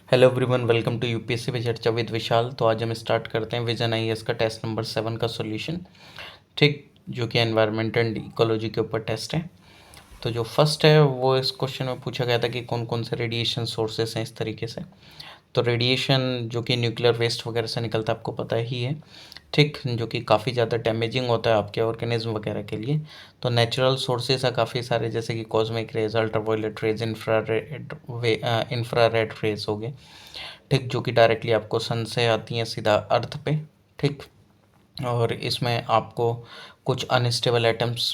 Hello everyone, welcome to UPSC पे चर्चा with विशाल। तो आज हम स्टार्ट करते हैं विजन आईएएस का टेस्ट नंबर 7 का सॉल्यूशन। ठीक, जो कि एनवायरनमेंट एंड इकोलॉजी के ऊपर टेस्ट है। तो जो फर्स्ट है वो इस क्वेश्चन में पूछा गया था कि कौन कौन से रेडिएशन सोर्सेस हैं इस तरीके से। तो रेडिएशन जो कि न्यूक्लियर वेस्ट वगैरह से निकलता है, आपको पता ही है। ठीक, जो कि काफ़ी ज़्यादा डैमेजिंग होता है आपके ऑर्गेनिज्म वगैरह के लिए। तो नेचुरल सोर्सेज है काफ़ी सारे, जैसे कि cosmic rays, ultraviolet rays, infrared rays हो गए। ठीक, जो कि डायरेक्टली आपको सन से आती हैं सीधा अर्थ पे। ठीक, और इसमें आपको कुछ अनस्टेबल एटम्स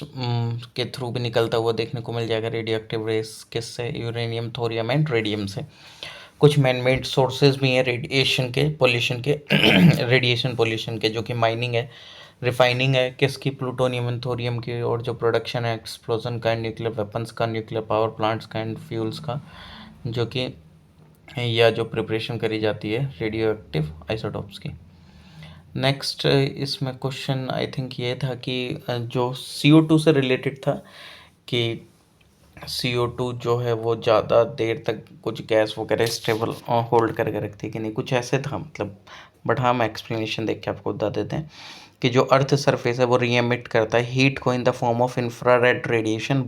के थ्रू भी निकलता हुआ देखने को मिल जाएगा रेडियो एक्टिव रेस। किससे? यूरेनियम, थोरियम एंड रेडियम से। कुछ मैन मेड सोर्सेज भी हैं रेडिएशन के, पोल्यूशन के रेडिएशन पोल्यूशन के, जो कि माइनिंग है, रिफाइनिंग है किसकी? प्लूटोनियम एंड थोरियम की। और जो प्रोडक्शन है एक्सप्लोजन का, न्यूक्लियर वेपन्स का, न्यूक्लियर पावर प्लांट्स का एंड फ्यूल्स का, जो कि या जो प्रिपरेशन करी जाती है रेडियो एक्टिव आइसोटॉप्स की। नेक्स्ट इसमें क्वेश्चन आई थिंक ये था कि जो CO2 से रिलेटेड था कि CO2 जो है वो ज़्यादा देर तक कुछ गैस वगैरह स्टेबल होल्ड करके रखती है कि नहीं, कुछ ऐसे था मतलब। बट हाँ, हम एक्सप्लेनेशन देख के आपको बता देते हैं कि जो अर्थ सरफेस है वो री एमिट करता है हीट को in the form of infrared radiation,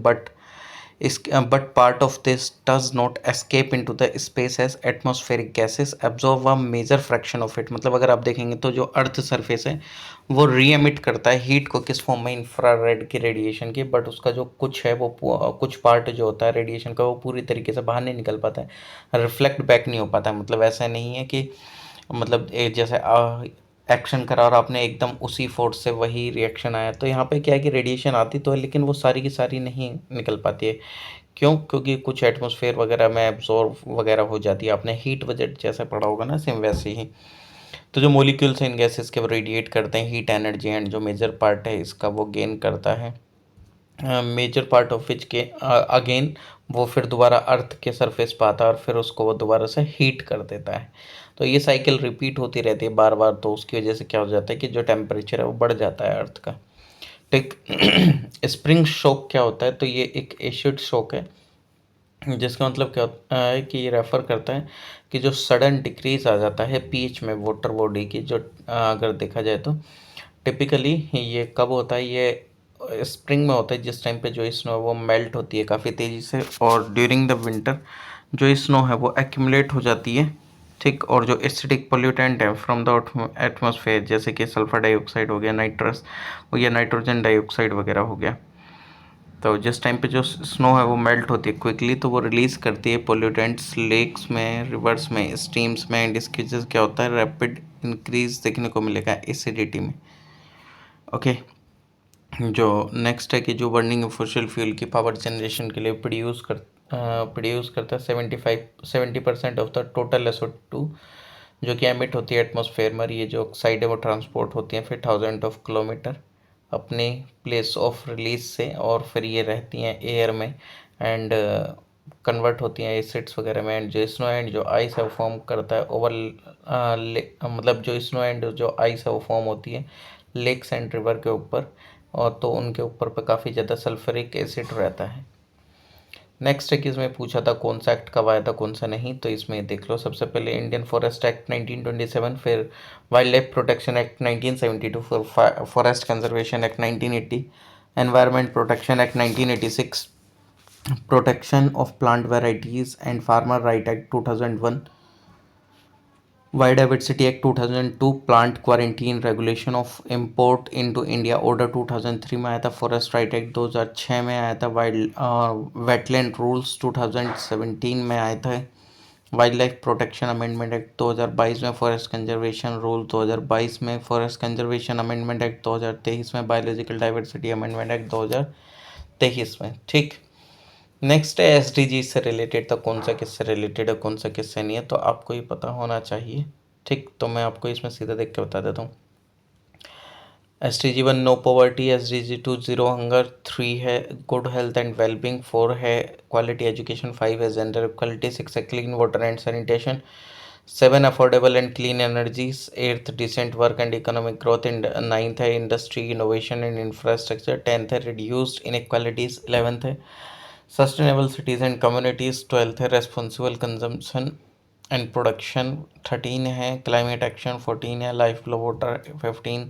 but part of this does not escape into the space as atmospheric gases absorb a major fraction of it। मतलब अगर आप देखेंगे तो जो अर्थ सरफेस है वो री एमिट करता है हीट को किस फॉर्म में? इंफ्रारेड की रेडिएशन की। बट उसका जो कुछ है वो कुछ पार्ट जो होता है रेडिएशन का वो पूरी तरीके से बाहर नहीं निकल पाता है, रिफ्लेक्ट बैक नहीं हो पाता है। मतलब ऐसा नहीं है कि मतलब जैसे एक्शन करा और आपने एकदम उसी फोर्स से वही रिएक्शन आया। तो यहाँ पे क्या है कि रेडिएशन आती तो है लेकिन वो सारी की सारी नहीं निकल पाती है। क्यों? क्योंकि कुछ एटमॉस्फेयर वगैरह में एब्जॉर्व वगैरह हो जाती है। आपने हीट बजट जैसा पढ़ा होगा ना, सेम वैसे ही। तो जो मोलिक्यूल्स इन गैसेस के वो रेडिएट करते हैं हीट एनर्जी, एंड जो मेजर पार्ट है इसका वो गेन करता है, मेजर पार्ट ऑफ विच के अगेन वो फिर दोबारा अर्थ के सरफेस पे आता है और फिर उसको वो दोबारा से हीट कर देता है। तो ये साइकिल रिपीट होती रहती है बार बार। तो उसकी वजह से क्या हो जाता है कि जो टेम्परेचर है वो बढ़ जाता है अर्थ का। ठीक। स्प्रिंग शॉक क्या होता है? तो ये एक एसिड शॉक है, जिसका मतलब क्या होता है कि ये रेफ़र करता है कि जो सडन डिक्रीज आ जाता है पीएच में वाटर बॉडी की, जो अगर देखा जाए तो टिपिकली ये कब होता है? ये स्प्रिंग में होता है, जिस टाइम पे जो स्नो है वो मेल्ट होती है काफ़ी तेज़ी से, और ड्यूरिंग द विंटर जो स्नो है वो एक्यूमुलेट हो जाती है। ठीक, और जो एसिडिक पोल्यूटेंट है फ्रॉम द एटमॉस्फेयर, जैसे कि सल्फर डाइऑक्साइड हो गया, नाइट्रस या नाइट्रोजन डाइऑक्साइड वगैरह हो गया। तो जिस टाइम पे जो स्नो है वो मेल्ट होती है क्विकली, तो वो रिलीज़ करती है पोल्यूटेंट्स लेक्स में, रिवर्स में, स्ट्रीम्स में, एंड इसकी वजह से क्या होता है? रैपिड इंक्रीज देखने को मिलेगा एसिडिटी में। ओके। जो नेक्स्ट है कि जो बर्निंग फॉसिल फ्यूल की पावर जनरेशन के लिए प्रोड्यूस करता है 70% ऑफ द टोटल SO2 जो कि एमिट होती है एटमॉस्फेयर में। ये जो ऑक्साइड है वो ट्रांसपोर्ट होती है फिर 1000 ऑफ किलोमीटर अपने प्लेस ऑफ रिलीज से, और फिर ये रहती हैं एयर में एंड कन्वर्ट होती हैं एसिड्स वगैरह में। एंड जो स्नो एंड जो आइस है वो फॉर्म करता है ओवर, मतलब जो स्नो एंड जो आइस है वो फॉर्म होती है लेक्स एंड रिवर के ऊपर, और तो उनके ऊपर पर काफ़ी ज़्यादा सल्फ्यूरिक एसिड रहता है। नेक्स्ट है कि इसमें पूछा था कौन सा एक्ट कब आया था कौन सा नहीं। तो इसमें देख लो, सबसे पहले इंडियन फॉरेस्ट एक्ट 1927, फिर वाइल्ड लाइफ प्रोटेक्शन एक्ट 1972, फिर forest conservation act 1980, environment protection act 1986, protection of plant varieties and farmer right act 2001, biodiversity act 2002, plant quarantine regulation of import into India order 2003 में आया था, forest right act 2006 में आया था, wild wetland rules 2017 में आए थे, wild life protection amendment act 2022 में, फॉरेस्ट कंजर्वेशन रूल 2022 में, फॉरेस्ट कंजर्वेशन अमेंडमेंट एक्ट 2023 में, बायोलॉजिकल डाइवर्सिटी अमेंडमेंट एक्ट 2023 में। ठीक। नेक्स्ट है SDG से रिलेटेड। तो कौन सा किससे रिलेटेड है कौन सा किससे नहीं है, तो आपको ये पता होना चाहिए। ठीक, तो मैं आपको इसमें सीधा देख के बता देता हूँ। SDG 1 no poverty, SDG 2 zero hunger, 3 है गुड हेल्थ एंड वेलबींग, 4 है क्वालिटी एजुकेशन, 5 है जेंडर इक्वलिटी, 6 है clean water and sanitation, 7 affordable and clean energies, 8th decent work and economic growth, 9th है industry innovation and infrastructure, 10th है reduced inequalities, 11th है sustainable cities and communities, 12th है responsible consumption, and production 13 है, climate action 14 है, life below water 15,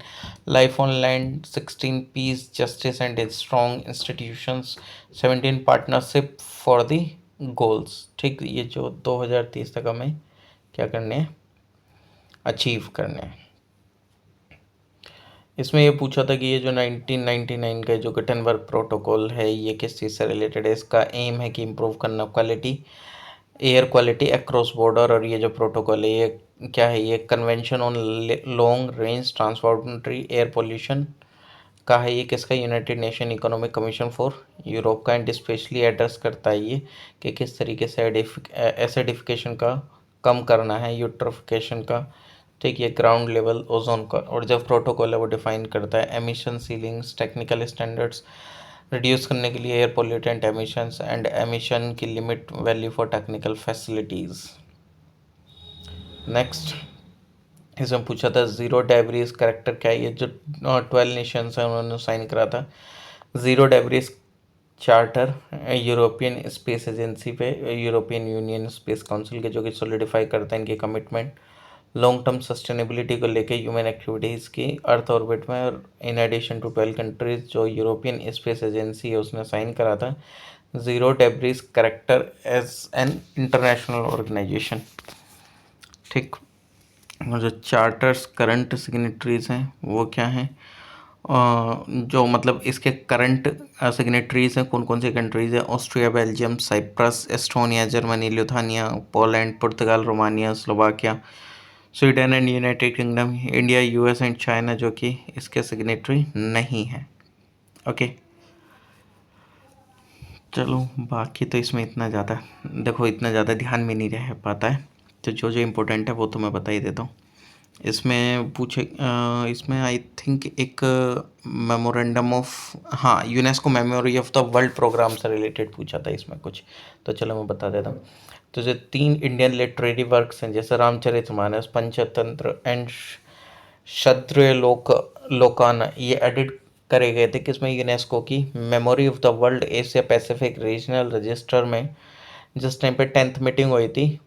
life on land 16, piece justice and strong institutions 17, partnership for the goals. ठीक, ये जो 2030 तक हमें क्या करने हैं, अचीव करने हैं। इसमें ये पूछा था कि ये जो 1999 का जो गटनबर्ग प्रोटोकॉल है ये किस चीज़ से रिलेटेड है। इसका एम है कि इम्प्रूव करना quality, air quality across border. और ये जो प्रोटोकॉल है ये क्या है, ये convention on long range transportatory air pollution का है। ये किसका, United Nation Economic Commission for Europe का। एंड स्पेशली एड्रेस करता है ये कि किस तरीके से एसिडिफिकेशन का कम करना है, यूट्रोफिकेशन का। ठीक, ये ग्राउंड लेवल ओजोन का। और जब प्रोटोकॉल है वो डिफाइन करता है emission ceilings, technical standards reduce करने के लिए air pollutant emissions and emission की limit value for technical facilities. Next, इसमें पूछा था ज़ीरो डेब्रीज करेक्टर क्या है। ये जो 12 नेशंस हैं उन्होंने साइन करा था zero debris charter European Space agency पे, यूरोपियन यूनियन स्पेस काउंसिल के, जो कि सॉलिडिफाई करते हैं इनकी कमिटमेंट लॉन्ग टर्म सस्टेनेबिलिटी को लेके ह्यूमन एक्टिविटीज़ की अर्थ ऑर्बिट में। और इन एडिशन टू 12 कंट्रीज जो यूरोपियन स्पेस एजेंसी है उसने साइन करा था zero debris charter as an international organisation. ठीक, और जो चार्टर्स करंट सिग्नेटरीज हैं वो क्या हैं, जो मतलब इसके करंट सिग्नेटरीज हैं कौन कौन सी कंट्रीज़ हैं, Austria, Belgium, Cyprus, Estonia, Germany, Lithuania, Poland, Portugal, Romania, Slovakia, Sweden and United Kingdom, India, US and China जो कि इसके सिग्नेटरी नहीं है। ओके, चलो बाकी तो इसमें इतना ज़्यादा देखो, इतना ज़्यादा ध्यान में नहीं रह पाता है, तो जो जो इम्पोर्टेंट है वो तो मैं बता ही देता हूँ। इसमें पूछे इसमें आई थिंक एक मेमोरेंडम ऑफ, हाँ, UNESCO memory of the world program से रिलेटेड पूछा था इसमें कुछ, तो चलो मैं बता देता हूँ। तो जो 3 इंडियन लिटरेरी वर्क्स हैं जैसे रामचरितमानस, पंचतंत्र एंड क्षत्रिय लोकान, ये एडिट करे गए थे किसमें, यूनेस्को की memory of the world Asia Pacific regional register में। जिस टाइम पे 10th मीटिंग हुई थी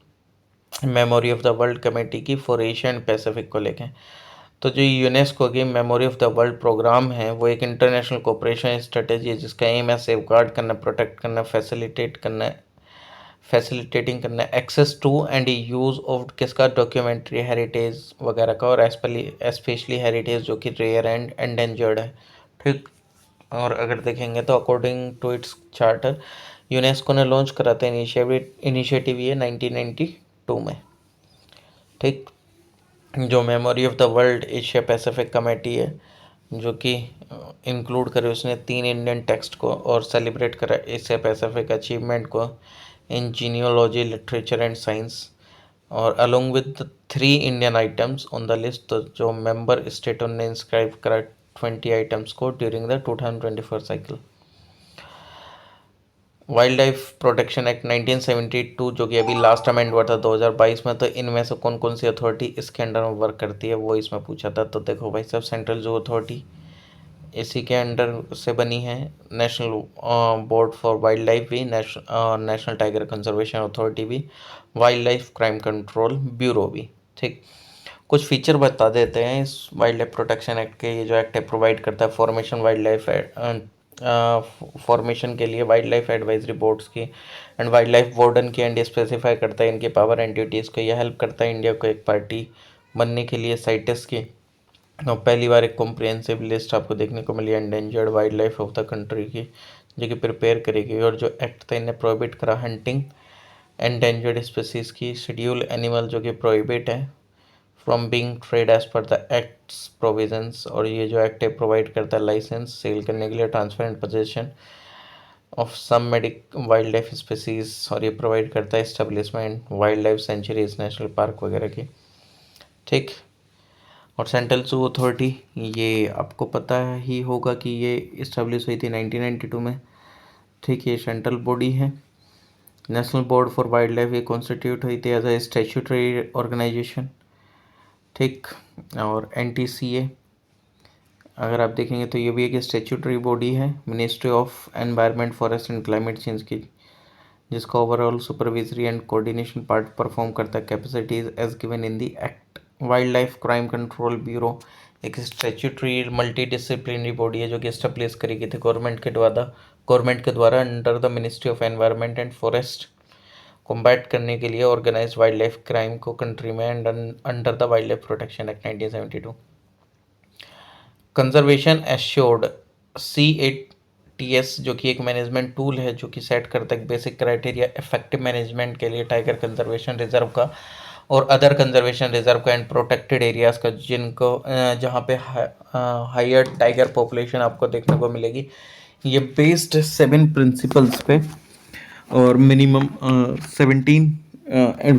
memory of the world committee की फॉर एशिया एंड पैसिफिक को लेके, तो जो यूनेस्को की memory of the world program है वो एक इंटरनेशनल कोऑपरेशन स्ट्रेटेजी है जिसका एम है सेफ गार्ड करना, प्रोटेक्ट करना, फैसिलिटेटिंग करना access to and use of किसका, डॉक्यूमेंट्री हेरिटेज वगैरह का, और स्पेशली हेरिटेज जो कि रेयर एंड एंडेंजर्ड है। ठीक, और अगर देखेंगे तो according to its charter UNESCO ने लॉन्च करा था इनिशिएटिव ये 1992 में। ठीक, जो memory of the world Asia Pacific committee है जो कि इंक्लूड करे उसने 3 इंडियन टेक्स्ट को और सेलिब्रेट करा एशिया पैसिफिक अचीवमेंट को इन जीनियोलॉजी, लिटरेचर एंड साइंस, और along with 3 Indian items on the list. तो जो मेंबर स्टेटों ने इंस्क्राइब करा 20 आइटम्स को during the 2024 cycle. Wild life protection act 1972 जो कि अभी लास्ट अमेंड हुआ था 2022 में, तो इनमें से कौन कौन सी अथॉरिटी इसके अंडर में वर्क करती है वो इसमें पूछा था। तो देखो भाई साहब, सेंट्रल जो अथॉरिटी इसी के अंडर से बनी है national board for wild life भी, नेशनल टाइगर कंजर्वेशन अथॉरिटी भी, wild life crime control bureau भी। ठीक, कुछ फीचर बता देते हैं इस वाइल्ड लाइफ प्रोटेक्शन एक्ट के। ये जो एक्ट है प्रोवाइड करता है फॉर्मेशन वाइल्ड लाइफ फॉर्मेशन के लिए वाइल्ड लाइफ एडवाइजरी बोर्ड्स की एंड वाइल्ड लाइफ वार्डन की, एंड स्पेसिफाई करता है इनकी पावर एंड ड्यूटीज़ को। यह हेल्प करता है इंडिया को एक पार्टी बनने के लिए साइटेस की। और पहली बार एक कॉम्प्रिहेंसिव लिस्ट आपको देखने को मिली endangered wild life of the country की जो कि प्रिपेयर करेगी। और जो एक्ट था इन्हें प्रोहिबिट करा हंटिंग एंडेंजर्ड स्पीसीज़ की, शेड्यूल एनिमल जो कि प्रोहिबिट है फ्रॉम बीइंग ट्रेड एज पर द एक्ट्स प्रोविजंस। और ये जो एक्ट है प्रोवाइड करता है लाइसेंस सेल करने के लिए, transfer and possession of some मेडिक वाइल्ड लाइफ स्पीसीज, और ये प्रोवाइड करता है establishment wildlife sanctuaries, national park वगैरह की। ठीक, और सेंट्रल जू अथॉरिटी ये आपको पता ही होगा कि ये इस्टेब्लिश हुई थी 1992 में। ठीक, ये सेंट्रल बॉडी है। National board for wild life ये कॉन्स्टिट्यूट हुई थी एज ए स्टैट्यूटरी ऑर्गेनाइजेशन। ठीक, और NTCA अगर आप देखेंगे तो ये भी एक स्टैट्यूटरी बॉडी है ministry of environment, forest and climate change की, जिसका overall supervisory and coordination part perform करता है। Capacity is as given in the act. Wild life crime control bureau एक स्टैट्यूटरी मल्टी डिसिप्लिनरी बॉडी है जो कि establish करी गई थी गवर्नमेंट के द्वारा under the ministry of environment and forest, combat करने के लिए ऑर्गेनाइज वाइल्ड लाइफ क्राइम को कंट्री में under the wildlife protection act 1972। Conservation assured CATS जो कि एक मैनेजमेंट टूल है जो कि सेट करता है बेसिक क्राइटेरिया इफेक्टिव मैनेजमेंट के लिए टाइगर कंजर्वेशन रिजर्व का और अदर कंजर्वेशन रिजर्व का एंड प्रोटेक्टेड एरियाज का, जिनको जहाँ पे हायर टाइगर पॉपुलेशन आपको देखने को मिलेगी। ये बेस्ड 7 प्रिंसिपल्स पे और मिनिमम 17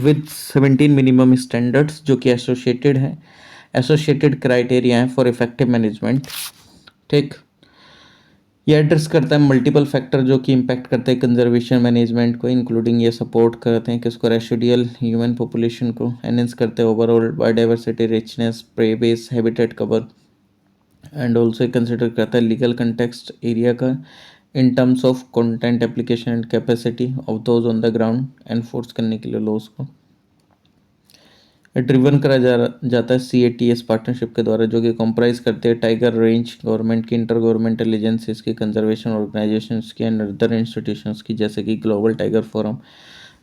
विद 17 मिनिमम स्टैंडर्ड्स जो कि एसोसिएटेड क्राइटेरिया हैं फॉर इफेक्टिव मैनेजमेंट। ठीक, ये एड्रेस करता है मल्टीपल फैक्टर जो कि इम्पैक्ट करते हैं कंजर्वेशन मैनेजमेंट को, इंक्लूडिंग ये सपोर्ट करते हैं किसको, रेसिडुअल ह्यूमन पॉपुलेशन को, एनहेंस करते हैं overall biodiversity richness, prey base habitat cover, and also consider करता है लीगल कंटेक्स्ट एरिया का इन terms of content application and capacity of those on the ground enforce करने के लिए लॉस को। ड्रिवन करा जाता है CATS पार्टनरशिप के द्वारा जो कि कंप्राइज करते हैं टाइगर रेंज गवर्नमेंट की, इंटर गवर्नमेंटल एजेंसीज की, कंजर्वेशन ऑर्गेनाइजेशंस की एंड अदर इंस्टीट्यूशंस की, जैसे कि global tiger forum,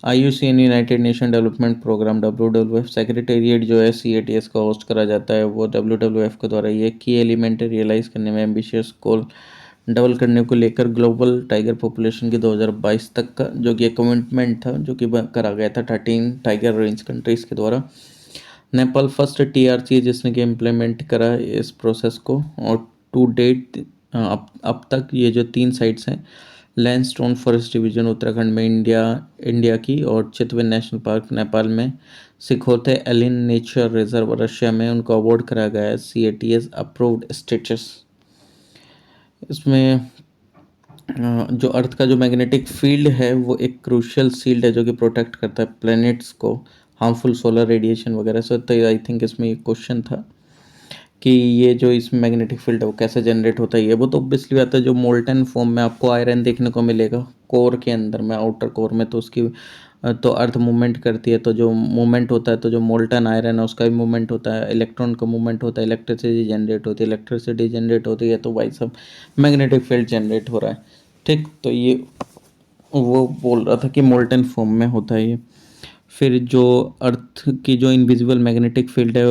IUCN united nation development programme WWF। Secretariat जो है CATS का होस्ट करा जाता है वो WWF के द्वारा। ये की एलिमेंट रियलाइज करने में एम्बिशियस गोल डबल करने को लेकर ग्लोबल टाइगर पॉपुलेशन की 2022 तक का जो कि एक कमिटमेंट था जो कि करा गया था 13 टाइगर रेंज कंट्रीज़ के द्वारा। नेपाल फर्स्ट TRC है जिसने कि इम्प्लीमेंट करा इस प्रोसेस को, और टू डेट अब तक ये जो 3 साइट्स हैं, लैंडस्टोन फॉरेस्ट डिवीजन उत्तराखंड में इंडिया की, और चितवन नेशनल पार्क नेपाल में, सिखोते एलिन नेचर रिजर्व रशिया में, उनको अवार्ड कराया गया है CATS अप्रूव्ड स्टेटस। इसमें जो अर्थ का जो मैग्नेटिक फील्ड है वो एक क्रूशियल शील्ड है जो कि प्रोटेक्ट करता है प्लैनेट्स को हार्मफुल सोलर रेडिएशन वगैरह से। तो आई थिंक इसमें एक क्वेश्चन था कि ये जो इसमें मैग्नेटिक फील्ड है वो कैसे जनरेट होता है। ये वो तो ऑब्वियसली बात है, जो मोल्टन फॉर्म में आपको आयरन देखने को मिलेगा कोर के अंदर में, आउटर कोर में, तो उसकी तो अर्थ मूवमेंट करती है, तो जो मूवमेंट होता है तो जो मोल्टन आयरन है उसका भी मूवमेंट होता है, इलेक्ट्रॉन का मूवमेंट होता है, इलेक्ट्रिसिटी जनरेट होती है, तो भाई सब मैग्नेटिक फील्ड जनरेट हो रहा है। ठीक, तो ये वो बोल रहा था कि मोल्टन फॉर्म में होता है ये। फिर जो अर्थ की जो इनविजिबल मैग्नेटिक फील्ड है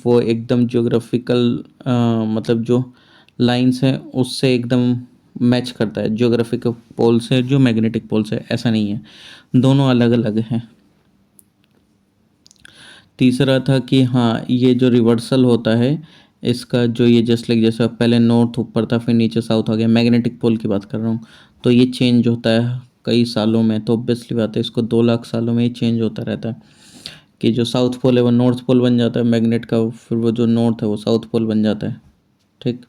वो एकदम ज्योग्राफिकल मतलब जो लाइंस हैं उससे एकदम मैच करता है, ज्योग्राफिकल पोल से जो मैग्नेटिक पोल से, ऐसा नहीं है, दोनों अलग अलग हैं। तीसरा था कि हाँ ये जो रिवर्सल होता है इसका, जो ये जस्ट लाइक जैसे पहले नॉर्थ ऊपर था फिर नीचे साउथ आ गया, मैग्नेटिक पोल की बात कर रहा हूँ, तो ये चेंज होता है कई सालों में, तो ऑब्वियसली बात है इसको 2 लाख सालों में ही चेंज होता रहता है कि जो साउथ पोल है वो नॉर्थ पोल बन जाता है मैग्नेट का, फिर वो जो नॉर्थ है वो साउथ पोल बन जाता है। ठीक,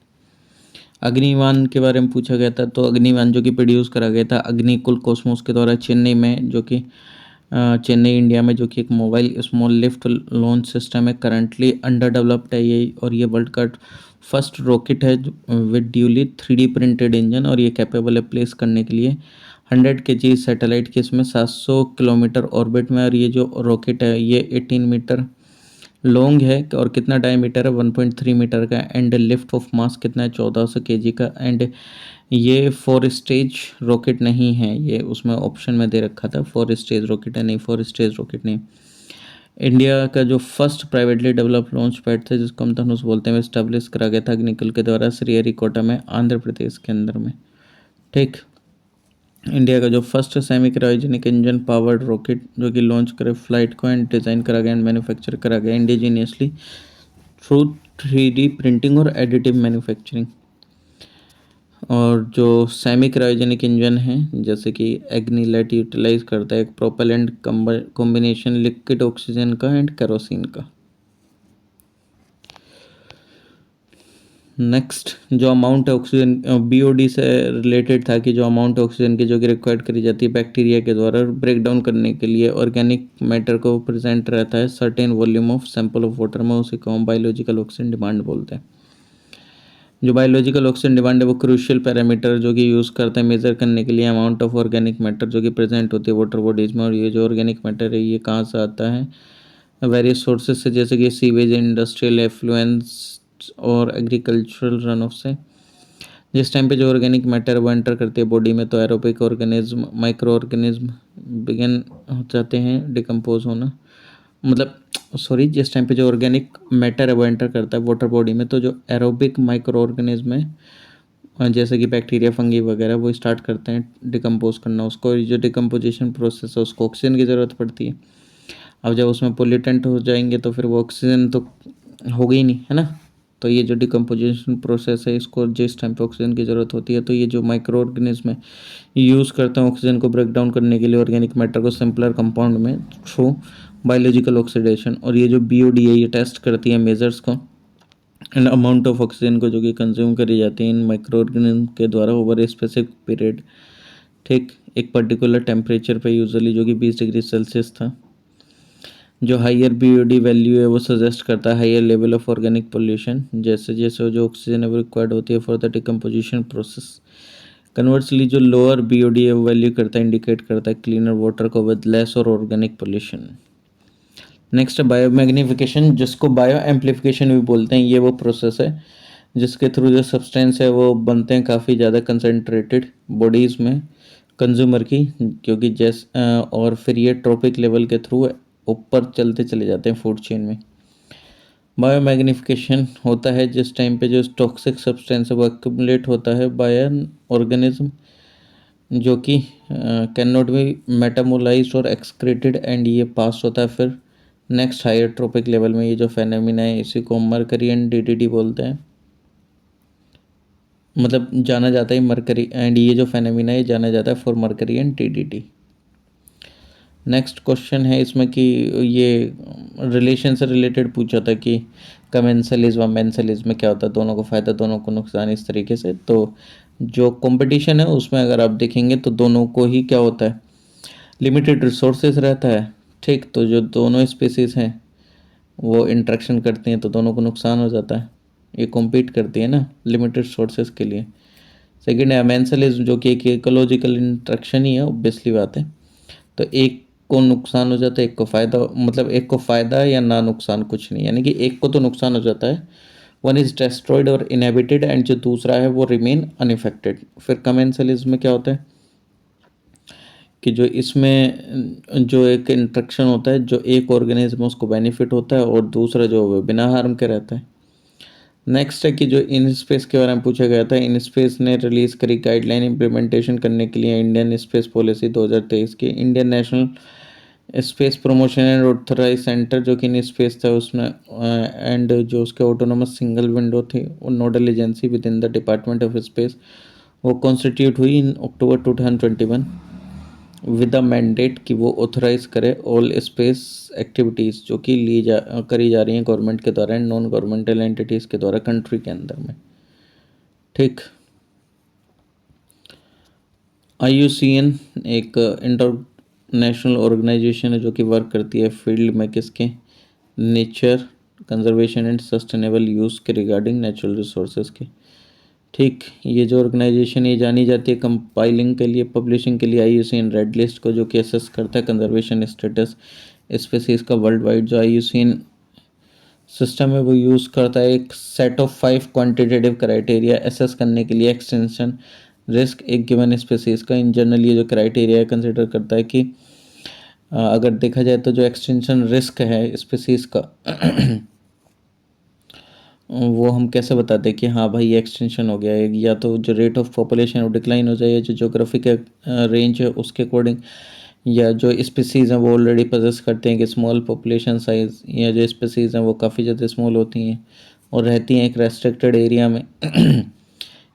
अग्निवान के बारे में पूछा गया था, तो अग्निवान जो कि प्रोड्यूस करा गया था अग्निकुल कॉस्मोस के द्वारा चेन्नई में, जो कि चेन्नई इंडिया में, जो कि एक mobile small lift launch system है, करंटली अंडर डेवलप्ड है ये, और ये वर्ल्ड का फर्स्ट रॉकेट है with duly 3D printed engine, और ये कैपेबल है प्लेस करने के लिए 100 kg सैटेलाइट के इसमें 700 किलोमीटर ऑर्बिट में, और ये जो रॉकेट है ये 18 मीटर लॉन्ग है, और कितना डायमीटर है 1.3 मीटर का, एंड लिफ्ट ऑफ मास कितना है 1400 kg का, एंड ये 4 स्टेज रॉकेट नहीं है, ये उसमें ऑप्शन में दे रखा था 4 स्टेज रॉकेट है, नहीं 4 स्टेज रॉकेट नहीं। इंडिया का जो first privately developed launch pad था जिसको हम धनुष बोलते हैं, स्टैब्लिश करा गया था अग्निकुल के द्वारा श्रीहरिकोटा में, आंध्र प्रदेश के अंदर में। ठीक, इंडिया का जो first semi cryogenic engine powered rocket जो कि लॉन्च करे फ्लाइट को, एंड डिज़ाइन करा गया एंड मैन्युफैक्चर करा गया इंडिजीनियसली थ्रू 3D प्रिंटिंग और एडिटिव मैन्युफैक्चरिंग। और जो सेमी क्रायोजेनिक इंजन है जैसे कि एग्निलेट यूटिलाइज करता है एक प्रोपेलेंट कॉम्बिनेशन लिक्विड ऑक्सीजन का एंड केरोसिन का। नेक्स्ट, जो अमाउंट है ऑक्सीजन BOD से रिलेटेड था कि जो अमाउंट ऑक्सीजन की जो कि रिक्वायर्ड करी जाती है बैक्टीरिया के द्वारा ब्रेक डाउन करने के लिए ऑर्गेनिक मैटर को प्रेजेंट रहता है certain volume of sample of water में, उसे को हम बायोलॉजिकल ऑक्सीजन डिमांड बोलते हैं। जो बायोलॉजिकल ऑक्सीजन डिमांड है वो क्रूशियल पैरामीटर जो कि यूज़ करते हैं मेज़र करने के लिए अमाउंट ऑफ ऑर्गेनिक मैटर जो कि प्रेजेंट होती है वाटर बॉडीज़ में। और ये जो ऑर्गेनिक मैटर है ये कहाँ से आता है, वेरियस सोर्सेज से, जैसे कि सीवेज, इंडस्ट्रियल एफ्लुएंस और एग्रीकल्चरल रन ऑफ से। जिस टाइम पे जो ऑर्गेनिक मैटर वो एंटर करती है बॉडी में तो aerobic organism, micro organism begin हो जाते हैं डिकम्पोज होना। मतलब सॉरी, जिस टाइम पे जो ऑर्गेनिक मैटर है वो एंटर करता है वाटर बॉडी में तो जो एरोबिक माइक्रो ऑर्गेनिज्म है जैसे कि बैक्टीरिया, फंगी वगैरह वो स्टार्ट करते हैं डिकम्पोज करना उसको। और जो डिकम्पोजिशन प्रोसेस है उसको ऑक्सीजन की ज़रूरत पड़ती है। अब जब उसमें पोल्यूटेंट हो जाएंगे तो फिर वो ऑक्सीजन तो होगी ही नहीं, है ना। तो ये जो डिकम्पोजिशन प्रोसेस है इसको जिस टाइम पे ऑक्सीजन की ज़रूरत होती है तो ये जो माइक्रो ऑर्गेनिज्म है यूज़ करते हैं ऑक्सीजन को ब्रेक डाउन करने के लिए ऑर्गेनिक मैटर को सिंपलर कंपाउंड में थ्रू बायोलॉजिकल ऑक्सीडेशन। और ये जो BOD है ये टेस्ट करती है मेजर्स को एंड अमाउंट ऑफ ऑक्सीजन को जो कि कंज्यूम करी जाती है इन माइक्रो ऑर्गेनिज्म के द्वारा ओवर ए स्पेसिफिक पीरियड। ठीक, एक पर्टिकुलर टेम्परेचर पे यूजुअली जो कि 20 डिग्री सेल्सियस था। जो हाइयर BOD वैल्यू है वो सजेस्ट करता है higher level of organic pollution, जैसे जैसे जो ऑक्सीजन है वो रिक्वायर्ड होती है for the decomposition process. Conversely जो लोअर BOD है वो वैल्यू करता है इंडिकेट करता है क्लीनर वाटर को विद लेस और ऑर्गेनिक पोल्यूशन। नेक्स्ट है बायोमैग्निफिकेशन, जिसको बायो एम्प्लीफिकेशन भी बोलते हैं। ये वो प्रोसेस है जिसके थ्रू जो सब्सटेंस है वो बनते हैं काफ़ी ज़्यादा कंसनट्रेटेड बॉडीज़ में कंज्यूमर की, क्योंकि और फिर ये ट्रॉपिक लेवल के थ्रू ऊपर चलते चले जाते हैं फूड चेन में। बायोमैग्निफिकेशन होता है जिस टाइम पे जो टॉक्सिक सब्सटेंस है वो एक्यूमुलेट होता है बाय एन ऑर्गेनिज्म जो कि कैन नॉट बी मेटामोलाइज्ड और एक्सक्रीटेड एंड ये पास होता है फिर नेक्स्ट हायर ट्रॉपिक लेवल में। ये जो फेनोमिना है इसी को मरकरी एंड DDT बोलते हैं, मतलब जाना जाता है मरकरी एंड ये जो फेनोमिना है जाना जाता है for mercury and DDT। Next question है इसमें कि ये रिलेशन से रिलेटेड पूछा था कि कमेंसलिज्म व मेंसलिज्म में क्या होता है, दोनों को फ़ायदा दोनों को नुकसान, इस तरीके से। तो जो कंपटीशन है उसमें अगर आप देखेंगे तो दोनों को ही क्या होता है, लिमिटेड रिसोर्सेज रहता है। ठीक, तो जो दोनों स्पीसीज़ हैं वो इंट्रैक्शन करती हैं तो दोनों को नुकसान हो जाता है, ये कॉम्पीट करती है ना लिमिटेड सोर्सेज के लिए। सेकेंड है मेंसलिज्म जो कि एक इकोलॉजिकल इंट्रैक्शन ही है, ऑब्वियसली बात है। तो एक को नुकसान हो जाता है, एक को फ़ायदा, मतलब एक को फ़ायदा या ना नुकसान कुछ नहीं, यानी कि एक को तो नुकसान हो जाता है, वन इज़ डिस्ट्रॉयड और इनहेबिटेड एंड जो दूसरा है वो रिमेन अनइफेक्टेड। फिर कमेंसलिज्म में क्या होता है कि जो इसमें जो एक इंट्रैक्शन होता है, जो एक ऑर्गेनिज्म उसको बेनिफिट होता है और दूसरा जो है बिना हार्म के रहता है। नेक्स्ट है कि जो इन स्पेस के बारे में पूछा गया था, इन स्पेस ने रिलीज़ करी गाइडलाइन इम्प्लीमेंटेशन करने के लिए इंडियन स्पेस पॉलिसी 2023 की। Indian national space promotion and authorise centre जो कि इन स्पेस था उसमें एंड जो उसके ऑटोनोमस सिंगल विंडो थी वो nodal agency with in the department of space वो कॉन्स्टिट्यूट हुई इन अक्टूबर 2021 विद द मैंडेट कि वो ऑथराइज करे ऑल स्पेस एक्टिविटीज़ जो कि करी जा रही हैं गवर्नमेंट के द्वारा एंड नॉन गवर्नमेंटल एंटिटीज़ के द्वारा कंट्री के अंदर में। ठीक, IUCN एक इंटरनेशनल ऑर्गेनाइजेशन है जो कि वर्क करती है फील्ड में किसके, nature conservation and sustainable use के रिगार्डिंग नेचुरल रिसोर्सेज के। ठीक, ये जो ऑर्गेनाइजेशन ये जानी जाती है कंपाइलिंग के लिए, पब्लिशिंग के लिए IUCN रेड लिस्ट को जो कि असेस करता है कंजर्वेशन स्टेटस स्पीसीज का वर्ल्ड वाइड। जो IUCN सिस्टम है वो यूज़ करता है एक set of 5 quantitative criteria assess करने के लिए एक्सटेंशन रिस्क एक गिवन स्पीसीज का। इन जनरल ये जो क्राइटेरिया कंसिडर करता है कि अगर देखा जाए तो जो एक्सटेंशन रिस्क है स्पीसीज का वो हम कैसे बताते हैं कि हाँ भाई ये एक्सटेंशन हो गया है, या तो जो रेट ऑफ पॉपुलेशन वो डिक्लाइन हो जाए, या जो जोग्राफिक रेंज है उसके अकॉर्डिंग, या जो स्पीसीज़ हैं वो ऑलरेडी पजेस करते हैं कि स्मॉल पॉपुलेशन साइज़, या जो स्पीसीज़ हैं वो काफ़ी ज़्यादा स्मॉल होती हैं और रहती हैं एक रेस्ट्रिक्टेड एरिया में।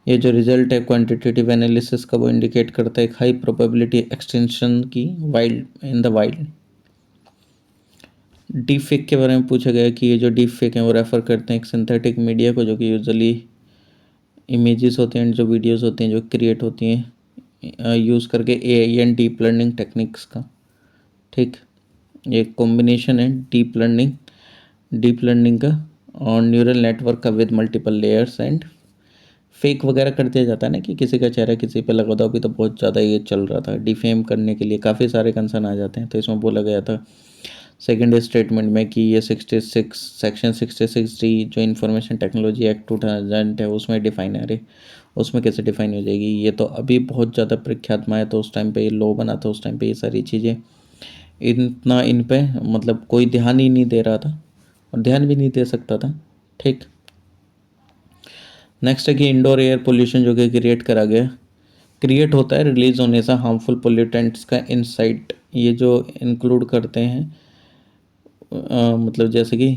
ये जो रिजल्ट है क्वांटिटेटिव एनालिसिस का वो इंडिकेट करता है एक हाई प्रोबेबिलिटी एक्सटेंशन की wild in the wild. Deep fake के बारे में पूछा गया कि ये जो डीप फेक हैं वो रेफ़र करते हैं एक सिंथेटिक मीडिया को जो कि यूजुअली इमेजेस होते हैं जो वीडियोस होती हैं जो क्रिएट होती हैं यूज़ करके AI and deep learning techniques का। ठीक, ये कॉम्बिनेशन है डीप लर्निंग का और न्यूरल नेटवर्क का with multiple layers and fake वगैरह कर दिया जाता है ना कि किसी का चेहरा किसी पे लगा दो। अभी तो बहुत ज़्यादा ये चल रहा था, डिफेम करने के लिए काफ़ी सारे कंसर्न आ जाते हैं। तो इसमें बोला गया था सेकेंड स्टेटमेंट में कि ये 66 सेक्शन 66D जो इंफॉर्मेशन टेक्नोलॉजी एक्ट 2000 है उसमें डिफाइन है। अरे उसमें कैसे डिफाइन हो जाएगी, ये तो अभी बहुत ज़्यादा प्रख्यात में है। तो उस टाइम पे ये लॉ बना था, उस टाइम पे ये सारी चीज़ें इतना इन पे मतलब कोई ध्यान ही नहीं दे रहा था और ध्यान भी नहीं दे सकता था। ठीक। नेक्स्ट है कि इंडोर एयर पोल्यूशन जो कि क्रिएट होता है रिलीज होने से हार्मफुल पोल्यूटेंट्स का इनसाइट। ये जो इंक्लूड करते हैं मतलब जैसे कि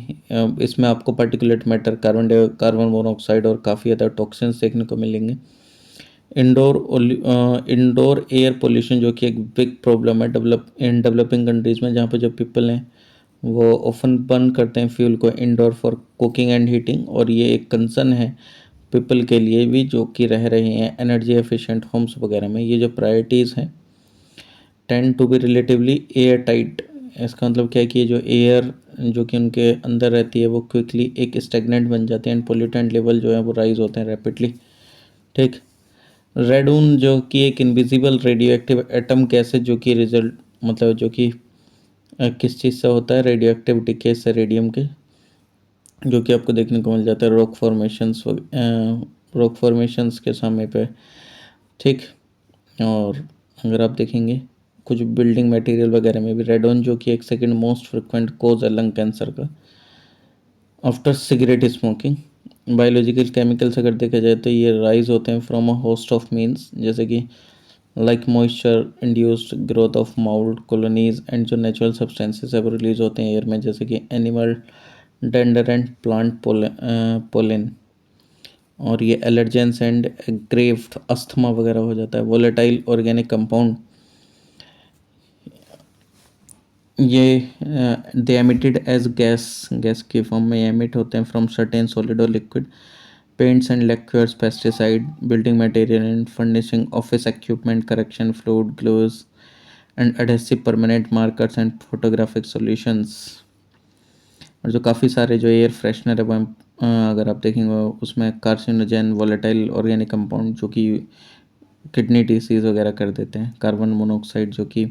इसमें आपको पार्टिकुलेट मैटर, कार्बन मोनोऑक्साइड और काफ़ी अदर टॉक्सिन्स देखने को मिलेंगे। इंडोर एयर पोल्यूशन जो कि एक बिग प्रॉब्लम है डेवलपिंग कंट्रीज़ में, जहाँ पे जो पीपल हैं वो ऑफन बर्न करते हैं फ्यूल को indoor for cooking and heating. और ये एक कंसर्न है पीपल के लिए भी जो कि रह रहे हैं एनर्जी एफिशिएंट होम्स वगैरह में। ये जो प्रायोरिटीज़ हैं tend to be relatively airtight. इसका मतलब क्या है कि ये जो एयर जो कि उनके अंदर रहती है वो क्विकली एक स्टेगनेंट बन जाती है एंड पोल्यूटेंट लेवल जो है वो राइज होते हैं रैपिडली। ठीक। रेडून जो कि एक invisible radio active atom gas है जो कि रिजल्ट मतलब जो कि किस चीज़ से होता है, रेडियो एक्टिव डिके से रेडियम के, जो कि आपको देखने को मिल जाता है रॉक फॉर्मेशंस के समय पे। ठीक। और अगर आप देखेंगे कुछ बिल्डिंग मटेरियल वगैरह में भी रेडोन जो कि एक सेकंड मोस्ट फ्रिक्वेंट कोज है लंग कैंसर का after cigarette smoking. Biological chemicals अगर देखा जाए तो ये राइज होते हैं from a host of means, जैसे कि like moisture induced growth of mould colonies and जो नेचुरल सब्सटेंसेस है वो रिलीज होते हैं एयर में, जैसे कि animal dander and plant pollen. और ये एलर्जेंस एंड ग्रेव्ड अस्थमा वगैरह हो जाता है। वोलेटाइल ऑर्गेनिक कंपाउंड ये दे एमिटेड एज गैस के फॉर्म में एमिट होते हैं फ्रॉम सर्टेन सॉलिड और liquid paints and liquids, pesticide, building material and furnishing, office equipment, correction fluid, glues and adhesive permanent markers and photographic solutions. और जो काफ़ी सारे जो एयर फ्रेशनर है वो अगर आप देखेंगे उसमें कार्सिनोजन वोलेटाइल ऑर्गेनिक कंपाउंड जो कि किडनी डिसीज़ वगैरह कर देते हैं। कार्बन मोनोऑक्साइड जो कि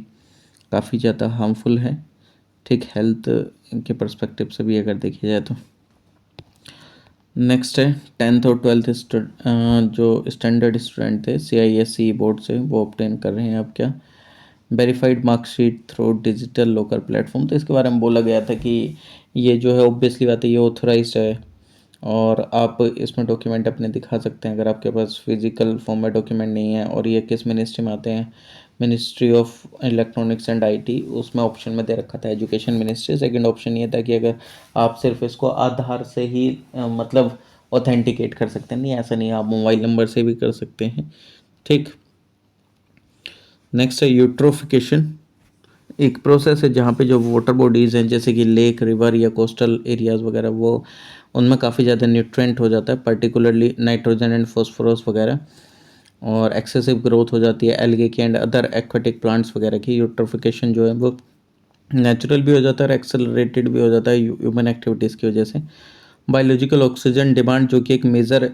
काफ़ी ज़्यादा हार्मफुल है। ठीक। हेल्थ के पर्सपेक्टिव से भी अगर देखा जाए तो नेक्स्ट है 10th और 12th जो स्टैंडर्ड स्टूडेंट थे CISE बोर्ड से वो ऑब्टेन कर रहे हैं अब क्या verified marksheet through digital local platform. तो इसके बारे में बोला गया था कि ये जो है ऑब्वियसली बात है ये ऑथोराइज्ड है और आप इसमें डॉक्यूमेंट अपने दिखा सकते हैं अगर आपके पास फिजिकल फॉर्म में डॉक्यूमेंट नहीं है। और ये किस मिनिस्ट्री में आते हैं, ministry of electronics and IT, उसमें ऑप्शन में दे रखा था एजुकेशन मिनिस्ट्री। सेकंड ऑप्शन ये था कि अगर आप सिर्फ इसको आधार से ही मतलब ऑथेंटिकेट कर सकते हैं, नहीं ऐसा नहीं, आप मोबाइल नंबर से भी कर सकते हैं। ठीक। नेक्स्ट है यूट्रोफिकेशन। एक प्रोसेस है जहाँ पे जो वाटर बॉडीज़ हैं जैसे कि लेक, रिवर या कोस्टल एरियाज़ वगैरह वो उनमें काफ़ी ज़्यादा न्यूट्रेंट हो जाता है, पर्टिकुलरली नाइट्रोजन एंड फॉस्फोरस वगैरह, और एक्सेसिव ग्रोथ हो जाती है एल्गे की एंड अदर एक्वेटिक प्लांट्स वगैरह की। यूट्रोफिकेशन जो है वो नेचुरल भी हो जाता है और एक्सेलरेटेड भी हो जाता है ह्यूमन एक्टिविटीज़ की वजह से। बायोलॉजिकल ऑक्सीजन डिमांड जो कि एक मेजर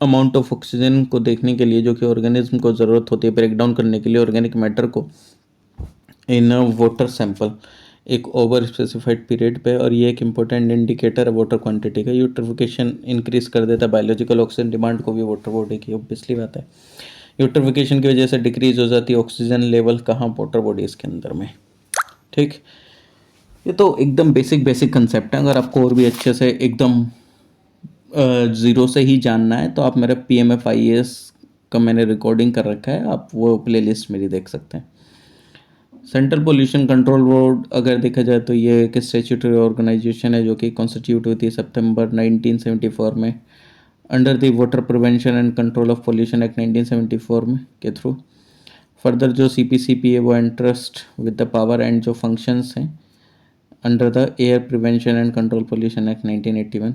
अमाउंट ऑफ ऑक्सीजन को देखने के लिए जो कि ऑर्गेनिज्म को ज़रूरत होती है ब्रेक डाउन करने के लिए ऑर्गेनिक मैटर को इन वाटर सैंपल एक ओवर स्पेसिफाइड पीरियड पे। और ये एक इम्पोर्टेंट इंडिकेटर है वाटर क्वांटिटी का। यूट्रिफिकेशन इंक्रीज कर देता है बायोलॉजिकल ऑक्सीजन डिमांड को भी वाटर बॉडी की, ऑब्वियसली बात है। यूट्रिफिकेशन की वजह से डिक्रीज हो जाती है ऑक्सीजन लेवल कहाँ, वाटर बॉडीज़ के अंदर में। ठीक। ये तो एकदम बेसिक कंसेप्ट है। अगर आपको और भी अच्छे से एकदम ज़ीरो से ही जानना है तो आप मेरा PMFIAS का मैंने रिकॉर्डिंग कर रखा है, आप वो प्लेलिस्ट मेरी देख सकते हैं। सेंट्रल पोल्यूशन कंट्रोल बोर्ड अगर देखा जाए तो ये एक स्टेचुटरी ऑर्गेनाइजेशन है जो कि कॉन्स्टिट्यूट हुई थी सितंबर 1974 में under the water prevention and control of pollution act 1974 में के थ्रू। फर्दर जो CPCP है वो interest with the power and जो फंक्शंस हैं under the air prevention and control pollution act 1981।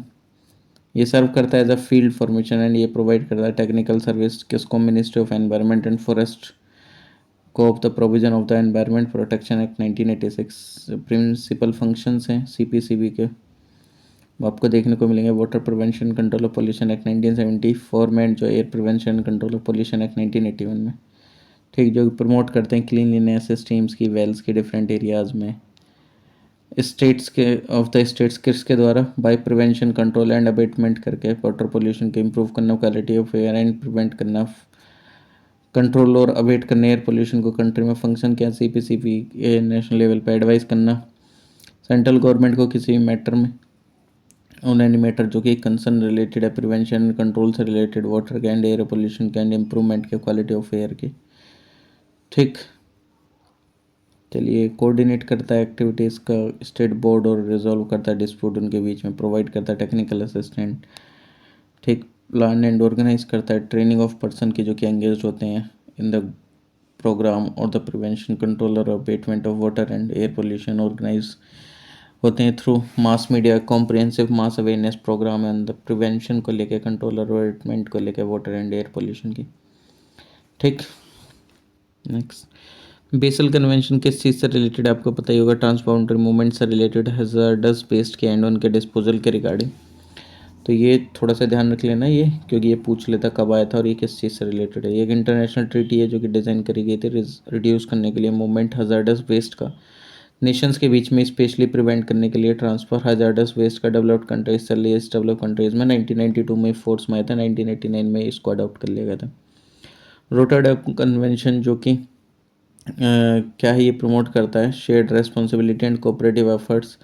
ये सर्व करता है as a field formation and ये प्रोवाइड करता है टेक्निकल सर्विस किसको, ministry of environment and forest को of the provision of the environment protection act 1986। Principal functions हैं CPCB के आपको देखने को मिलेंगे water prevention control of pollution act 1974 में, जो air prevention control of pollution act 1981 में, ठीक, जो प्रमोट करते हैं क्लीनलीनेस स्ट्रीम्स की, वेल्स की डिफरेंट एरियाज़ में। स्टेट्स के ऑफ द स्टेट्स किसके द्वारा, by prevention control and abatement करके वाटर पोल्यूशन को इम्प्रूव करना, quality of air and prevent करना, कंट्रोल और अवेट करना एयर पोल्यूशन को कंट्री में, फंक्शन क्या सीपीसीपी नेशनल लेवल पे एडवाइस करना सेंट्रल गवर्नमेंट को किसी मैटर में, ऑन एनी मैटर जो कि कंसर्न रिलेटेड है प्रिवेंशन कंट्रोल से रिलेटेड, वाटर के एंड एयर पोल्यूशन के एंड इम्प्रूवमेंट के, क्वालिटी ऑफ एयर की, ठीक। चलिए, कोऑर्डिनेट करता है एक्टिविटीज़ का स्टेट बोर्ड और रिजॉल्व करता है डिस्प्यूट उनके बीच में, प्रोवाइड करता है टेक्निकल असिस्टेंट, ठीक। प्लान एंड ऑर्गेनाइज करता है ट्रेनिंग ऑफ पर्सन की जो कि एंगेज होते हैं इन द प्रोग्राम और द प्रिवेंशन कंट्रोल और abatement of water and air pollution, organise होते हैं through mass media, comprehensive mass awareness programme and the prevention को लेके, कंट्रोल और अबेटमेंट को लेके वाटर एंड एयर पोल्यूशन की, ठीक। नेक्स्ट, बेसल कन्वेंशन किस चीज़ से रिलेटेड है आपको पता ही होगा, ट्रांसबाउंडरी मूवमेंट से रिलेटेड, हैजार्डस वेस्ट के एंड उनके डिस्पोजल के रिगार्डिंग। तो ये थोड़ा सा ध्यान रख लेना ये, क्योंकि ये पूछ लेता कब आया था और ये किस चीज़ से रिलेटेड है। ये एक इंटरनेशनल ट्रीटी है जो कि डिज़ाइन करी गई थी रिड्यूस करने के लिए मूवमेंट हैजार्डस वेस्ट का नेशंस के बीच में, स्पेशली प्रिवेंट करने के लिए ट्रांसफर हैजार्डस वेस्ट का डेवलप्ड कंट्रीज से लेस डेवलप्ड कंट्रीज में 1992 में फोर्स में आया था, 1989 में इसको अडॉप्ट कर लिया गया था। रोटरडैम कन्वेंशन जो कि क्या है, ये प्रमोट करता है shared responsibility and cooperative efforts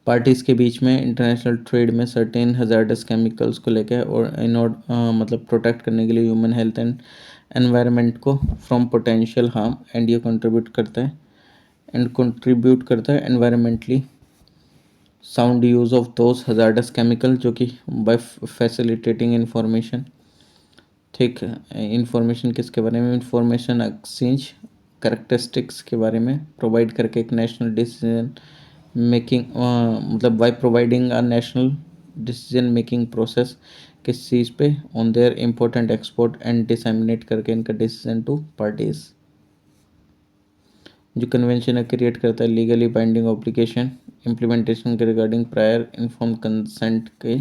parties के बीच में इंटरनेशनल ट्रेड में सर्टेन हजार्डस केमिकल्स को लेकर, और मतलब प्रोटेक्ट करने के लिए ह्यूमन हेल्थ एंड एनवायरनमेंट को फ्रॉम पोटेंशियल हार्म, एंड ये कंट्रीब्यूट करता है environmentally sound use of those hazardous chemical, जो कि बाय फैसिलिटेटिंग इंफॉर्मेशन, ठीक। इंफॉर्मेशन किसके बारे में, इंफॉर्मेशन एक्सचेंज करेक्टरिस्टिक्स के बारे में, प्रोवाइड करके एक नेशनल डिसीजन मेकिंग, मतलब by providing a national decision making process किस चीज़ पे, on their important export and disseminate करके इनका डिसीजन टू पार्टीज़। जो कन्वेंशन है क्रिएट करता है लीगली बाइंडिंग ऑब्लिगेशन इम्प्लीमेंटेशन के रिगार्डिंग प्रायर इन्फॉर्म कंसेंट के,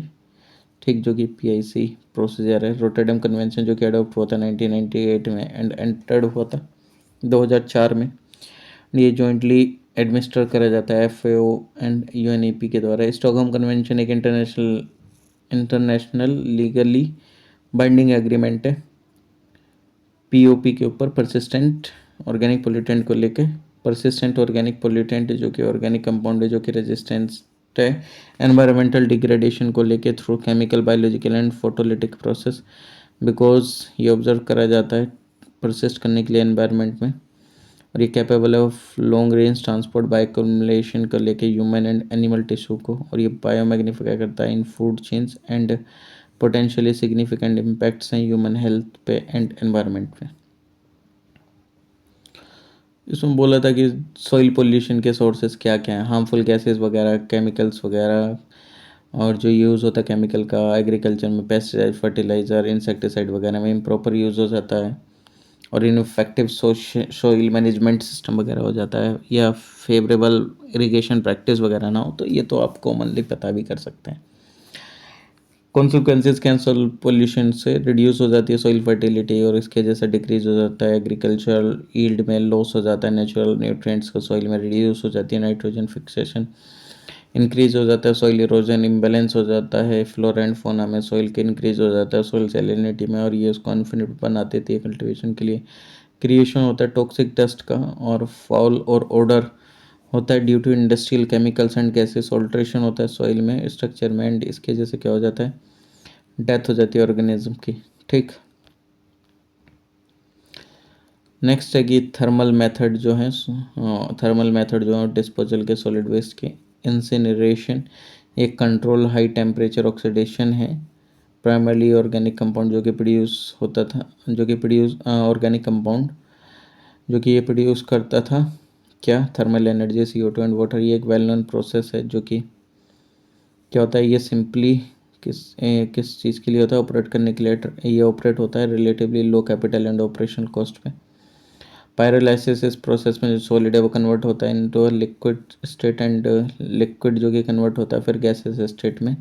ठीक, जो कि पीआईसी प्रोसीजर है। रोटरडैम कन्वेंशन जो कि अडॉप्ट हुआ था 1998 में एंड एंटर्ड हुआ था 2004 में। ये जॉइंटली एडमिनिस्टर करा जाता है एफएओ एंड यूएनईपी के द्वारा। स्टॉकहोम कन्वेंशन एक इंटरनेशनल लीगली बाइंडिंग एग्रीमेंट है पीओपी के ऊपर, परसिस्टेंट ऑर्गेनिक पोल्यूटेंट को लेके, परसिस्टेंट ऑर्गेनिक पोल्यूटेंट जो कि ऑर्गेनिक कंपाउंड है जो कि रेजिस्टेंस है एनवायरमेंटल डिग्रेडेशन को लेके through chemical biological and photolytic process, because ये ऑब्जर्व करा जाता है परसिस्ट करने के लिए एनवायरनमेंट में, और ये कैपेबल है of long range transport bye accumulation को लेके ह्यूमन एंड एनिमल टिश्यू को, और ये बायोमैग्निफाई करता है इन food chains and potentially significant impacts हैं ह्यूमन हेल्थ पे एंड एनवायरनमेंट पे। इसमें बोला था कि सॉइल पोल्यूशन के सोर्सेज क्या क्या हैं, हार्मफुल गैसेस वगैरह, केमिकल्स वगैरह, और जो यूज़ होता है केमिकल का एग्रीकल्चर में, पेस्टिसाइड, फर्टिलाइज़र, इंसेक्टिसाइड वगैरह में इम्प्रॉपर यूज़ हो जाता है, और इनफेक्टिव सॉइल मैनेजमेंट सिस्टम वगैरह हो जाता है, या फेवरेबल इरिगेशन प्रैक्टिस वगैरह ना हो, तो ये तो आप कॉमनली पता भी कर सकते हैं। कॉन्सिक्वेंसेज क्या, सॉइल पोल्यूशन से रिड्यूस हो जाती है सॉइल फर्टिलिटी, और इसके जैसे डिक्रीज हो जाता है एग्रीकल्चरल यील्ड में, लॉस हो जाता है नेचुरल न्यूट्रिएंट्स को सॉइल में, रिड्यूस हो जाती है नाइट्रोजन फिक्सेशन, इंक्रीज हो जाता है सॉइल इरोजन, इम्बेलेंस हो जाता है फ्लोरा एंड फौना में, सॉइल के इंक्रीज हो जाता है सॉइल सैलिनिटी में, और ये उसको अनफिनिट बनाते थे कल्टीवेशन के लिए। क्रिएशन होता है टॉक्सिक डस्ट का, और फाउल और ओडर होता है due to industrial chemicals and gases, alteration होता है सॉइल में स्ट्रक्चर में, एंड इसके जैसे क्या हो जाता है, डेथ हो जाती है ऑर्गेनिज्म की, ठीक। नेक्स्ट है कि थर्मल मेथड जो है, डिस्पोजल के सॉलिड वेस्ट के, इंसिनरेशन एक कंट्रोल हाई टेम्परेचर ऑक्सीडेशन है, प्राइमरली ऑर्गेनिक कंपाउंड जो कि प्रोड्यूस होता था, जो कि प्रोड्यूस ऑर्गेनिक कंपाउंड जो कि ये प्रोड्यूस करता था क्या, thermal energy, CO2 and water. ये एक वेल नोन प्रोसेस है जो कि क्या होता है, ये सिंपली किस चीज़ के लिए होता है, ऑपरेट करने के लिए ये ऑपरेट होता है relatively low capital and operational cost पे। पायरोलाइसिस इस प्रोसेस में जो सॉलिड है वो कन्वर्ट होता है into liquid state, and liquid जो कि कन्वर्ट होता है फिर गैसेस स्टेट में,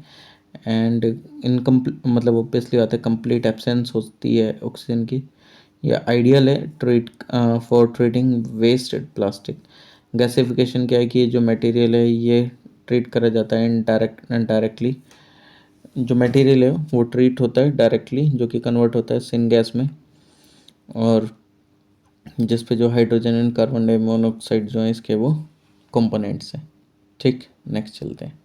एंड मतलब ऑब्वियसली बात है कंप्लीट एब्सेंस होती है ऑक्सीजन की। यह आइडियल है for treating waste plastic. Gasification क्या है कि जो मटेरियल है ये ट्रीट करा जाता है डायरेक्टली, जो मटेरियल है वो ट्रीट होता है डायरेक्टली, जो कि कन्वर्ट होता है सिन गैस में, और जिस पे जो हाइड्रोजन एंड कार्बन डाइमोनोक्साइड जो है इसके वो कंपोनेंट्स हैं। ठीक, नेक्स्ट चलते हैं।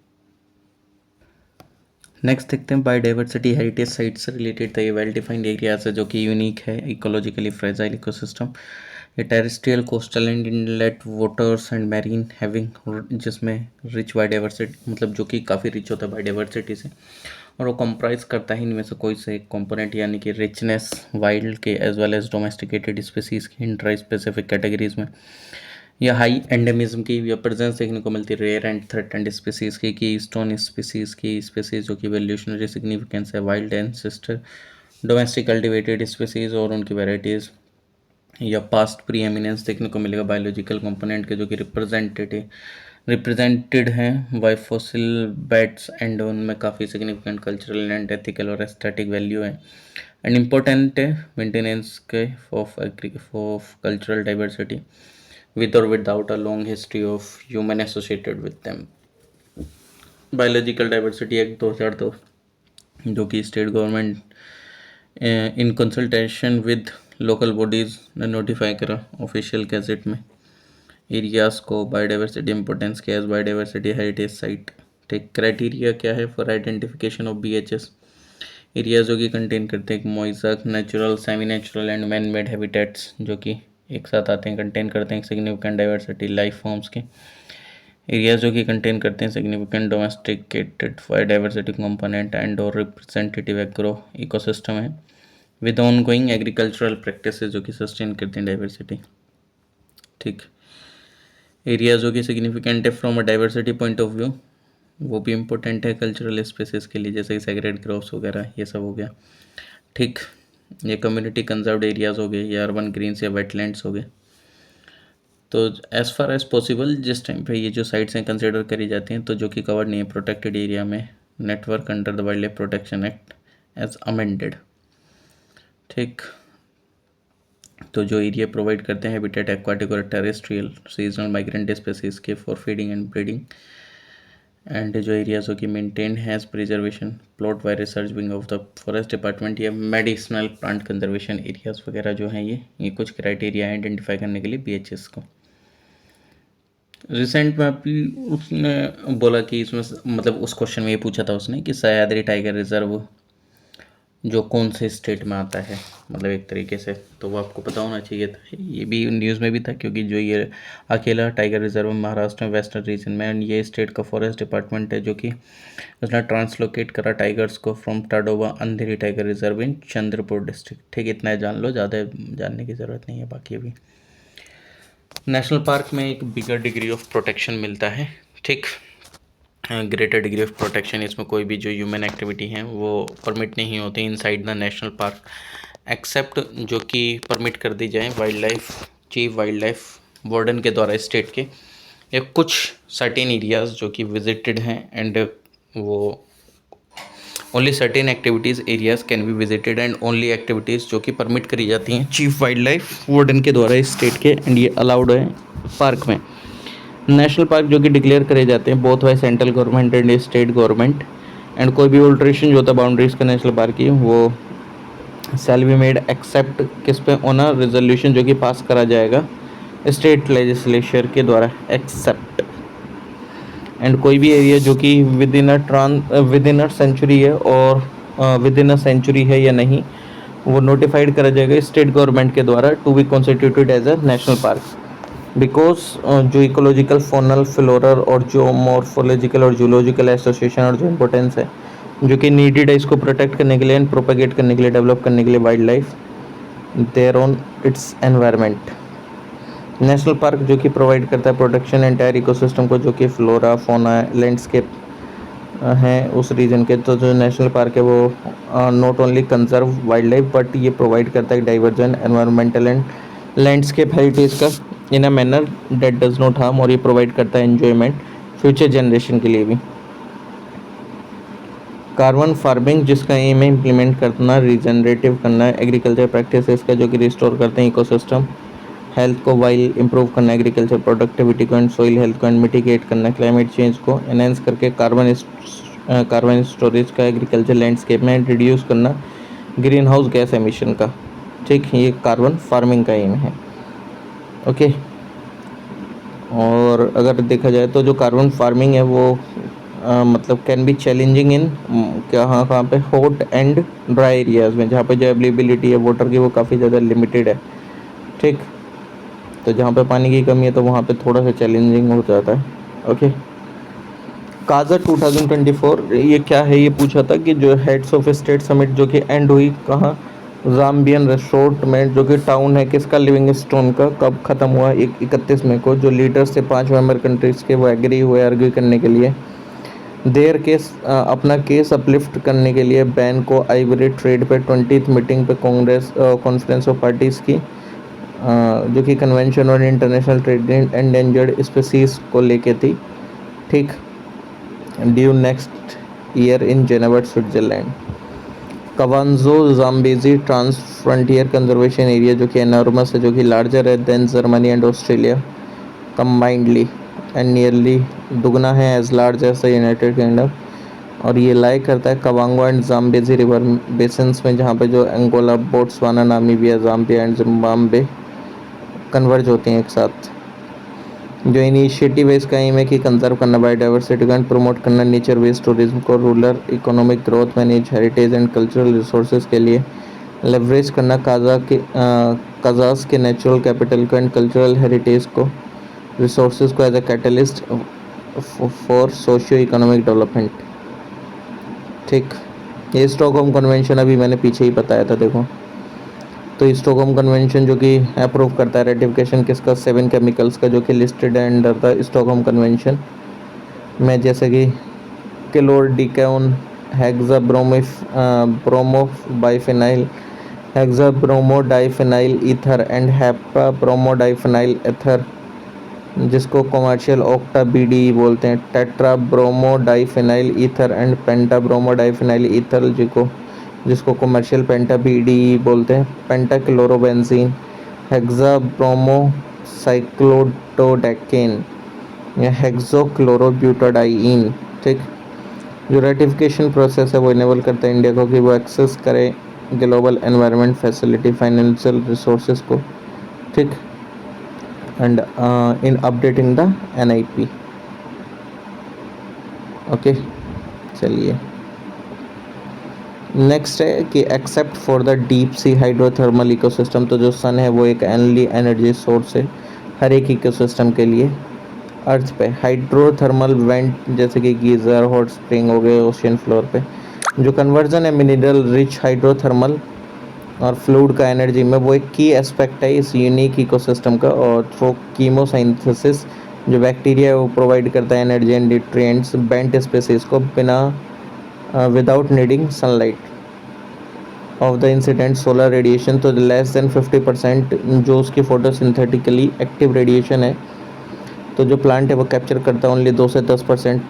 नेक्स्ट देखते हैं बायोडाइवर्सिटी हेरिटेज साइट से रिलेटेड। तो ये वेल डिफाइंड एरियाज है जो कि यूनिक है, इकोलॉजिकली फ्रेजाइल इकोसिस्टम। ये terrestrial, coastal and inlet waters and marine having, जिसमें रिच बायोडाइवर्सिटी, मतलब जो कि काफ़ी रिच होता है बायोडाइवर्सिटी से, और वो कंप्राइज करता है इनमें से कोई से एक कंपोनेंट, यानी कि रिचनेस वाइल्ड के as well as domesticated species की इंट्रा स्पेसिफिक कैटेगरीज में। या हाई एंडेमिज्म की या प्रेजेंस देखने को मिलती है रेयर एंड थ्रेटेंड स्पीसीज की स्टोन स्पीसीज जो कि एवोल्यूशनरी सिग्निफिकेंस है, wild ancestor, domestic cultivated species और उनकी वेराइटीज़, या पास्ट प्री एमिनेंस देखने को मिलेगा बायोलॉजिकल कंपोनेंट के जो कि रिप्रेजेंटेड हैं बाय फॉसिल बेड्स, एंड उनमें काफ़ी सिग्निफिकेंट कल्चरल एंड एथिकल और एस्थेटिक वैल्यू है, एंड इम्पोर्टेंट है मेंटेनेंस के of cultural diversity with or without a long history of human associated with them। Biological diversity act 2002 जो कि state government in consultation with local bodies ने notify करा official gazette में areas को biodiversity importance के as biodiversity heritage site. ठीक, criteria क्या है for identification of BHS areas जो कि कंटेन करते हैं mosaic, natural, semi natural and man made habitats जो कि एक साथ आते हैं, कंटेन करते हैं सिग्निफिकेंट डाइवर्सिटी लाइफ फॉर्म्स के। एरियाज जो कि कंटेन करते हैं significant domesticated biodiversity component and और रिप्रेजेंटेटिव एग्रो इकोसिस्टम है विद ऑनगोइंग एग्रीकल्चरल प्रैक्टिसेस जो कि सस्टेन करते हैं डाइवर्सिटी। ठीक, एरियाज जो कि सिग्निफिकेंट है from a diversity point of view, वो भी इम्पोर्टेंट है कल्चरल स्पेसिस के लिए, जैसे कि सेग्रेड ग्रोव्स वगैरह ये सब हो गया। ठीक, ये कम्युनिटी कंजर्व्ड एरियाज़ हो गए, या अर्बन ग्रीन्स या वेटलैंड्स हो गए। तो एज़ फार एज पॉसिबल जिस टाइम पे ये जो साइट्स हैं कंसिडर करी जाती हैं, तो जो कि कवर नहीं है प्रोटेक्टेड एरिया में, network under the wildlife protection act as amended. ठीक, तो जो एरिया प्रोवाइड करते हैं हैबिटेट एक्वाटिक और टेरेस्ट्रियल सीजनल माइग्रेंट स्पेसीज के for feeding and breeding, and जो एरियाज की maintain has preservation plot by research wing of the forest department, या मेडिसिनल प्लांट कंजर्वेशन एरियाज वगैरह जो हैं ये कुछ क्राइटेरिया आइडेंटिफाई करने के लिए BHS को। रिसेंट में अभी उसने बोला कि इसमें मतलब उस क्वेश्चन में ये पूछा था उसने कि सह्याद्री टाइगर रिजर्व जो कौन से स्टेट में आता है, मतलब एक तरीके से, तो वो आपको पता होना चाहिए था। ये भी न्यूज़ में भी था क्योंकि जो ये अकेला टाइगर रिजर्व महाराष्ट्र में वेस्टर्न रीजन में, एंड ये स्टेट का फॉरेस्ट डिपार्टमेंट है जो कि उसने ट्रांसलोकेट करा टाइगर्स को from Tadoba Andhari tiger reserve in Chandrapur district. ठीक, इतना जान लो, ज़्यादा जानने की ज़रूरत नहीं है। बाकी अभी नेशनल पार्क में एक बिगर डिग्री ऑफ प्रोटेक्शन मिलता है। ठीक, ग्रेटर डिग्री ऑफ प्रोटेक्शन, इसमें कोई भी जो ह्यूमन एक्टिविटी हैं वो परमिट नहीं होती inside the national park, except जो कि परमिट कर दी जाए चीफ वाइल्ड लाइफ वार्डन के द्वारा स्टेट के, या कुछ सर्टेन एरियाज जो कि विजिटेड हैं, एंड वो only certain activities areas can be visited, and only activities जो कि परमिट करी जाती हैं चीफ वाइल्ड लाइफ वार्डन के द्वारा स्टेट के, एंड ये अलाउड है पार्क में। नेशनल पार्क जो कि डिक्लेयर करे जाते हैं both by central government and state government, and कोई भी ऑल्ट्रेशन जो होता है बाउंड्रीज का नेशनल पार्क की वो शैल बी मेड एक्सेप्ट किस पे, ऑन अ रेजोल्यूशन जो कि पास करा जाएगा स्टेट लेजिस्लेचर के द्वारा, एक्सेप्ट, एंड कोई भी एरिया जो कि विद इन अ सेंचुरी है और विद इन अ सेंचुरी है या नहीं, वो नोटिफाइड करा जाएगा स्टेट गवर्नमेंट के द्वारा to be constituted as a national park. Because जो इकोलॉजिकल फोनल फ्लोरल और जो मॉर्फोलॉजिकल और जूलॉजिकल एसोसिएशन और जो इम्पोर्टेंस है जो कि नीडेड है इसको प्रोटेक्ट करने के लिए एंड प्रोपेगेट करने के लिए, डेवलप करने के लिए wildlife there on its environment. National park जो कि प्रोवाइड करता है प्रोटेक्शन एंटायर इकोसिस्टम को, जो कि फ्लोरा फोना लैंडस्केप हैं उस रीजन के। तो जो नेशनल पार्क है वो not only conserve wild life but ये प्रोवाइड करता है diversion environmental and landscape heritage का in a manner that does not harm, और ये प्रोवाइड करता है एन्जॉयमेंट फ्यूचर जनरेशन के लिए भी। कार्बन फार्मिंग जिसका एम है इम्प्लीमेंट करना, रीजनरेटिव करना एग्रीकल्चर प्रैक्टिसेस का, जो कि रिस्टोर करते हैं इकोसिस्टम हेल्थ को वाइल इंप्रूव करना एग्रीकल्चर प्रोडक्टिविटी को एंड सोइल हेल्थ को एंड मिटिगेट करना क्लाइमेट चेंज को एनहेंस करके कार्बन स्टोरेज का एग्रीकल्चर लैंडस्केप में रिड्यूस करना ग्रीन हाउस गैस एमिशन का। ठीक, ये कार्बन फार्मिंग का एम है। ओके, और अगर देखा जाए तो जो कार्बन फार्मिंग है वो मतलब कैन बी चैलेंजिंग इन कहाँ कहाँ पे, हॉट एंड ड्राई एरियाज़ में, जहाँ पे जो अवेलेबिलिटी है वाटर की वो काफ़ी ज़्यादा लिमिटेड है। ठीक, तो जहाँ पे पानी की कमी है तो वहाँ पे थोड़ा सा चैलेंजिंग हो जाता है। ओके, काजा 2024 ये क्या है, ये पूछा था कि जो हेड्स ऑफ स्टेट समिट जो कि एंड हुई कहाँ, जाम्बियन रिसोर्ट में, जो कि टाउन है किसका, लिविंगस्टोन का। कब ख़त्म हुआ, 31 मई को। जो लीडर्स थे 5 मेंबर कंट्रीज़ के वो एग्री हुए आर्ग्यू करने के लिए देयर केस, अपना केस अपलिफ्ट करने के लिए बैन को आइवरी ट्रेड पे 20th मीटिंग पे कांग्रेस कॉन्फ्रेंस ऑफ पार्टीज़ की, जो कि convention on international trade in endangered species को लेके थी। ठीक, due next year in Geneva Switzerland. Kavango Zambezi trans frontier conservation area, जो कि एनॉर्मस है, जो कि लार्जर है than Germany and Australia combinedly and nearly दुगना है as large as the United Kingdom. और ये लाई करता है Kavango and Zambezi river basins में, जहाँ पे जो Angola, Botswana, Namibia, Zambia and Zimbabwe converge होते हैं एक साथ। जो इनिशिएटिव है इसका एम है कि कंजर्व करना बायोडाइवर्सिटी को, प्रमोट करना नेचर बेस्ड टूरिज्म को, rural economic growth, manage heritage and cultural resources के लिए, लेवरेज करना कजास के नेचुरल कैपिटल को एंड कल्चरल हेरिटेज को, रिसोर्सेज को as a catalyst for socio economic development. ठीक, ये स्टॉकहोम कन्वेंशन अभी मैंने पीछे ही बताया था, देखो। तो स्टॉकहोम कन्वेंशन जो कि अप्रूव करता है रेटिफिकेशन किसका, 7 केमिकल्स का, जो कि लिस्टेड है अंडर द स्टॉकहोम कन्वेंशन में, जैसे कि क्लोरडिकेन, ब्रोमोबाइफेनाइल, हेक्साब्रोमोडाइफेनाइल ईथर एंड हेप्टाब्रोमोडाइफेनाइल एथर, जिसको कमर्शियल ऑक्टा बीडी बोलते हैं, टेट्राब्रोमोडाइफेनाइल ईथर एंड पेंटाब्रोमोडाइफेनाइल ईथर, जिसको कमर्शियल पेंटा बीडी बोलते हैं, पेंटाक्लोरोबेंजीन, हेक्साब्रोमोसाइक्लोडोडेकेन या हेक्सोक्लोरोब्यूटाडाइन। ठीक, जो रेटिफिकेशन प्रोसेस है वो इनेबल करता है इंडिया को कि वो एक्सेस करे global environment facility financial resources को। ठीक, and in updating the NIP। Okay, चलिए नेक्स्ट है कि except for the deep sea hydrothermal ecosystem, तो जो सन है वो एक ओनली एनर्जी सोर्स है हर एक इकोसिस्टम के लिए अर्थ पे। हाइड्रोथर्मल वेंट जैसे कि गीज़र, हॉट स्प्रिंग हो गए ओशियन फ्लोर पे, जो कन्वर्जन है मिनरल रिच हाइड्रोथर्मल और फ्लूइड का एनर्जी में, वो एक की एस्पेक्ट है इस यूनिक इकोसिस्टम का। और थ्रू कीमोसाइंथेसिस जो बैक्टीरिया है वो प्रोवाइड करता है energy and nutrients bent species को बिना without needing sunlight of the incident solar radiation. तो लेस देन 50% जो उसकी फोटोसिंथेटिकली एक्टिव रेडिएशन है, तो जो प्लांट है वो कैप्चर करता है ओनली 2 से 10%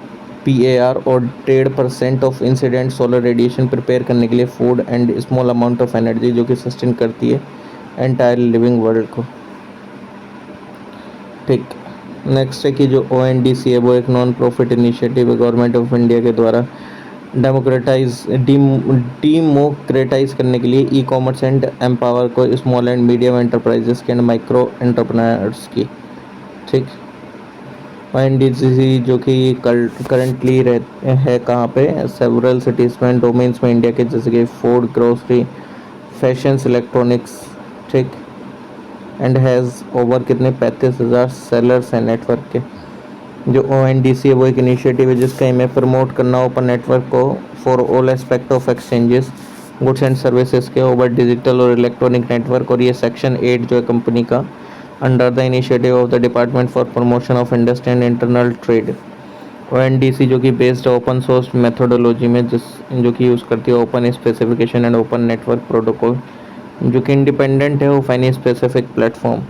PAR, और 1.5% of incident solar radiation prepare करने के लिए food and small amount of energy, जो कि सस्टेन करती है एंटायर लिविंग वर्ल्ड को। ठीक, नेक्स्ट है कि जो ONDC है वो एक नॉन प्रॉफिट इनिशिएटिव है गवर्नमेंट ऑफ इंडिया के द्वारा डीमोक्रेटाइज करने के लिए ई-कॉमर्स एंड एम्पावर को स्मॉल एंड मीडियम एंटरप्राइजेस के एंड माइक्रो एंटरप्रेन्योर्स की। ठीक, ONDC जो कि करंटली है कहाँ पे, सेवरल सिटीज़ में डोमेन्स में इंडिया के, जैसे कि फूड, ग्रोसरी, फैशन, इलेक्ट्रॉनिक्स। ठीक, एंड हैज़ ओवर कितने 35,000 सेलर्स हैं नेटवर्क के। जो ONDC है वो एक इनिशिएटिव है जिसका एम है प्रमोट करना ओपन नेटवर्क को for all aspect of exchanges goods and services के ओवर डिजिटल और इलेक्ट्रॉनिक नेटवर्क। और ये सेक्शन 8 जो है कंपनी का under the initiative of the department for promotion of industry and internal trade. ONDC जो कि बेस्ड ओपन सोर्स मेथोडोलॉजी में जो कि यूज़ करती है open specification and open network protocol जो कि इंडिपेंडेंट है, ओपन स्पेसिफिक प्लेटफॉर्म,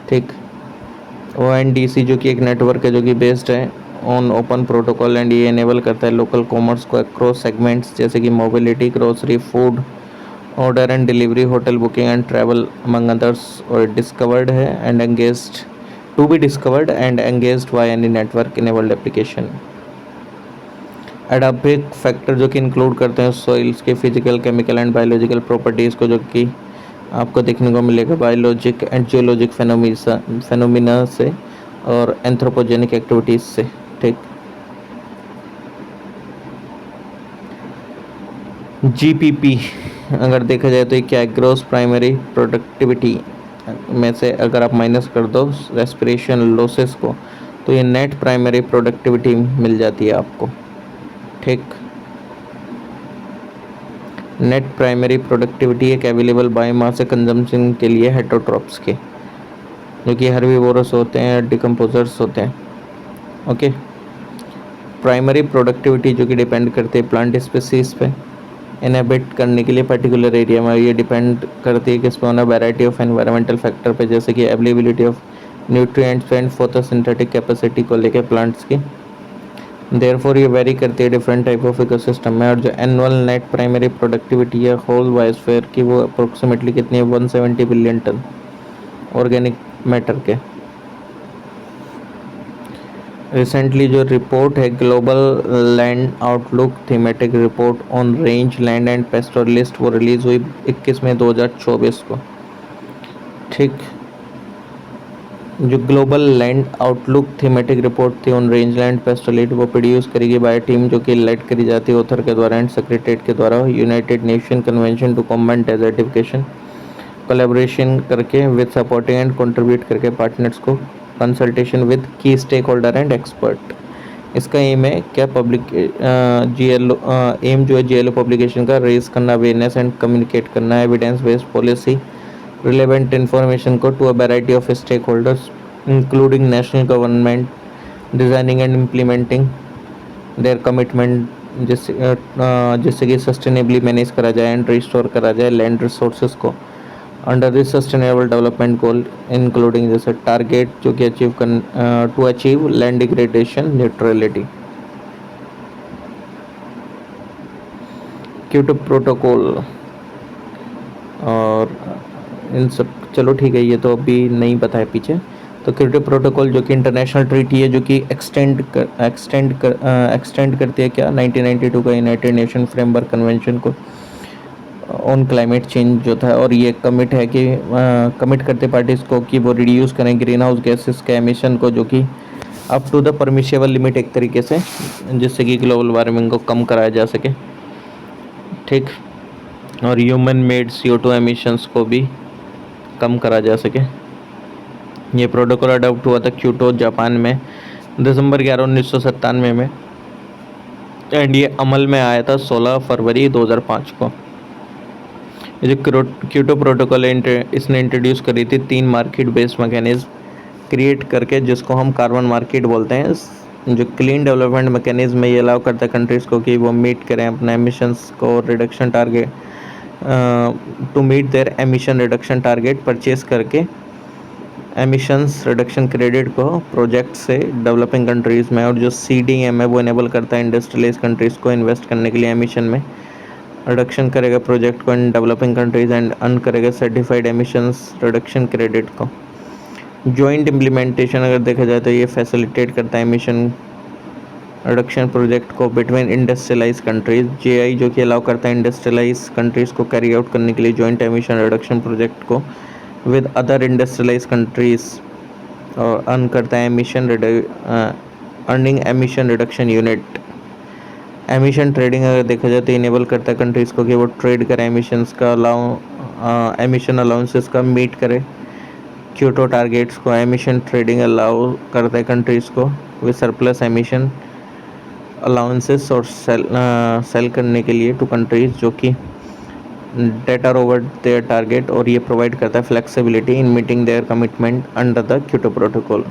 ठीक। ONDC जो कि एक नेटवर्क है जो कि बेस्ड है ऑन ओपन प्रोटोकॉल एंड ये इनेबल करता है लोकल कॉमर्स को अक्रॉस सेगमेंट्स जैसे कि mobility, grocery, food order and delivery, hotel booking and travel among others. और डिस्कवर्ड है and engaged, to be discovered and engaged by any network enabled application. Edaphic factor जो कि include करते हैं soils के physical, chemical and biological properties को, जो कि आपको देखने को मिलेगा बायोलॉजिक एंड जियोलॉजिक फेनोमिना से और एंथ्रोपोजेनिक एक्टिविटीज़ से, ठीक। GPP अगर देखा जाए तो ये क्या है, ग्रॉस प्राइमरी प्रोडक्टिविटी में से अगर आप माइनस कर दो रेस्पिरेशन लॉसेस को तो ये नेट प्राइमरी प्रोडक्टिविटी मिल जाती है आपको, ठीक। नेट प्राइमरी प्रोडक्टिविटी एक अवेलेबल बायोमास कंजम्पशन के लिए हेटरोट्रॉप्स के, जो कि हर्बीवोरस होते हैं, डिकम्पोजर्स होते हैं, ओके। प्राइमरी प्रोडक्टिविटी जो कि डिपेंड करती है प्लांट स्पीसीज पे इनहेबिट करने के लिए पर्टिकुलर एरिया में, ये डिपेंड करती है किस पे होना, वैरायटी ऑफ एनवायरमेंटल फैक्टर पे, जैसे कि availability of nutrients and photosynthetic capacity को लेके प्लांट्स की। देयरफॉर ये वेरी करती है डिफरेंट टाइप ऑफ इकोसिस्टम में। और जो एनुअल नेट प्राइमरी प्रोडक्टिविटी है होल बायोस्फीयर की वो अप्रोक्सीमेटली कितनी है, 170 बिलियन टन ऑर्गेनिक मैटर के। रिसेंटली जो रिपोर्ट है global land outlook thematic report on range land and pastoralist, वो रिलीज़ हुई 21 मई 2024 को, ठीक। जो global land outlook thematic report थी ऑन रेंज लैंड पेस्टोरलिस्ट वो प्रोड्यूस करेगी बाय टीम जो कि लेड करी जाती है ऑथर के द्वारा एंड सेक्रेटरीट के द्वारा, United Nation Convention to Combat Desertification, collaboration करके विद सपोर्टिंग एंड कंट्रीब्यूट करके पार्टनर्स को, consultation with key stakeholder and expert. इसका एम है क्या, पब्लिक GLO एम जो है GLO पब्लिकेशन का रेज करना, अवेयरनेस एंड कम्युनिकेट करना, evidence based policy relevant information को to a variety of stakeholders including national government, designing and implementing their commitment, जिससे कि सस्टेनेबली मैनेज करा जाए एंड रिस्टोर करा जाए लैंड रिसोर्सेज को under this sustainable development goal, including जैसे target जो कि to achieve land degradation neutrality. Kyoto protocol और इन सब, चलो ठीक है, ये तो अभी नहीं पता है पीछे। तो क्योटो प्रोटोकॉल जो कि इंटरनेशनल ट्रीटी है जो कि एक्सटेंड करती है क्या, 1992 का यूनाइटेड नेशन फ्रेमवर्क कन्वेंशन को ऑन क्लाइमेट चेंज जो था, और ये कमिट है कि कमिट करते पार्टीज़ को कि वो रिड्यूस करें ग्रीन हाउस गैसेस के एमिशन को, जो कि up to the permissible limit एक तरीके से, जिससे कि ग्लोबल वार्मिंग को कम कराया जा सके, ठीक। और ह्यूमन मेड CO2 एमिशंस को भी कम करा जा सके। ये प्रोटोकॉल अडॉप्ट हुआ था क्योटो जापान में दिसंबर 11, 1997 में एंड ये अमल में आया था 16 फरवरी 2005 को। ये जो क्योटो प्रोटोकॉल है इसने इंट्रोड्यूस करी थी 3 मार्केट बेस्ड मैकेनिज्म क्रिएट करके, जिसको हम कार्बन मार्केट बोलते हैं। जो क्लीन डेवलपमेंट मैकेनिज्म में ये अलाउ करता है कंट्रीज़ को कि वो मीट करें अपने एमिशंस को reduction target, to meet their emission reduction target purchase करके एमिशंस रिडक्शन क्रेडिट को प्रोजेक्ट से डेवलपिंग कंट्रीज़ में। और जो CDM है वो इनेबल करता है इंडस्ट्रियलाइज कंट्रीज़ को इन्वेस्ट करने के लिए एमिशन में, रिडक्शन करेगा प्रोजेक्ट को in developing countries and earn करेगा सर्टिफाइड एमिशंस रिडक्शन क्रेडिट को। जॉइंट इम्प्लीमेंटेशन अगर देखा जाए तो ये फैसिलिटेट करता है एमिशन रिडक्शन प्रोजेक्ट को बिटवीन इंडस्ट्रियलाइज कंट्रीज, JI जो कि अलाउ करता है इंडस्ट्रियलाइज कंट्रीज़ को कैरी आउट करने के लिए जॉइंट एमिशन रिडक्शन प्रोजेक्ट को विद अदर इंडस्ट्रियलाइज कंट्रीज, और अर्न करता है emission earning emission reduction unit. Emission trading अगर देखा जाए तो इनेबल करता है कंट्रीज़ को कि वो ट्रेड करें एमिशंस का एमिशन अलाउंसेस का मीट करे क्योटो टारगेट्स को। एमिशन ट्रेडिंग अलाउ करता है कंट्रीज़ को विद सरप्लस एमिशन अलाउंसेस और सेल करने के लिए टू कंट्रीज़ जो कि that are over their target, और ये प्रोवाइड करता है flexibility in meeting their commitment under the Kyoto protocol.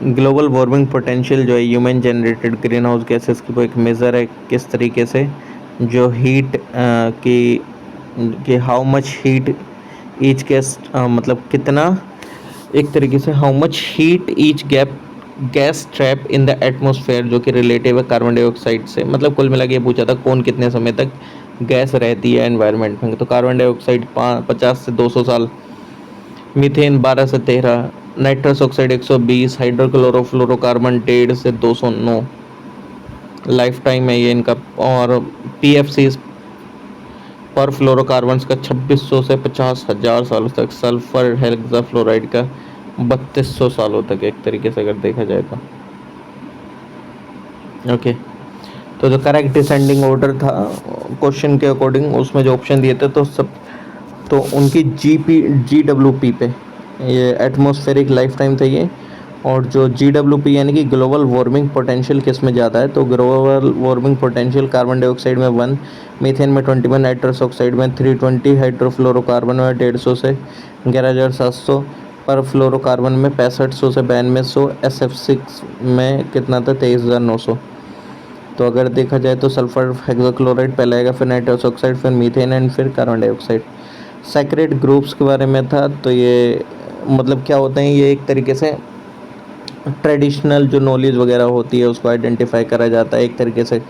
Global warming potential जो है human generated greenhouse gases की वो एक मेज़र है किस तरीके से जो हीट की कि how much heat each gas, मतलब कितना, एक तरीके से how much heat each gas trap in the atmosphere, जो कि रिलेटिव है कार्बन डाइऑक्साइड से। मतलब कुल मिला के ये पूछा था कौन कितने समय तक गैस रहती है एनवायरनमेंट में। तो कार्बन डाइऑक्साइड 50 से 200 साल, मीथेन 12 से 13, नाइट्रस ऑक्साइड 120, हाइड्रोक्लोरोफ्लोरोकार्बन 1.5 से 209 लाइफ टाइम है ये इनका। और पीएफसी पर फ्लोरोकार्बन्स का 2600 से 50,000 सालों तक, सल्फर हेक्साफ्लोराइड का 3200 सालों तक, एक तरीके से अगर देखा जाए तो। ओके, तो जो करेक्ट डिसेंडिंग ऑर्डर था क्वेश्चन के अकॉर्डिंग, उसमें जो ऑप्शन दिए थे तो उनकी GWP पे ये एटमॉस्फेरिक लाइफ टाइम था ये। और जो GWP यानी कि ग्लोबल वार्मिंग पोटेंशियल किस में ज़्यादा है, तो global warming potential carbon dioxide में 1, मीथेन में 21, नाइट्रस ऑक्साइड में 320, हाइड्रोफ्लोरोकार्बन में 150 से 11,700, पर फ्लोरोकार्बन में 6500 से 9200, SF6 में कितना था 23,900। तो अगर देखा जाए तो सल्फर हेक्साक्लोराइड पहले आएगा, फिर नाइट्रस ऑक्साइड, फिर मीथेन एंड फिर कार्बन डाइऑक्साइड। सेक्रेट ग्रुप्स के बारे में था, तो ये मतलब क्या होते हैं, ये एक तरीके से ट्रेडिशनल जो नॉलेज वगैरह होती है उसको आइडेंटिफाई करा जाता है एक तरीके से।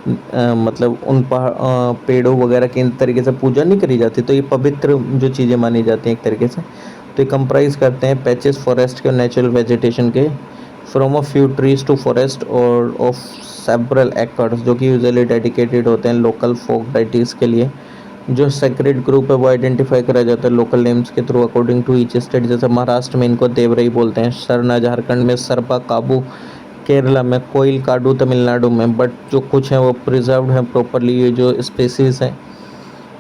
मतलब उन पेड़ों वगैरह की इन तरीके से पूजा नहीं करी जाती, तो ये पवित्र जो चीज़ें मानी जाती हैं एक तरीके से। तो ये कंप्राइज करते हैं पैचेस फॉरेस्ट के और नेचुरल वेजिटेशन के, from a few trees to forest और ऑफ सेवरल एकर्स, जो कि यूजुअली डेडिकेटेड होते हैं लोकल फोक डाइटीज़ के लिए। जो सेक्रेट ग्रुप है वो आइडेंटिफाई करा जाता है लोकल नेम्स के through according to each state. जैसे महाराष्ट्र में इनको देवरई बोलते हैं, सरना झारखंड में, सरपा काबू केरला में, कोयल काडू तमिलनाडु में। बट जो कुछ हैं वो प्रिजर्व्ड हैं प्रॉपरली, ये जो स्पेसीज हैं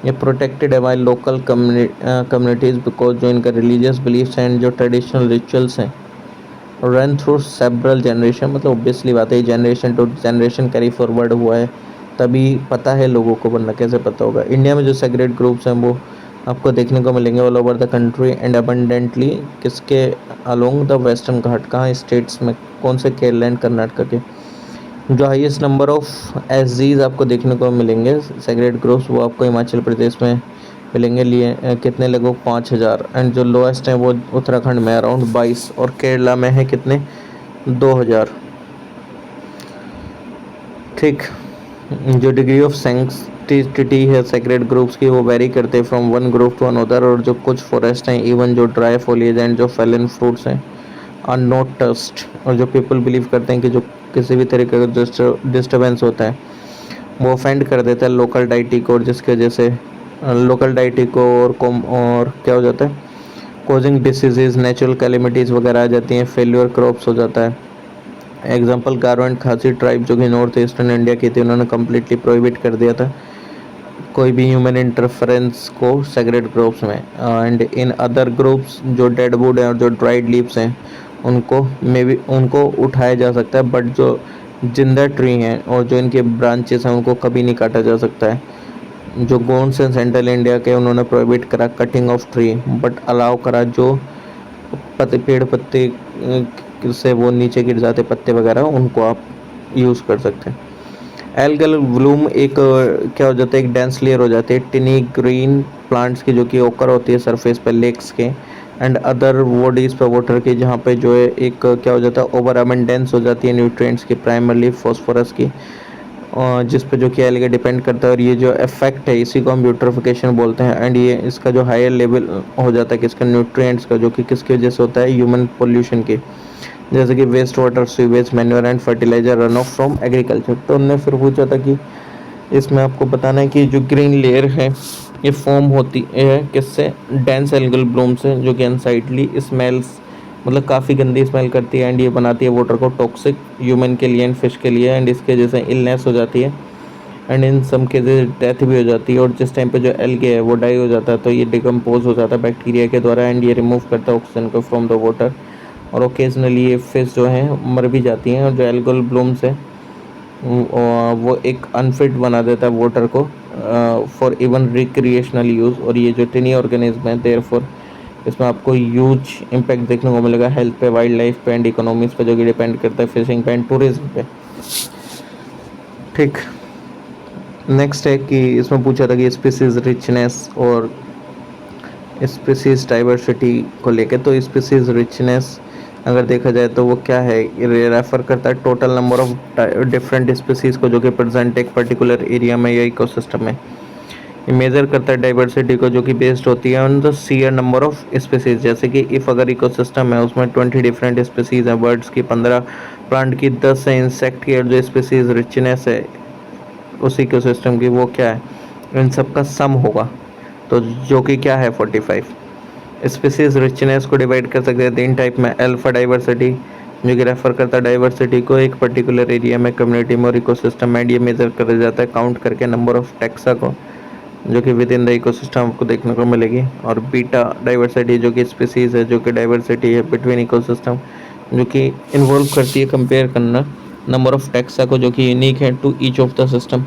ये प्रोटेक्टेड है बाय लोकल कम्युनिटीज़, बिकॉज जो इनका रिलीजियस बिलीफ्स एंड जो ट्रेडिशनल रिचुअल्स हैं रन थ्रू सेवरल जनरेशन। मतलब ऑब्वियसली बात है generation to generation carry forward हुआ है, तभी पता है लोगों को, वरना कैसे पता होगा। इंडिया में जो सेक्रेट ग्रुप्स हैं वो आपको देखने को मिलेंगे all over the country and abundantly. किसके? अलोंग द वेस्टर्न घाट। कहाँ? स्टेट्स में। कौन से? केरला एंड कर्नाटक के। जो हाईएस्ट नंबर ऑफ एसजीज आपको देखने को मिलेंगे सेक्रेट ग्रुप्स, वो आपको हिमाचल प्रदेश में मिलेंगे। लिए कितने लोगों? 5,000। एंड जो लोएस्ट हैं वो उत्तराखंड में अराउंड 22, और केरला में है कितने? 2,000। ठीक। जो डिग्री ऑफ सेंसिटिविटी है सेक्रेट ग्रुप्स की वो वेरी करते हैं from one group to another. और जो कुछ फॉरेस्ट हैं, इवन जो ड्राई फोलिएज एंड जो फेलन फ्रूट्स हैं, आर नॉट टच्ड। और जो पीपल बिलीव करते हैं कि जो किसी भी तरीके का डिस्टर्बेंस होता है वो ऑफेंड कर देता है लोकल डाइटी को, और जिसकी वजह से लोकल डाइटी को और क्या हो जाता है, कॉजिंग डिसीजेज, नेचुरल कैलेमिटीज़ वगैरह आ जाती हैं, फेल्यूर क्रॉप्स हो जाता है। एग्जाम्पल गारो एंड खासी ट्राइब जो कि नॉर्थ ईस्टर्न इंडिया की थी, उन्होंने कम्प्लीटली प्रोहिबिट कर दिया था कोई भी ह्यूमन इंटरफेरेंस को सेक्रेट ग्रुप्स में। एंड इन अदर ग्रुप्स जो डेड वुड है और जो ड्राइड लीव्स हैं उनको मे बी उनको उठाया जा सकता है, बट जो जिंदा ट्री हैं और जो इनके ब्रांचेस हैं उनको कभी नहीं काटा जा सकता है। जो गोंड्स हैं सेंट्रल इंडिया के, उन्होंने प्रोहिबिट करा cutting of tree, but allow करा जो पेड़ पत्ते से वो नीचे गिर जाते पत्ते वगैरह, उनको आप यूज़ कर सकते हैं। एल्गल ब्लूम एक क्या हो जाता है, एक डेंस लेयर हो जाती है टिनी ग्रीन प्लांट्स की, जो कि ओकर होती है सरफेस पे लेक्स के एंड अदर बॉडीज पे वाटर की, जहाँ पे जो है एक क्या हो जाता है ओवर अबंडेंस हो जाती है न्यूट्रिएंट्स की, प्राइमरली फॉस्फोरस की, जिस पे जो कि एल्गे डिपेंड करता है। और ये जो इफेक्ट है इसी को हम यूट्रोफिकेशन बोलते हैं। एंड ये इसका जो हायर लेवल हो जाता है किसका? न्यूट्रिएंट्स का, जो कि किसकी वजह से होता है? ह्यूमन पोल्यूशन की, जैसे कि waste water, sewage, manure and fertiliser run off from agriculture. तो उन्होंने फिर पूछा था कि इसमें आपको बताना है कि जो ग्रीन लेयर है ये फॉर्म होती है किससे? डेंस एल्गल ब्लूम से, जो कि अनसाइटली स्मेल्स, मतलब काफ़ी गंदी स्मेल करती है, एंड ये बनाती है वाटर को टॉक्सिक ह्यूमन के लिए एंड फिश के लिए, एंड इसके जैसे इलनेस हो जाती है and in some cases death भी हो जाती है। और जिस टाइम पे जो एल्गे है वो डाई हो जाता है तो ये डिकम्पोज हो जाता है बैक्टीरिया के द्वारा, एंड ये रिमूव करता है ऑक्सीजन को फ्रॉम द वाटर, और ओकेजनली ये फिश जो हैं मर भी जाती हैं। और जो एल्गल ब्लूम्स है वो एक अनफिट बना देता है वाटर को फॉर इवन रिक्रिएशनल यूज़। और ये जो टिनी ऑर्गेनिज्म है देयरफॉर इसमें आपको ह्यूज इम्पैक्ट देखने को मिलेगा हेल्थ पे, वाइल्ड लाइफ पे एंड इकोनॉमीज पे, जो कि डिपेंड करता है फिशिंग पे एंड टूरिज्म पे। ठीक। नेक्स्ट है कि इसमें पूछा था कि स्पीसीज रिचनेस और स्पीसीज डाइवर्सिटी को लेकर। तो स्पीसीज रिचनेस अगर देखा जाए तो वो क्या है, ये रेफर करता है total number of different species को जो कि प्रेजेंट एक पर्टिकुलर एरिया में या इकोसिस्टम में। ये मेजर करता है डाइवर्सिटी को जो कि बेस्ड होती है on the sheer number of species. जैसे कि इफ़ अगर इकोसिस्टम है उसमें 20 डिफरेंट स्पीसीज हैं, बर्ड्स की 15, प्लांट की 10 है, इंसेक्ट की जो स्पीसीज रिचनेस है उस इकोसिस्टम की वो क्या है, इन सब का सम होगा, तो जो कि क्या है 45। स्पीसीज रिचनेस को डिवाइड कर सकते हैं 3 टाइप में। अल्फा डाइवर्सिटी जो कि रेफर करता है डाइवर्सिटी को एक पर्टिकुलर एरिया में, कम्युनिटी में और इकोसिस्टम में। ये मेजर करा जाता है काउंट करके नंबर ऑफ टैक्सा को जो कि विद इन द इकोसिस्टम आपको देखने को मिलेगी। और बीटा डाइवर्सिटी जो कि स्पीसीज है, जो कि डाइवर्सिटी है बिटवीन इकोसिस्टम, जो कि इन्वॉल्व करती है कंपेयर करना नंबर ऑफ टैक्सा को जो कि यूनिक है to each of the system.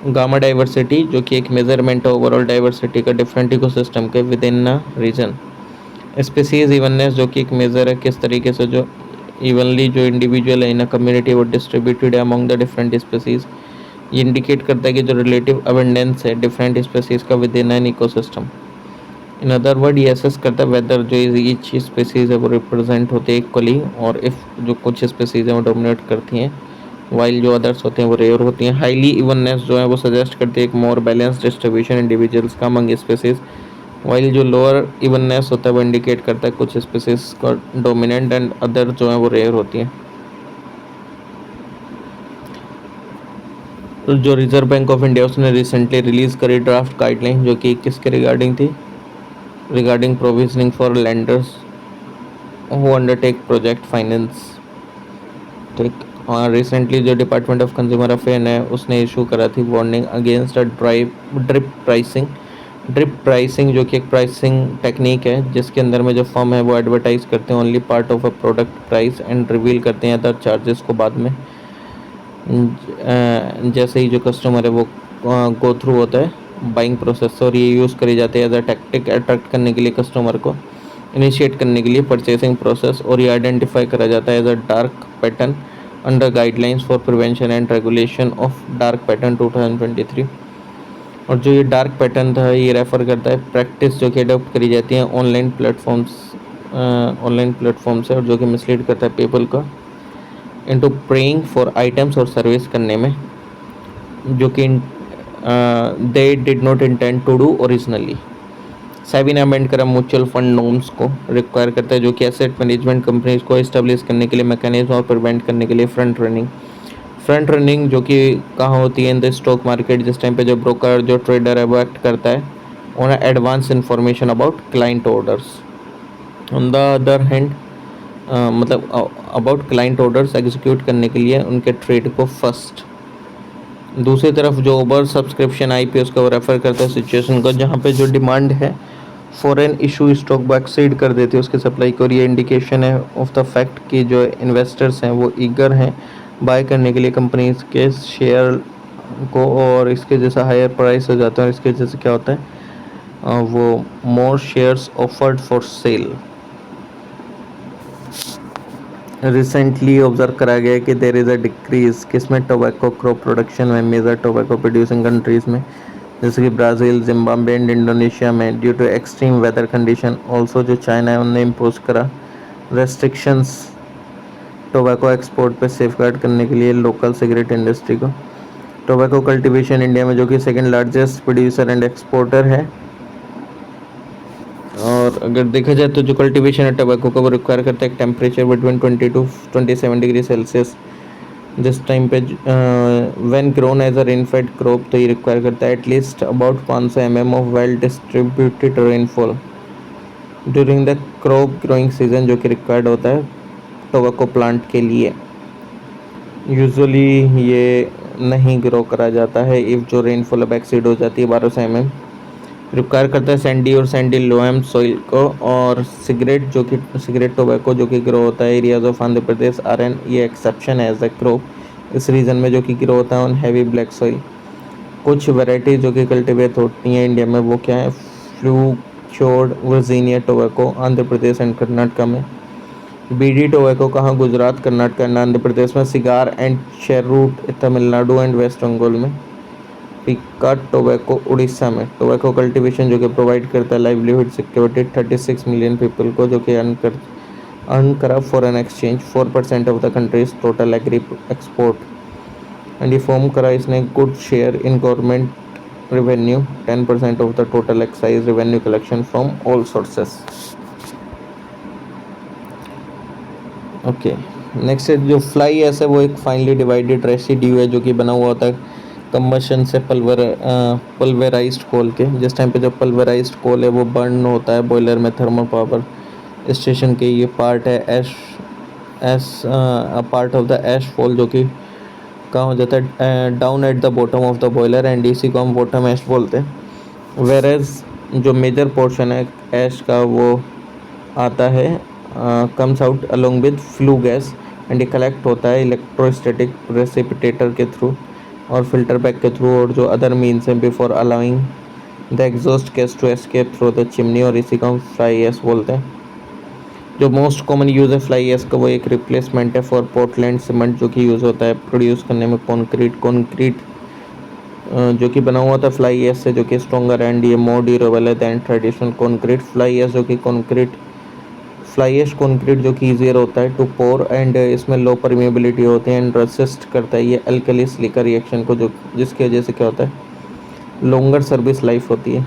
Gamma diversity जो कि एक मेजरमेंट है ओवरऑल डाइवर्सिटी का डिफरेंट इकोसिस्टम के within a region. Species evenness जो कि एक मेजर है किस तरीके से जो इवनली जो इंडिविजुअल है इन अ कम्युनिटी वो डिस्ट्रीब्यूटेड है अमंग द डिफरेंट स्पीसीज। ये इंडिकेट करता है कि जो रिलेटिव अबंडेंस है डिफरेंट स्पीसीज का with in an ecosystem. In other word ये असेस करता है वेदर जो ईच स्पीसीज है वो रिप्रेजेंट होते हैं इक्वली, और इफ़ जो कुछ स्पीसीज हैं वो डोमिनेट करती हैं वाइल जो अदर्स होते हैं वो रेयर होती हैं। हाईली इवननेस जो है वो सजेस्ट करती है एक मोर बैलेंस डिस्ट्रीब्यूशन इंडिविजुअल्स का अमंग स्पीसीज, वाइल जो लोअर इवननेस होता है वो इंडिकेट करता है कुछ स्पीसीज का डोमिनेंट एंड अदर जो है वो रेयर होती हैं। तो जो रिजर्व बैंक ऑफ इंडिया उसने रिसेंटली रिलीज करी ड्राफ्ट गाइडलाइन जो कि किसके रिगार्डिंग थी, regarding provisioning for lenders who undertake project finance. ठीक, और रिसेंटली जो डिपार्टमेंट ऑफ कंज्यूमर अफेयर है उसने इशू करा थी warning against drip pricing. Drip pricing जो कि एक प्राइसिंग टेक्निक है जिसके अंदर में जो फर्म है वो एडवर्टाइज करते हैं only part of a product price and reveal करते हैं अदर चार्जेस को बाद में जैसे ही जो कस्टमर है वो गो थ्रू होता है बाइंग प्रोसेस। और ये यूज़ करी जाती है एज अ टैक्टिक अट्रैक्ट करने के लिए कस्टमर को, इनिशिएट करने के लिए परचेसिंग प्रोसेस। और ये आइडेंटिफाई करा जाता है as a dark pattern under guidelines for prevention and regulation of dark pattern 2023। और जो ये डार्क पैटर्न था ये रेफर करता है प्रैक्टिस जो कि अडोप्ट करी जाती है ऑनलाइन प्लेटफॉर्म से, और जो कि मिसलीड करता है पीपल को इनटू प्रेइंग फॉर आइटम्स और सर्विस करने में जो कि they did not intend to do originally. SEBI ने अमेंड करा म्यूचुअल फंड नॉर्म्स को रिक्वायर करता है जो कि एसेट मैनेजमेंट कंपनीज को इस्टेब्लिश करने के लिए मैकेनिज्म और प्रिवेंट करने के लिए फ्रंट रनिंग जो कि कहाँ होती है इन द स्टॉक मार्केट, जिस टाइम पे जो ब्रोकर जो ट्रेडर है वो एक्ट करता है on advance information about client orders. On the other hand मतलब अबाउट क्लाइंट ऑर्डर्स एग्जीक्यूट करने के लिए उनके ट्रेड को फर्स्ट। दूसरी तरफ जो ओवर सब्सक्रिप्शन आईपीओ उसका वो रेफर करता है सिचुएशन को जहाँ पे जो डिमांड है फॉरेन इशू स्टॉक बैकसाइड कर देती है उसकी सप्लाई को। और ये इंडिकेशन है ऑफ द फैक्ट कि जो इन्वेस्टर्स हैं वो ईगर हैं बाय करने के लिए कंपनीज के शेयर को, और इसके जैसा हायर प्राइस हो जाता है और इसके जैसे क्या होता है वो more shares offered for sale. Recently observe करा गया कि देर इज़ अ डिक्रीज किसमें, टोबैको क्रॉप प्रोडक्शन में मेजर टोबैको प्रोड्यूसिंग कंट्रीज़ में जैसे कि ब्राज़ील, जिम्बाब्वे एंड इंडोनेशिया में due to extreme weather condition. Also जो चाइना है उन्होंने इम्पोज करा रेस्ट्रिक्शंस टोबैको एक्सपोर्ट पे सेफगार्ड करने के लिए लोकल सिगरेट इंडस्ट्री को। टोबैको कल्टीवेशन इंडिया में जो कि second largest producer and exporter है। और अगर देखा जाए तो जो कल्टीवेशन है टोबैको का वो रिक्वायर करता है एक temperature between 20 to 27 degree Celsius जिस टाइम पे when grown as a rainfed crop, तो ये रिक्वायर करता है at least about 500 mm of well distributed rainfall during the crop growing season जो कि रिक्वायर्ड होता है टोबैको प्लांट के लिए। यूजुअली ये नहीं ग्रो करा जाता है इफ़ जो रेनफॉल अब एक्सीड हो जाती है 1200 mm। रिक्वायर करता है सैंडी और सैंडी लोएम सॉइल को। और सिगरेट टोबैको जो कि ग्रो होता है areas of Andhra Pradesh are and, ये एक्सेप्शन है एज अ क्रॉप इस रीजन में जो कि ग्रो होता है ऑन हैवी ब्लैक सॉइल। कुछ वैरायटीज जो कि कल्टिवेट होती हैं इंडिया में वो क्या है, flue cured Virginia tobacco Andhra Pradesh and Karnataka में। बीडी टोबैको कहाँ, गुजरात, कर्नाटका एंड आंध्र प्रदेश में। Cigar and cheroot Tamil Nadu and West Bengal में। स्पीका टोबैको उड़ीसा में टोबैको कल्टीवेशन जो कि प्रोवाइड करता है लाइवलीहुड सिक्योरिटी 36 मिलियन पीपल को, जो कि अर्न करा foreign exchange 4% of the countries total agree export. And ये फॉर्म करा इसने good share in government revenue 10% of the total excise revenue collection from all sources. Okay, next है जो fly ash है वो एक फाइनली डिवाइडेड रेसिड्यू है जो कि बना हुआ होता है कंबशन से पल्वेराइज्ड कोल के। जिस टाइम पे जो पल्वेराइज्ड कोल है वो बर्न होता है बॉयलर में थर्मल पावर स्टेशन के, ये पार्ट है ash part of the ash fall जो कि कहाँ हो जाता है down at the bottom of the boiler, and इसी को हम बॉटम एश बोलते हैं। वेरेज जो मेजर पोर्शन है एश का वो आता है comes out along with flue gas, and ये कलेक्ट होता है इलेक्ट्रोस्टैटिक प्रेसिपिटेटर के थ्रू और फिल्टर बैग के थ्रू और जो अदर मीन्स हैं before allowing the exhaust gas to escape through the chimney, और इसी को हम फ्लाई एश बोलते हैं। जो मोस्ट कॉमन यूज़ है फ्लाई एश का वो एक रिप्लेसमेंट है फॉर पोर्टलैंड सीमेंट जो कि यूज़ होता है प्रोड्यूस करने में कंक्रीट जो कि बना हुआ था फ्लाई एश से, जो कि स्ट्रॉन्गर एंड ये मोर ड्यूरेबल है than traditional concrete. Fly ash जो कि फ्लाई एश कंक्रीट जो कि ईजियर होता है टू पोर, एंड इसमें लो परमेबिलिटी होती है एंड रेसिस्ट करता है ये अल्कली सिलिका रिएक्शन को, जो जिसकी वजह से क्या होता है लॉन्गर सर्विस लाइफ होती है।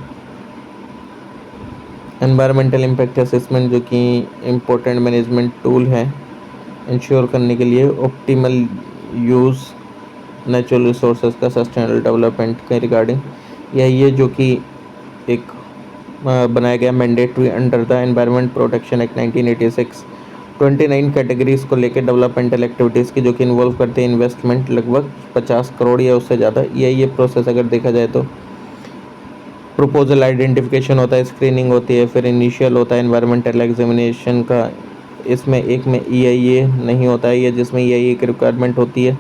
एनवायरमेंटल इम्पैक्ट असेसमेंट जो कि इम्पोर्टेंट मैनेजमेंट टूल है इंश्योर करने के लिए ऑप्टिमल यूज़ नेचुरल रिसोर्सेज का सस्टेनेबल डेवलपमेंट के रिगार्डिंग यही है जो कि एक बनाया गया mandatory under the environment protection act 1986। 29 categories को लेकर डेवलपमेंटल एक्टिविटीज़ की जो कि इन्वॉल्व करते हैं इन्वेस्टमेंट लगभग 50 करोड़ या उससे ज़्यादा। ये प्रोसेस अगर देखा जाए तो प्रपोजल आइडेंटिफिकेशन होता है, स्क्रीनिंग होती है, फिर इनिशियल होता है एनवायरमेंटल एग्जामिनेशन का। इसमें एक में EIA नहीं होता है, ये जिसमें EIA की रिक्वायरमेंट होती है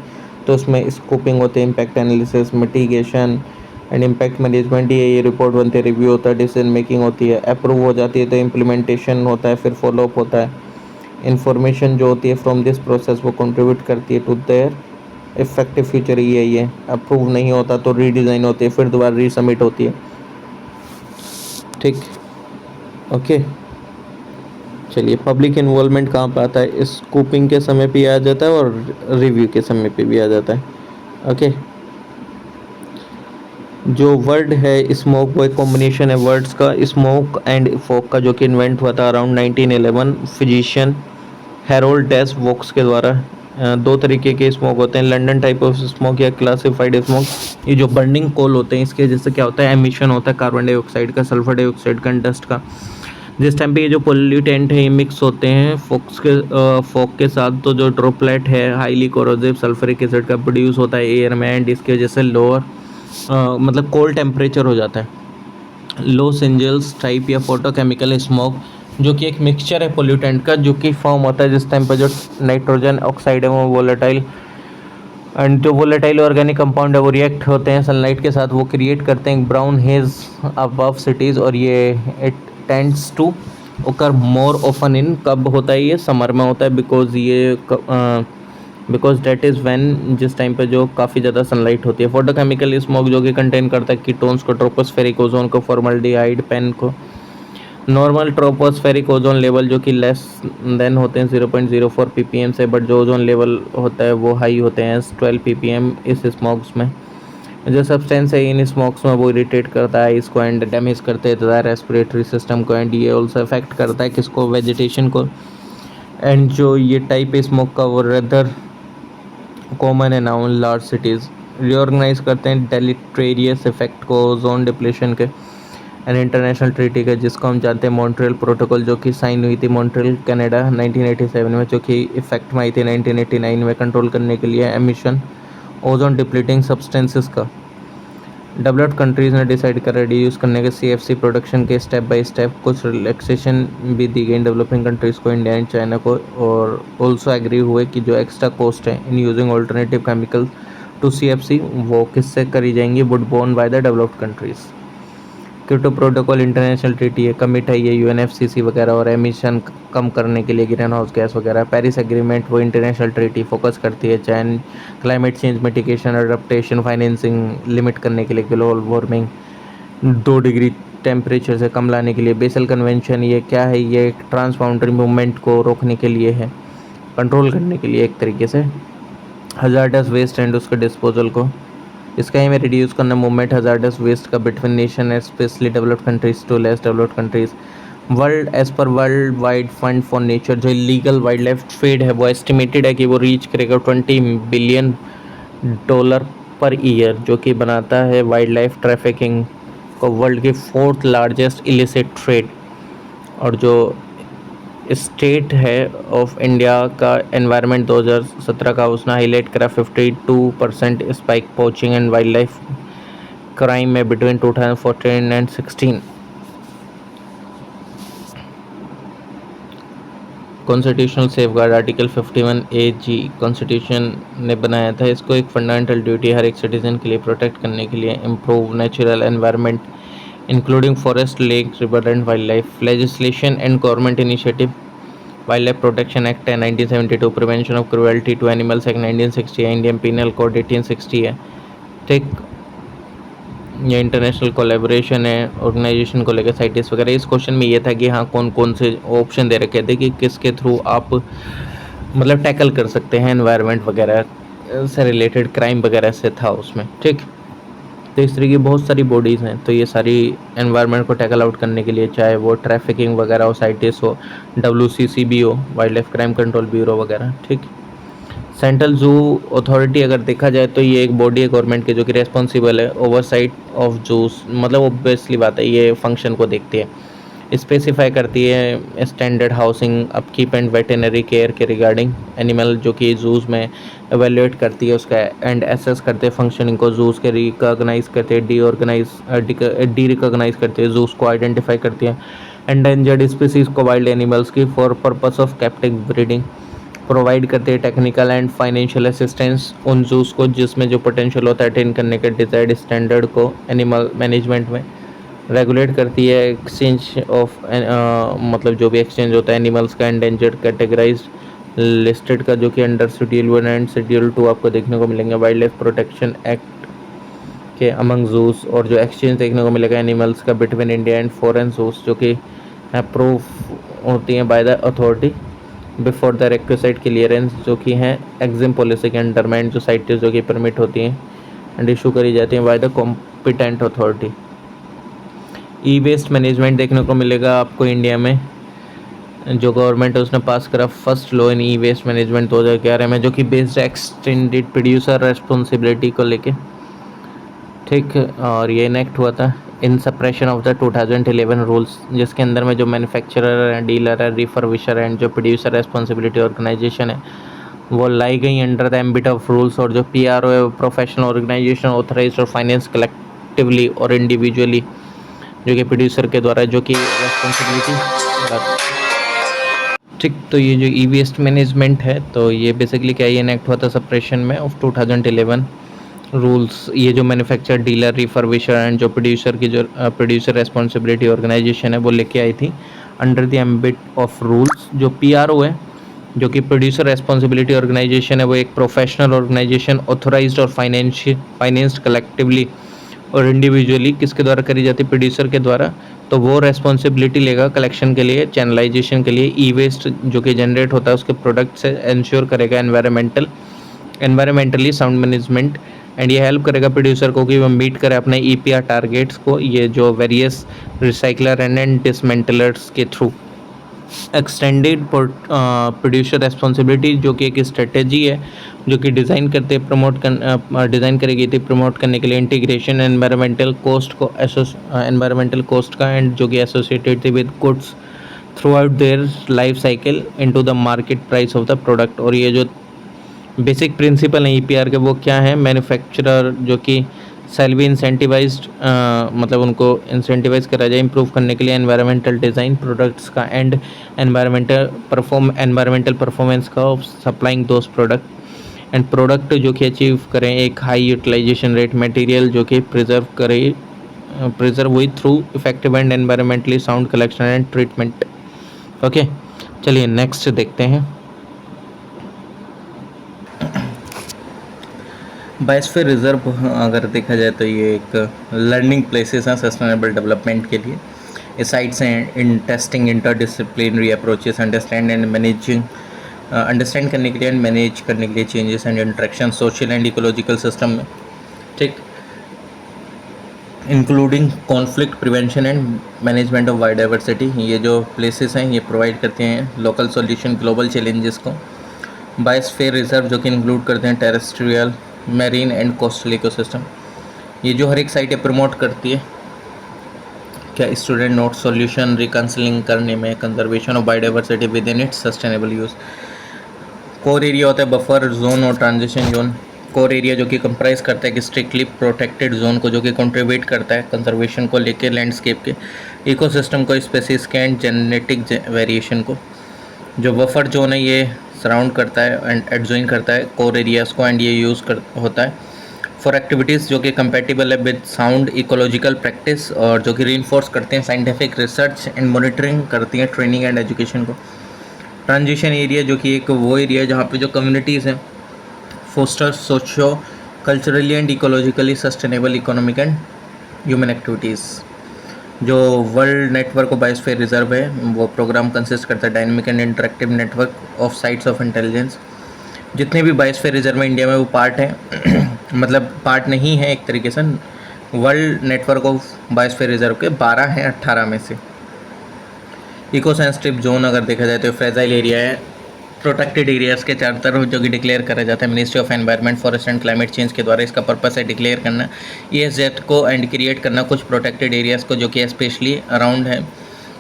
तो उसमें स्कोपिंग होती है, impact analysis, mitigation and impact management, ये रिपोर्ट बनती है, रिव्यू होता है, डिसीजन मेकिंग होती है, अप्रूव हो जाती है तो इम्प्लीमेंटेशन होता है, फिर फॉलोअप होता है। इन्फॉर्मेशन जो होती है फ्रॉम दिस प्रोसेस वो कंट्रीब्यूट करती है to their effective future. EIA approve नहीं होता तो रीडिज़ाइन होती है, फिर दोबारा रीसबमिट होती है। ठीक, ओके। चलिए, पब्लिक इन्वॉल्वमेंट कहाँ पे आता है, स्कूपिंग के समय पे आ जाता है और रिव्यू के समय पे भी आ जाता है। ओके, जो वर्ड है स्मोक वो एक कॉम्बिनेशन है वर्ड्स का स्मोक एंड फोक का, जो कि इन्वेंट हुआ था around 1911 physician Harold dash Woakes के द्वारा। दो तरीके के स्मोक होते हैं, लंडन टाइप ऑफ स्मोक या क्लासिफाइड स्मोक। ये जो बर्निंग कोल होते हैं इसके जैसे क्या होता है एमिशन होता है कार्बन डाइऑक्साइड का, सल्फर डाइऑक्साइड का, डस्ट का। जिस टाइम पे ये जो पोल्यूटेंट है ये मिक्स होते हैं फोक के साथ, तो जो ड्रॉपलेट है हाईली कोरोसिव सल्फ्यूरिक एसिड का प्रोड्यूस होता है एयर में, एंड इसकी वजह से लोअर मतलब कोल्ड टेम्परेचर हो जाता है। लॉस एंजल्स टाइप या फोटोकेमिकल स्मोक जो कि एक मिक्सचर है पोल्यूटेंट का, जो कि फॉर्म होता है जिस टाइम पर जो नाइट्रोजन ऑक्साइड है वो वोलेटाइल एंड जो वोलेटाइल ऑर्गेनिक कंपाउंड है वो रिएक्ट होते हैं सनलाइट के साथ, वो क्रिएट करते हैं ब्राउन हेज अबव सिटीज़, और ये इट टेंड्स टू ओकर मोर ओफन इन कब होता है ये समर में होता है, बिकॉज डेट इज़ व्हेन जिस टाइम पे जो काफ़ी ज़्यादा सनलाइट होती है। फोटोकेमिकल स्मोक जो कि कंटेन करता है कीटोन्स को, ट्रोपोस्फेरिक ओजोन को, फॉर्मल्डिहाइड पेन को। नॉर्मल ट्रोपोस्फेरिक ओजोन लेवल जो कि लेस देन होते हैं 0.04 ppm से, बट जो ओजोन लेवल होता है वो हाई होते हैं 12 ppm इस स्मोक्स में। जो सब्सटेंस है इन स्मोक्स में वो इरिटेट करता है इसको एंड डैमेज करते हैं रेस्पिरेटरी सिस्टम को, एंड ये ऑल्सो अफेक्ट करता है किसको, वेजिटेशन को। एंड जो ये टाइप स्मोक का वो रेदर कॉमन है नाउन लार्ज सिटीज़, रिऑर्गेनाइज करते हैं डेलिटेरियस इफेक्ट को ओजोन डिप्लेशन के एंड इंटरनेशनल ट्रीटी का, जिसको हम जानते हैं मॉन्ट्रियल प्रोटोकॉल, जो कि साइन हुई थी मॉन्ट्रियल कनाडा 1987 में, जो कि इफेक्ट में आई थी 1989 में कंट्रोल करने के लिए एमिशन ओजोन डिप्लीटिंग सब्सटेंसेस का। डेवलप्ड कंट्रीज़ ने डिसाइड कर रिड्यूस करने के CFC प्रोडक्शन के स्टेप बाय स्टेप कुछ रिलैक्सेशन भी दी गई डेवलपिंग कंट्रीज़ को, इंडिया एंड चाइना को, और ऑल्सो एग्री हुए कि जो एक्स्ट्रा कॉस्ट है in using alternative chemical to CFC वो किससे करी जाएंगी, would borne by the developed countries. Kyoto protocol international treaty है, कमिट है ये यूएनएफसीसी वगैरह, और एमिशन कम करने के लिए ग्रीन हाउस गैस वगैरह। पेरिस एग्रीमेंट वो इंटरनेशनल ट्रीटी फोकस करती है चैन climate change mitigation adaptation financing limit करने के लिए ग्लोबल वार्मिंग 2 डिग्री टेम्परेचर से कम लाने के लिए। बेसल कन्वेंशन ये क्या है, ये एक ट्रांसबाउंडरी मूवमेंट को रोकने के लिए है, कंट्रोल करने के लिए एक तरीके से हजार्डस वेस्ट एंड उसके डिस्पोजल को। इसका एम है रिड्यूस करना मूवमेंट हजार्डस वेस्ट का between nation specially developed countries to less developed countries. World as per world wide fund for nature जो इलीगल वाइल्ड लाइफ ट्रेड है वो एस्टिमेटेड है कि वो रीच करेगा $20 बिलियन पर ईयर, जो कि बनाता है वाइल्ड लाइफ ट्रैफिकिंग को वर्ल्ड की 4th लार्जेस्ट इलिसिट ट्रेड। और जो स्टेट है ऑफ इंडिया का एनवायरनमेंट 2017 का उसने हाईलाइट करा 52% spike poaching and wild life crime में between 2014 and 16। Constitutional safeguard article 51A(G) constitution ने बनाया था। इसको एक फंडामेंटल ड्यूटी हर एक सिटीजन के लिए प्रोटेक्ट करने के लिए improve natural environment including forest lake river and wild life legislation and government initiative. Wildlife protection act है 1972, prevention of cruelty to animals act 1960 है, इंडियन पीनल कोड 1860 है। ठीक, ये इंटरनेशनल कोलैबोरेशन है ऑर्गेनाइजेशन को लेकर साइटिस वगैरह। इस क्वेश्चन में ये था कि हाँ कौन कौन से ऑप्शन दे रखे थे कि किसके थ्रू आप मतलब टैकल कर सकते हैं एनवायरनमेंट वगैरह से रिलेटेड क्राइम वगैरह से था उसमें। ठीक, तो इस तरह की बहुत सारी बॉडीज़ हैं, तो ये सारी एनवायरनमेंट को टैकल आउट करने के लिए चाहे वो ट्रैफिकिंग वगैरह हो, साइटिस हो, WCCB हो, wild life crime control bureau वगैरह। ठीक, सेंट्रल जू अथॉरिटी अगर देखा जाए तो ये एक बॉडी है गवर्नमेंट की जो कि रेस्पॉन्सिबल है ओवरसाइट ऑफ जूस, मतलब ऑब्वियसली बात है ये फंक्शन को देखती है, स्पेसिफाई करती है standard housing upkeep and veterinary care के रिगार्डिंग एनिमल, जो कि जूस में एवेल्यूएट करती है उसका एंड एसेस करते हैं फंक्शनिंग को, जूस के रिकॉग्नाइज करते हैं, डी रिकॉग्नाइज करते हैं, जूस को आइडेंटिफाई करती है, एंडेंजर्ड स्पीसीज को वाइल्ड एनिमल्स की for purpose of captive breeding provide करते हैं, टेक्निकल एंड फाइनेंशियल असिस्टेंस उन जूस को जिसमें जो पोटेंशियल होता है अटेन करने के डिजायर्ड स्टैंडर्ड को एनिमल मैनेजमेंट में रेगुलेट करती है। एक्सचेंज ऑफ मतलब जो भी एक्सचेंज होता है एनिमल्स का, एंडेंजर्ड कैटेगराइज लिस्टेड का जो कि अंडर शेड्यूल 1 एंड शेड्यूल 2 आपको देखने को मिलेंगे वाइल्ड लाइफ प्रोटेक्शन एक्ट के अमंग जूस, और जो एक्सचेंज देखने को मिलेगा एनिमल्स का between India and foreign juice जो कि अप्रूव होती हैं by the authority before the requisite clearance, जो कि हैं एग्जिम पॉलिसी के अंडर में जो साइट्स जो कि परमिट होती हैं एंड इशू करी जाती हैं by the competent authority. E waste management देखने को मिलेगा आपको इंडिया में, जो गवर्नमेंट है उसने पास करा first law in e waste management 2011 में, जो कि बेस्ड एक्सटेंडेड प्रोड्यूसर रेस्पॉन्सिबिलिटी को लेके। ठीक, और ये इनेक्ट हुआ था इन सप्रेशन ऑफ द 2011 रूल्स, जिसके अंदर में जो मैन्युफैक्चरर है, डीलर है, रिफर्बिशर एंड जो प्रोड्यूसर रेस्पॉन्सिबिलिटी ऑर्गेनाइजेशन है वो लाई गई under the ambit of rules, और जो PRO है प्रोफेशनल ऑर्गेनाइजेशन ऑथराइज्ड और फाइनेंस कलेक्टिवली और इंडिविजुअली जो कि प्रोड्यूसर के द्वारा जो कि रेस्पॉन्सिबिलिटी। ठीक, तो ये जो ई वेस्ट मैनेजमेंट है तो ये बेसिकली क्या, ये इनेक्ट हुआ था सप्रेशन में ऑफ 2011 रूल्स। ये जो मैन्युफैक्चर, डीलर, रिफर्बिशर एंड जो प्रोड्यूसर की जो प्रोड्यूसर रेस्पॉन्सिबिलिटी ऑर्गेनाइजेशन है वो लेके आई थी under the ambit of rules. जो PRO है जो कि प्रोड्यूसर रेस्पॉन्सिबिलिटी ऑर्गेनाइजेशन है वो एक प्रोफेशनल ऑर्गेनाइजेशन ऑथराइज्ड और फाइनेंस्ड कलेक्टिवली और इंडिविजुअली किसके द्वारा करी जाती है, प्रोड्यूसर के द्वारा। तो वो रेस्पॉन्सिबिलिटी लेगा कलेक्शन के लिए, चैनलाइजेशन के लिए, ई वेस्ट जो कि जनरेट होता है उसके प्रोडक्ट से इंश्योर करेगा एनवायरमेंटली साउंड मैनेजमेंट, एंड ये हेल्प करेगा प्रोड्यूसर को कि वो मीट करे अपने EPR टारगेट्स को, ये जो वेरियस रिसाइकलर एंड डिसमेंटलर्स के थ्रू। एक्सटेंडेड प्रोड्यूसर रेस्पॉन्सिबिलिटी जो कि एक स्ट्रेटेजी है जो कि डिज़ाइन करी गई थी प्रमोट करने के लिए इंटीग्रेशन एनवायरमेंटल कोस्ट का एंड जो कि एसोसिएटेड थी with goods through out their life cycle into the market price of the product. और ये जो बेसिक प्रिंसिपल है EPR के वो क्या है, मैन्युफैक्चरर जो कि सेल बी इंसेंटिवाइज्ड, मतलब उनको इंसेंटिवाइज करा जाए इंप्रूव करने के लिए एनवायरमेंटल डिज़ाइन प्रोडक्ट्स का एंड एनवायरमेंटल परफॉर्मेंस का of supplying those product and जो कि अचीव करें एक हाई यूटिलाइजेशन रेट, मटेरियल जो कि प्रिजर्व करे प्रिजर्व हुई through effective and environmentally sound collection and treatment. Okay, चलिए नेक्स्ट देखते हैं। बायोस्फीयर रिजर्व अगर देखा जाए तो ये एक लर्निंग प्लेसेस हैं सस्टेनेबल डेवलपमेंट के लिए। ये साइट्स हैं in testing interdisciplinary approaches, understand करने के लिए एंड मैनेज करने के लिए changes and interaction social and ecological system में, ठीक, including conflict prevention and management of biodiversity. ये जो प्लेसेस हैं ये प्रोवाइड करते हैं लोकल सॉल्यूशन ग्लोबल चैलेंजेस को। बायोस्फीयर रिजर्व जो कि इंक्लूड करते हैं terrestrial, marine and coastal ecosystem. ये जो हर एक साइट प्रमोट करती है क्या स्टूडेंट नोट सॉल्यूशन रिकंसिलिंग करने में conservation of biodiversity with in its sustainable use. Core area होता है बफर जोन और ट्रांजिशन जोन। कोर एरिया जो कि कंप्राइज करता है कि स्ट्रिक्टली प्रोटेक्टेड जोन को जो कि कंट्रीब्यूट करता है कंजर्वेशन को लेके लैंडस्केप के इकोसिस्टम को, स्पेसीज के एंड जेनेटिक वेरिएशन को। जो बफर जोन है ये सराउंड करता है एंड एडजॉइन करता है कोर एरियाज़ को एंड ये यूज़ होता है फॉर एक्टिविटीज़ जो कि कंपेटिबल है विद साउंड इकोलॉजिकल प्रैक्टिस और जो कि रीइंफोर्स करते हैं साइंटिफिक रिसर्च एंड मॉनिटरिंग करती हैं ट्रेनिंग एंड एजुकेशन को। ट्रांजिशन एरिया जो कि एक वो एरिया जहाँ पे जो कम्युनिटीज़ हैं foster socio culturally and ecologically sustainable economic and human activities. जो world network of biosphere reserve है वो प्रोग्राम कंसिस्ट करता है dynamic and interactive network of sites of intelligence. जितने भी बायोस्फीयर रिजर्व है इंडिया में वो पार्ट है मतलब पार्ट नहीं है एक तरीके से world network of biosphere reserve के 12 हैं 18 में से। इको सेंसिटिव जोन अगर देखा जाए तो फ्रेजाइल एरिया है प्रोटेक्टेड एरियाज़ के चारों तरफ जो कि डिक्लेयर करा जाता है ministry of environment forest and climate change के द्वारा। इसका पर्पस है डिक्लेयर करना ESZ को एंड क्रिएट करना कुछ प्रोटेक्टेड एरियाज़ को जो कि स्पेशली अराउंड है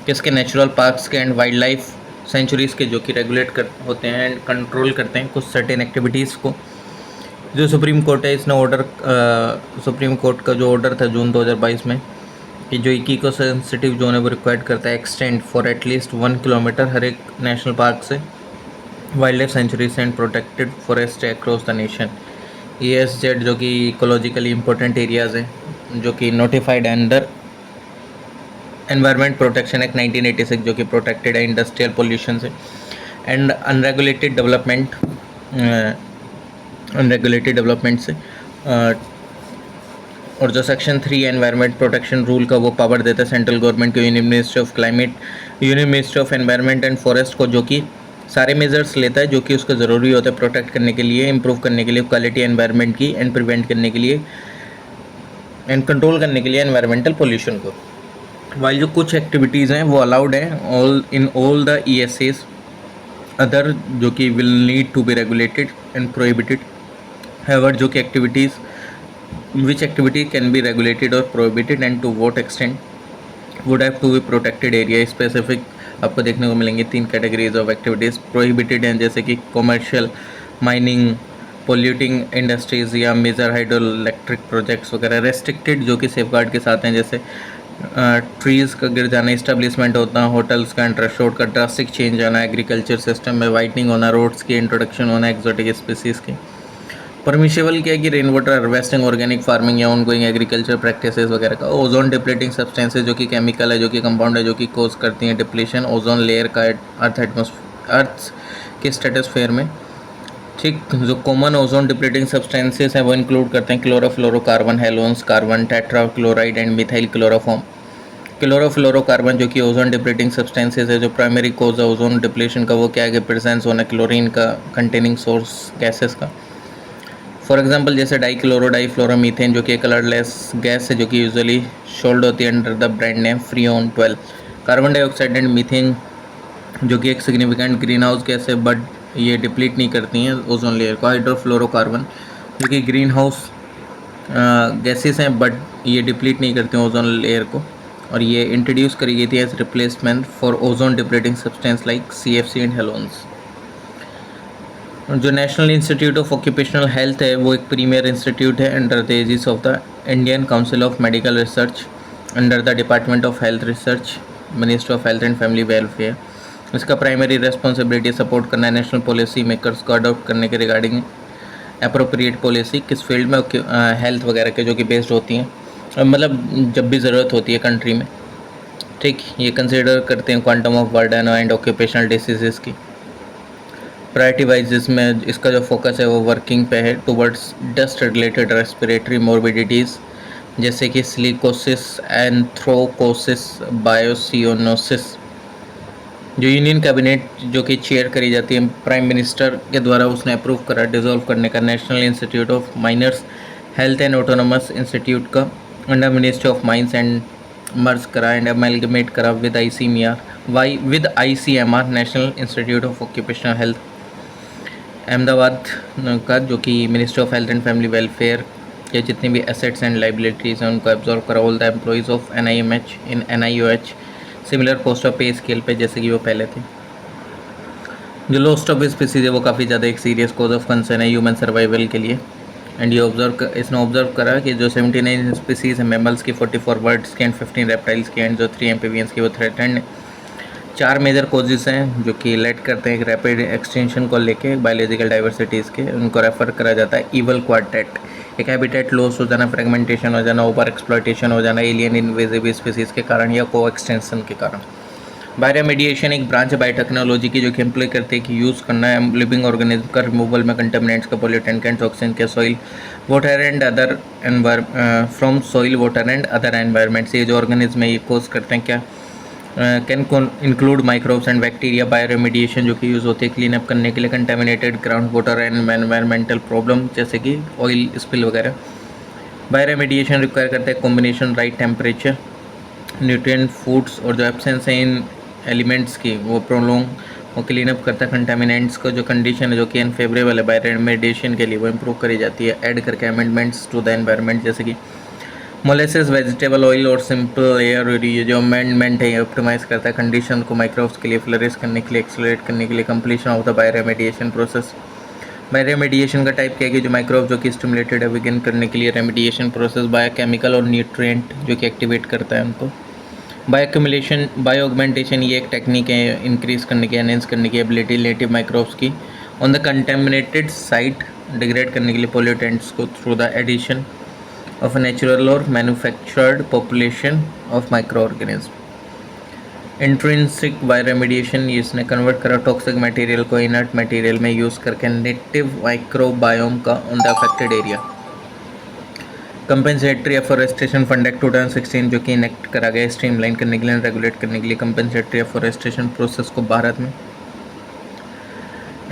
किसके नेचुरल पार्क्स के एंड वाइल्ड लाइफ सेंचुरीज़ के जो कि रेगुलेट होते हैं एंड कंट्रोल करते हैं कुछ सर्टेन एक्टिविटीज़ को। जो सुप्रीम कोर्ट है इसने सुप्रीम कोर्ट का जो ऑर्डर था जून 2022 में कि जो इको सेंसिटिव जोन है वो रिक्वायर्ड करता है एक्सटेंड फॉर एटलीस्ट 1 किलोमीटर हर एक नेशनल पार्क से wildlife sanctuaries and protected forest across the nation. ESZ जो कि इकोलॉजिकली इंपॉर्टेंट एरियाज़ हैं जो कि notified under environment protection act 1986 जो कि प्रोटेक्टेड है इंडस्ट्रियल पोल्यूशन से एंड अनरेगुलेटेड डेवलपमेंट से। और जो सेक्शन 3 एनवायरनमेंट प्रोटेक्शन रूल का वो पावर देता है सेंट्रल गवर्नमेंट को union ministry of climate, union ministry of environment and forest को जो कि सारे मेजर्स लेता है जो कि उसको ज़रूरी होता है प्रोटेक्ट करने के लिए, इम्प्रूव करने के लिए क्वालिटी एनवायरनमेंट की एंड प्रिवेंट करने के लिए एंड कंट्रोल करने के लिए एनवायरमेंटल पोल्यूशन को। वाइल जो कुछ एक्टिविटीज़ हैं वो अलाउड हैं ऑल द ESAs अदर जो कि will need to be regulated and prohibited. However जो कि activities which activity can be regulated or prohibited and to what extent would have to be protected area specific आपको देखने को मिलेंगे 3 categories of activities. Prohibited हैं जैसे कि commercial mining, polluting industries या मेजर हाइड्रो इलेक्ट्रिक प्रोजेक्ट्स वगैरह। Restricted जो कि सेफगार्ड के साथ हैं जैसे ट्रीज़ का गिर जाना, इस्टेब्लिशमेंट होना, होटल्स का इंटरेस्ट रोड का ड्रास्टिक चेंज आना, एग्रीकल्चर सिस्टम में वाइटनिंग होना, रोड्स की इंट्रोडक्शन होना एक्जोटिक स्पीसीज़ की। परमिशेबल क्या है कि rain water harvesting, organic farming या ऑनगोइंग एग्रीकल्चर प्रैक्टिसेस वगैरह का। ओजोन डिप्लीटिंग सब्सटेंसेस जो कि केमिकल है, जो कि कंपाउंड है, जो कि कोज करती हैं डिप्लीशन ओजोन लेयर का अर्थ के स्ट्रेटोस्फेयर में। ठीक, जो कॉमन ओजोन डिप्लीटिंग सब्सटेंसेस हैं वो इंक्लूड करते हैं chlorofluorocarbon, halons, carbon tetrachloride and methyl chloroform. Chlorofluorocarbon जो कि ओजोन डिप्लीटिंग सब्सटेंसेस है, जो प्राइमरी कोज है ओजोन डिप्लीशन का वो क्या है कि प्रेजेंस होना क्लोरीन का कंटेनिंग सोर्स गैसेस का। फॉर एग्जांपल जैसे डाइफ्लोरोमीथेन जो कि कलरलेस गैस है जो कि यूजुअली शोल्ड होती है under the brand name freon 12। Carbon dioxide and methane जो कि एक सिग्निफिकेंट ग्रीन हाउस गैस है बट ये डिप्लीट नहीं करती हैं ओजोन लेयर को। हाइड्रोफ्लोरोकार्बन जो कि ग्रीन हाउस गैसेस हैं बट ये डिप्लीट नहीं करती हैं ओजोन लेयर को, और ये इंट्रोड्यूस करी गई थी as replacement for ozone depleting substance like CFC and halons. जो national institute of occupational health है वो एक प्रीमियर इंस्टीट्यूट है under the aegis of the Indian council of medical research under the department of health research, ministry of health and family welfare. इसका primary responsibility support करना है national policy makers को adopt करने के regarding appropriate policy किस field में health वगैरह के जो कि बेस्ड होती हैं मतलब जब भी ज़रूरत होती है कंट्री में, ठीक, ये कंसिडर करते हैं quantum of burden and occupational diseases की। प्रायोरिटी वाइज इसमें इसका जो फोकस है वो वर्किंग पे है टुवर्ड्स डस्ट रिलेटेड रेस्पिरेटरी मोर्बिडिटीज़, जैसे कि सिलिकोसिस, एंथ्रोकोसिस, बायोसियोनोसिस। जो यूनियन कैबिनेट जो कि चेयर करी जाती है प्राइम मिनिस्टर के द्वारा, उसने अप्रूव करा डिसॉल्व करने का national institute of miners health and autonomous institute का under ministry of mines and merge करा एंड अमेलगमेट करा with ICMR national institute of occupational health Ahmedabad का, जो कि ministry of health and family welfare के जितने भी एसेट्स एंड लाइबिलिटीज़ हैं उनको एब्जॉर्व करा all the employees of NIMH in NIOH similar post of पे स्केल पे जैसे कि वो पहले थे। जो लॉस्ट ऑफ स्पीसीज है वो काफ़ी ज़्यादा एक सीरियस कॉज ऑफ कंसर्न है ह्यूमन सर्वाइवल के लिए। एंड ये इसने ऑब्जर्व करा कि जो 79 स्पीसीज है मैमल्स की, 44 बर्ड्स की एंड 15 रेप्टाइल्स की एंड जो 3 एम्फीबियंस की वो थ्रेटेंड। 4 मेजर कॉजेज़ हैं जो कि लेट करते हैं एक रैपिड एक्सटेंशन को लेके बायोलॉजिकल डाइवर्सिटीज़ के, उनको रेफर करा जाता है ईवल क्वार्टेट। एक हैबिटेट लॉस हो जाना, फ्रेगमेंटेशन हो जाना, ओवर एक्सप्लॉयटेशन हो जाना एलियन इन्वेजिव स्पीसीज़ के कारण या को एक्सटेंशन के कारण। बायोरेमेडिएशन एक ब्रांच है बायोटेक्नोलॉजी की जो कि एम्प्लॉय करते हैं कि यूज़ करना है लिविंग ऑर्गेनिज्म का रिमूवल में कंटेमिनेंट्स का, पोल्यूटेंट एंड टॉक्सिन के soil water and other from soil water and other environments. ये जो ऑर्गेनिज्म है ये कोज करते हैं क्या, can include microbes and bacteria. Bioremediation जो कि यूज़ होती है क्लीन अप करने के लिए contaminated ground water and environmental problem जैसे कि ऑयल स्पिल वगैरह। बायोरेमेडिएशन रिक्वायर करता है combination right temperature, nutrient foods और जो एब्सेंस है इन एलिमेंट्स की वो प्रोलोंग वो क्लीन अप करता है कंटेमिनेंट्स को। जो कंडीशन है जो कि अनफेवरेबल है बायोरेमेडिएशन के लिए वो इम्प्रूव करी जाती है ऐड करके अमेंडमेंट्स टू द एनवायरनमेंट, जैसे कि मोलेसेस, वेजिटेबल ऑयल और सिंपल एयर। ये जो अमेंडमेंट है ये ऑप्टिमाइज करता है कंडीशन को माइक्रोब्स के लिए फ्लरिश करने के लिए, एक्सेलरेट करने के लिए completion of the bioremediation process. Bioremediation का टाइप क्या है कि जो माइक्रोब जो कि स्टिमुलेटेड है बिगिन करने के लिए रेमेडिएशन प्रोसेस बायोकेमिकल और न्यूट्रिएंट जो कि एक्टिवेट करता है उनको। बायोक्यूमुलेशन, बायो ऑगमेंटेशन ये एक टेक्निक है इंक्रीज करने की, एनहेंस करने की एबिलिटी नेटिव माइक्रोब्स की on the contaminated site, degrade करने के लिए पोल्यूटेंट्स को through the addition of a natural or manufactured population of microorganisms. Intrinsic bioremediation इसने कन्वर्ट करा टॉक्सिक मटेरियल को इनर्ट मटेरियल में यूज़ करके नेटिव माइक्रोबायोम का on the affected area. Compensatory afforestation fund act 2016 जो कि इनेक्ट करा गया स्ट्रीमलाइन करने के लिए, रेगुलेट करने के लिए कंपेंसेटरी एफॉरेस्टेशन प्रोसेस को भारत में।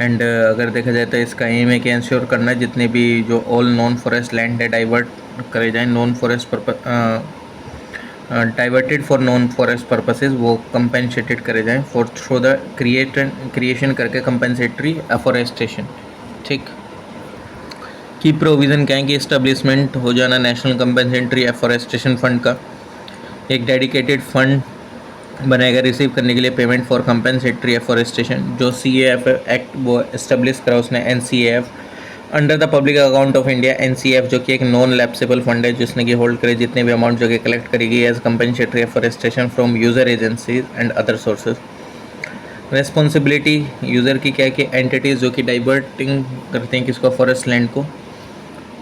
एंड अगर देखा जाए तो इसका एम है कि इंश्योर करना है जितने भी जो ऑल नॉन फॉरेस्ट लैंड है डाइवर्ट करे जाएँ, non forest diverted for non forest purposes वो कंपेंसेटेड करे जाएँ फॉर थ्रू द क्रिएशन करके कंपेंसेटरी एफॉरेस्टेशन। ठीक, की प्रोविज़न क्या है कि इस्टेब्लिशमेंट हो जाना नेशनल कंपेंसेटरी एफॉरेस्टेशन फंड का, एक डेडिकेटेड फंड बनाएगा रिसीव करने के लिए पेमेंट फॉर कंपेंसेटरी एफॉरेस्टेशन। जो CAF एक्ट वो इस्टेब्लिश करा उसने NCAF under the public account of India. NCAF जो कि एक नॉन लैप्सेबल फंड है जिसने कि होल्ड करे जितने भी अमाउंट जो कि कलेक्ट करेगी as compensatory afforestation from user agencies and other sources. Responsibility user की क्या है कि एंटिटीज़ जो कि डाइवर्टिंग करते हैं किसको, फॉरेस्ट लैंड को,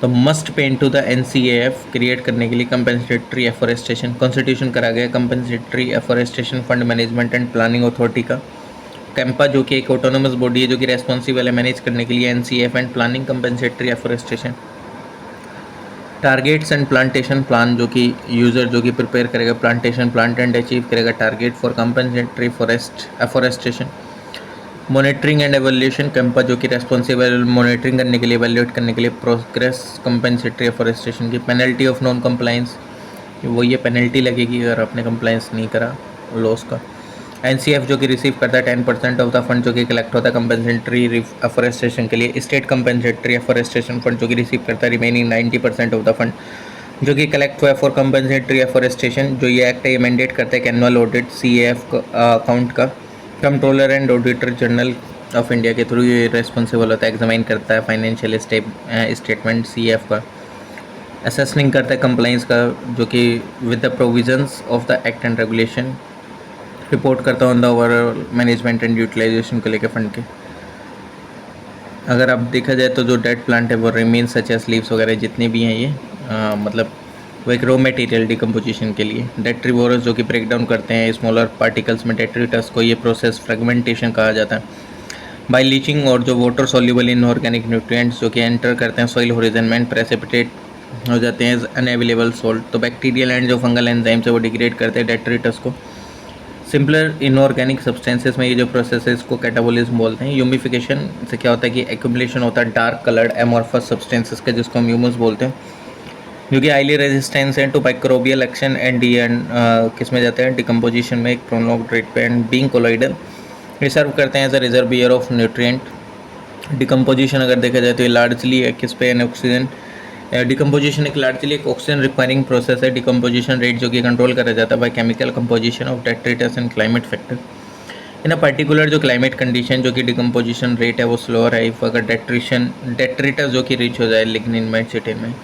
तो must pay to the NCAF create करने के लिए कंपेंसेटरी एफॉरेस्टेशन। कॉन्स्टिट्यूशन करा गया compensatory afforestation fund management and planning authority का, कैंपा जो कि एक ऑटोनोमस बॉडी है जो कि रेस्पॉन्सिबल है मैनेज करने के लिए NCAF and planning compensatory afforestation. Targets and plantation plan जो कि यूज़र जो कि प्रिपेयर करेगा प्लांटेशन प्लांट एंड अचीव करेगा target for compensatory forest afforestation. Monitoring and evolution, Campa जो कि रेस्पॉन्सिबल मॉनिटरिंग करने के लिए, एवोल्यूट करने के लिए प्रोग्रेस कंपेंसेटरी एफॉरेस्टेशन की। पेनल्टी ऑफ नॉन कंप्लाइंस, वो ये पेनल्टी लगेगी अगर आपने कंप्लाइंस नहीं करा लॉस का। NCAF जो कि रिसीव करता है 10% ऑफ द फंड जो कि कलेक्ट होता है कंपेंसेटरी एफॉरेस्टेशन के लिए। स्टेट कंपेंसेटरी एफॉरेस्टेशन फंड जो कि रिसीव करता है रिमेनिंग 90% ऑफ द फंड जो कि कलेक्ट हुआ है फॉर कंपेंसेटरी एफॉरेस्टेशन। जो ये एक्ट है ये मैंडेट करता है कि एनुअल ऑडिट CAF अकाउंट का controller and auditor general of India के थ्रू ये रेस्पॉन्सिबल होता है, एग्जामाइन करता है फाइनेंशियल स्टेटमेंट CAF का, असेसनिंग करता है कंप्लाइंस का जो कि with the provisions of the act and regulation, report करता हूँ the overall management and utilisation को लेकर फंड के। अगर आप देखा जाए तो जो डेड प्लांट है वो रिमेन सच एस लीव्स वगैरह जितने भी हैं ये मतलब वो एक रॉ मटेरियल डिकम्पोजिशन के लिए। डेट्रीवोरस जो कि ब्रेक डाउन करते हैं स्मॉलर पार्टिकल्स में डेट्रीटस को, ये प्रोसेस फ्रेगमेंटेशन कहा जाता है। बाय लीचिंग, और जो वाटर सॉल्युबल इनऑर्गेनिक न्यूट्रिएंट्स जो कि एंटर करते हैं सॉइल होरिजन में, प्रेसिपिटेट हो जाते हैं अनअवेलेबल सॉल्ट। तो बैक्टीरियल एंड जो फंगल एंजाइम्स है वो डिग्रेड करते हैं डेट्रीटस को। सिंपलर इनऑर्गेनिक सब्सटेंसेस में ये जो प्रोसेस है इसको कैटाबोलिज्म बोलते हैं। ह्यूमिफिकेशन से क्या होता है कि एक्यूमुलेशन होता है डार्क कलर्ड एमॉर्फस सब्सटेंसेस का, जिसको हम ह्यूमस बोलते हैं, जो कि हाईली रेजिस्टेंस है टू माइक्रोबियल एक्शन एंड किस में जाते हैं डिकम्पोजिशन में, एक प्रोलॉन्ग्ड रेट पे, एंड बीइंग कोलॉइडल ये सर्व करते हैं as a reservoir of nutrient. Decomposition अगर देखा जाए तो ये लार्जली किस पे एन ऑक्सीजन, डिकम्पोजिशन एक लार्जली एक ऑक्सीजन रिक्वायरिंग प्रोसेस है। डिकम्पोजिशन रेट जो कि कंट्रोल करा जाता है by chemical composition of detritus and climate factor in a particular जो क्लाइमेट कंडीशन, जो कि डिकम्पोजिशन रेट है वो स्लोअर है इफ अगर डेट्रीटस जो कि रिच हो जाए लिग्निन में, चिटिन में,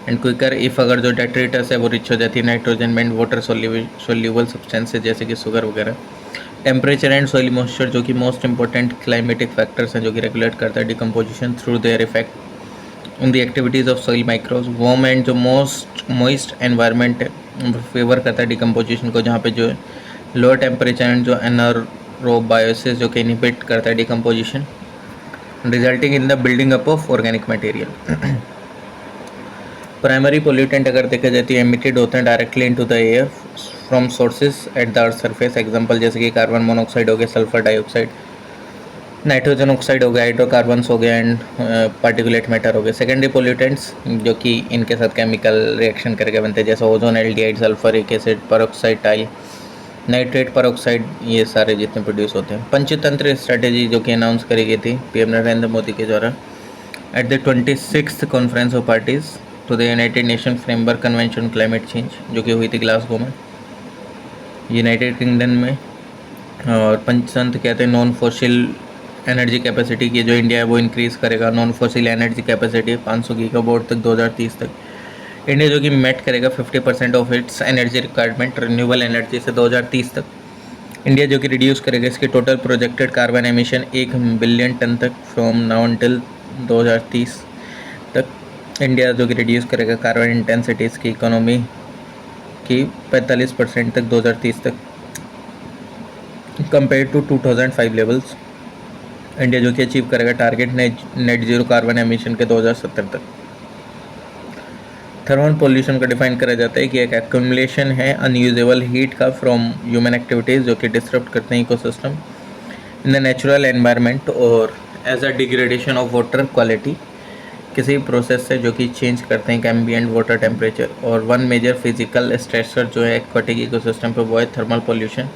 एंड क्विकर इफ अगर जो डेट्रीटस है वो रिच हो जाती है नाइट्रोजन में, वाटर सोल्यूबल सब्सटेंसेज जैसे कि शुगर वगैरह। टेम्परेचर एंड सॉइल मॉइस्चर जो कि मोस्ट इंपॉर्टेंट क्लाइमेटिक फैक्टर्स हैं जो कि रेगुलेट करता है decomposition through their effect in the activities of soil माइक्रोज। Warm and जो मोस्ट मॉइस्ट एनवायरनमेंट फेवर करता है डिकम्पोजिशन को, जहाँ पे जो है लोअर टेम्परेचर एंड जो एनारोबायोसिस जो कि इनहिबिट करता है decomposition, resulting in the building up of organic material. Primary pollutant अगर देखा जाए तो एमिटेड होते हैं directly into the air from sources at the earth surface. Example जैसे कि कार्बन मोनोऑक्साइड हो गया, सल्फर डाइऑक्साइड, नाइट्रोजन ऑक्साइड हो गया, हाइड्रोकार्बन्स हो गया, एंड पार्टिकुलेट मैटर हो गया। सेकेंडरी पोल्यूटेंट्स जो कि इनके साथ केमिकल रिएक्शन करके बनते हैं, जैसे ozone, aldehyde, sulphuric acid, peroxide, tile, nitrate, peroxide, ये सारे जितने प्रोड्यूस होते हैं। पंचतंत्र स्ट्रेटेजी जो कि अनाउंस करी गई थी पीएम नरेंद्र मोदी के द्वारा at the 26th conference of parties to the united nation framework convention climate change, जो कि हुई थी ग्लासगो में, यूनाइटेड किंगडम में। और पंचतंत्र कहते हैं नॉन फॉसिल एनर्जी कैपेसिटी की जो इंडिया है वो इंक्रीज़ करेगा। Non fossil energy capacity 500 gigawatt तक 2030 तक इंडिया जो कि मेट करेगा 50% of its energy requirement renewable energy से 2030 तक। इंडिया जो कि रिड्यूस करेगा इसके total projected carbon emission 1 billion ton तक फ्रॉम नाउ अंटिल 2030 तक। इंडिया जो कि रिड्यूस करेगा कार्बन इंटेंसिटी इसकी इकोनॉमी की 45% तक 2030 तक कंपेयर टू 2005 लेवल्स। इंडिया जो कि अचीव करेगा target net zero carbon emission के 2070 तक। थर्मल पोल्यूशन को डिफाइन करा जाता है कि एक एक्यूमुलेशन है अनयूजेबल हीट का फ्रॉम ह्यूमन एक्टिविटीज़ जो कि डिस्टर्ब करते हैं ecosystem in the natural environment, और as a degradation of water quality किसी प्रोसेस से जो कि चेंज करते हैं एम्बिएंट वाटर टेम्परेचर। और वन मेजर फिजिकल स्ट्रेसर जो है एक्वाटिक इकोसिस्टम पे वो है थर्मल पोल्यूशन,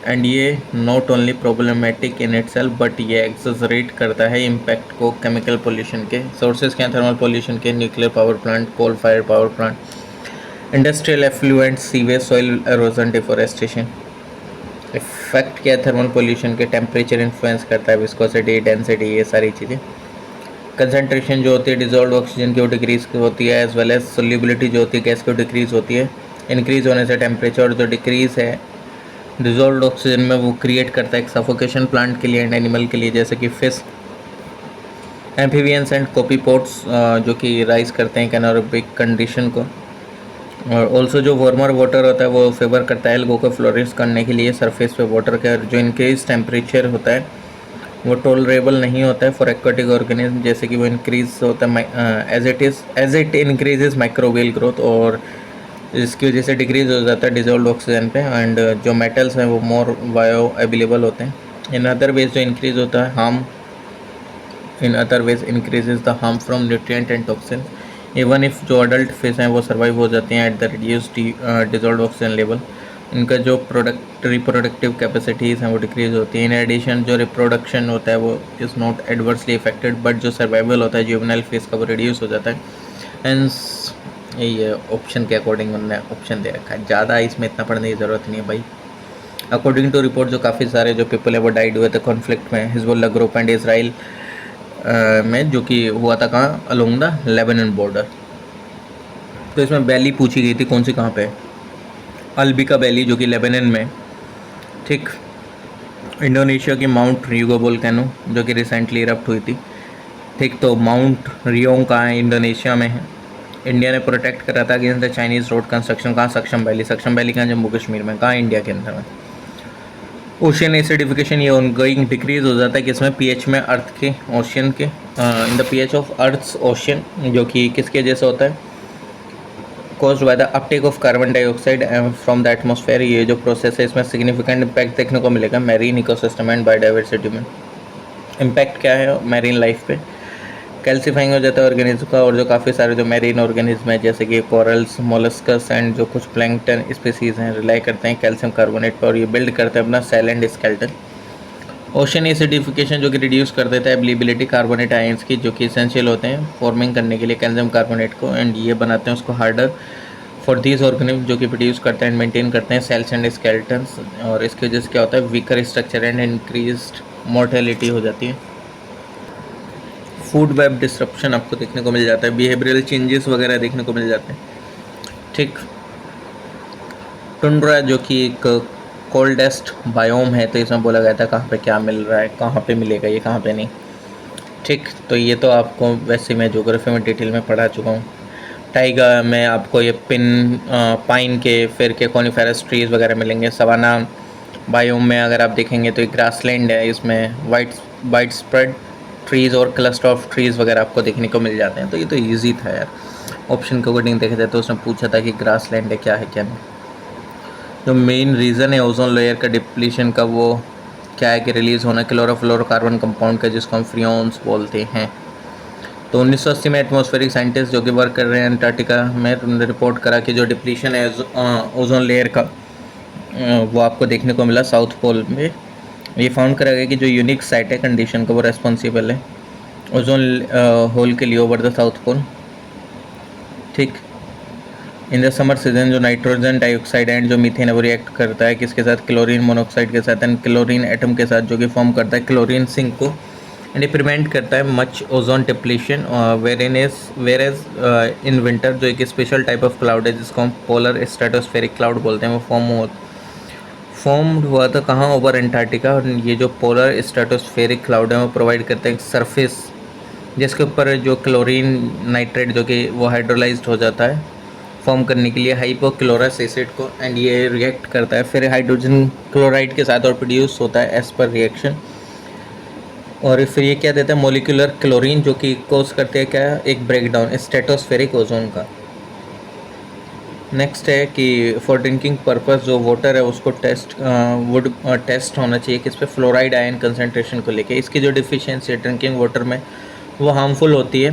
एंड ये not only problematic in itself but ये एक्सजरेट करता है इम्पैक्ट को केमिकल पोल्यूशन के। सोर्सेज क्या हैं थर्मल पोल्यूशन के? Nuclear power plant, coal fire power plant, industrial effluent, sewage, soil erosion, deforestation. Effect क्या है थर्मल पोल्यूशन के? टेम्परेचर इन्फ्लुएंस करता है, विस्कोसिटी, डेंसिटी, ये सारी चीज़ें। कंसनट्रेशन जो होती है डिजॉल्व ऑक्सीजन की वो डिक्रीज होती है, एज वेल एज सोल्यूबिलिटी जो होती है गैस की डिक्रीज होती है। इंक्रीज होने से टेम्परेचर, और जो डिक्रीज है डिजॉल्व ऑक्सीजन में वो क्रिएट करता है एक सफोकेशन प्लांट के लिए एंड एनिमल के लिए, जैसे कि फिश, एम्फीबियंस एंड कोपीपोड्स जो कि राइज करते हैं एनारोबिक कंडीशन को। और ऑल्सो जो वार्मर वाटर होता है वो फेवर करता है एल्गो को फ्लोरिश करने के लिए सरफेस पे वाटर का। जो इंक्रीज टेम्परेचर होता है वो टॉलरेबल नहीं होता है फॉर एक्वाटिक ऑर्गेनिज्म, जैसे कि वो इंक्रीज होता है as it increases microbial growth, और इसकी वजह से डिक्रीज हो जाता है डिजॉल्व ऑक्सीजन पे, एंड जो मेटल्स हैं वो मोर बायो अवेलेबल होते हैं। इन अदर वेज जो इंक्रीज होता है harm, in other ways increases the harm from nutrient and toxin. Even if जो अडल्ट फिश हैं वो सर्वाइव हो जाते हैं at the reduced dissolved oxygen level, इनका जो रिप्रोडक्टिव कैपेसिटीज़ हैं वो डिक्रीज होती है। इन एडिशन जो रिप्रोडक्शन होता है वो is not adversely affected, but जो सर्वाइवल होता है जुवेनाइल फिश का वो रिड्यूस हो जाता है। एंड ये ऑप्शन के अकॉर्डिंग उन्होंने ऑप्शन दे रखा है, ज़्यादा इसमें इतना पढ़ने की ज़रूरत नहीं है भाई। अकॉर्डिंग टू रिपोर्ट जो काफ़ी सारे जो पीपल है वो डाइड हुए थे कॉन्फ्लिक्ट में हिजबुल्ला ग्रुप एंड इसराइल में, जो कि हुआ था कहाँ? Along the Lebanon border. तो इसमें वैली पूछी गई थी कौन सी कहाँ पे है? अल्बिका वैली जो कि लेबनान में, ठीक। इंडोनेशिया की माउंट रियोगो वोल्केनो जो कि रिसेंटली इरप्ट हुई थी, ठीक। तो माउंट रियोंग कहाँ है? इंडोनेशिया में है। इंडिया ने प्रोटेक्ट करा था against the Chinese road construction. कहाँ? सक्शम वैली। सक्शम वैली कहाँ? जम्मू कश्मीर में। कहाँ? इंडिया के अंदर में। ओशियन एसिडिफिकेशन, ये ऑनगोइंग डिक्रीज हो जाता है किसमें? पीएच में, अर्थ के, ओशियन के, in the pH of earth's ocean, जो कि किसके जैसे होता है? Caused by the uptake of carbon dioxide from the atmosphere. ये जो प्रोसेस है इसमें सिग्निफिकेंट इम्पैक्ट देखने को मिलेगा मैरीन इकोसिस्टम एंड बायोडाइवर्सिटी में। इम्पैक्ट क्या है मैरीन लाइफ पे? कैल्सीफाइंग हो जाता है ऑर्गेनिज्म का, और जो काफ़ी सारे जो मैरीन ऑर्गेनिज्म है जैसे कि कोरल्स, मोलस्कस एंड जो कुछ प्लैंकटन स्पीसीज़ हैं रिलाई करते हैं कैल्शियम कार्बोनेट पर, और ये बिल्ड करते हैं अपना shell and skeleton. Ocean acidification जो कि रिड्यूस कर देता है एबिलिटी कार्बोनेट आयंस की, जो कि इसेंशियल होते हैं फॉर्मिंग करने के लिए कैल्शियम कार्बोनेट को, एंड ये बनाते हैं उसको हार्डर फॉर दीज ऑर्गेनिज्म, जो कि प्रोड्यूस करते हैं एंड मेंटेन करते हैं सेल्स एंड स्केलेटन्स। और इसकी वजह से क्या होता है? Weaker structure and increased mortality हो जाती है। फूड वेब डिस्ट्रप्शन आपको देखने को मिल जाता है, बिहेवियरल चेंजेस वगैरह देखने को मिल जाते हैं। ठीक। टुंड्रा जो कि एक कोल्डेस्ट बायोम है, तो इसमें बोला गया था कहाँ पे क्या मिल रहा है, कहाँ पे मिलेगा, ये कहाँ पे नहीं। ठीक, तो ये तो आपको वैसे मैं ज्योग्राफी में डिटेल में पढ़ा चुका हूँ। टाइगर में आपको ये पाइन के, फिर के कॉनिफेरस ट्रीज़ वगैरह मिलेंगे। सवाना बायोम में अगर आप देखेंगे तो एक ग्रासलैंड है, इसमें वाइड स्प्रेड ट्रीज़ और क्लस्टर ऑफ ट्रीज़ वगैरह आपको देखने को मिल जाते हैं। तो ये तो ईजी था यार, ऑप्शन के अकॉर्डिंग देखा जाए तो उसने पूछा था कि ग्रासलैंड है क्या नहीं। जो मेन रीज़न है ओजोन लेयर का डिप्लीशन का, वो क्या है कि रिलीज़ होना क्लोरोफ्लोरोकार्बन कंपाउंड का, जिसको हम फ्रियोन्स बोलते हैं। तो 1980 में एटमॉस्फेरिक साइंटिस्ट जो कि वर्क कर रहे हैं अंटार्कटिका में, उन्होंने रिपोर्ट करा कि जो डिप्लीशन है ओजोन लेयर का, वो आपको देखने को मिला साउथ पोल में। ये फाउंड करा गया कि जो यूनिक साइट है कंडीशन का, वो रेस्पॉन्सिबल है ओजोन होल के लिए ओवर द साउथ पोल। ठीक। इन द समर सीजन जो नाइट्रोजन डाइऑक्साइड एंड जो मीथेन है वो रिएक्ट करता है किसके साथ? क्लोरीन मोनोऑक्साइड के साथ एंड क्लोरीन एटम के साथ, जो कि फॉर्म करता है क्लोरीन सिंक को, एंड ये प्रिवेंट करता है much ozone depletion. Whereas in winter जो एक स्पेशल टाइप ऑफ क्लाउड है जिसको हम पोलर स्ट्रेटोस्फेरिक क्लाउड बोलते हैं, वो फॉर्म्ड हुआ था कहाँ? Over Antarctica. और ये जो पोलर स्ट्रेटोस्फेरिक क्लाउड है वो प्रोवाइड करते हैं एक सरफेस जिसके ऊपर जो क्लोरीन नाइट्रेट जो कि वो हाइड्रोलाइज्ड हो जाता है फॉर्म करने के लिए हाइपोक्लोरस एसिड को, एंड ये रिएक्ट करता है फिर हाइड्रोजन क्लोराइड के साथ और प्रोड्यूस होता है एज पर रिएक्शन। और फिर ये क्या देता है? मोलिकुलर क्लोरीन, जो कि कोज करते हैं क्या? एक ब्रेकडाउन स्ट्रेटोस्फेरिक ओजोन का। नेक्स्ट है कि फॉर ड्रिंकिंग पर्पस जो वाटर है उसको टेस्ट होना चाहिए किस पे? फ्लोराइड आयन कंसनट्रेशन को लेके। इसकी जो डिफिशियंसी है ड्रिंकिंग वाटर में वो हार्मफुल होती है,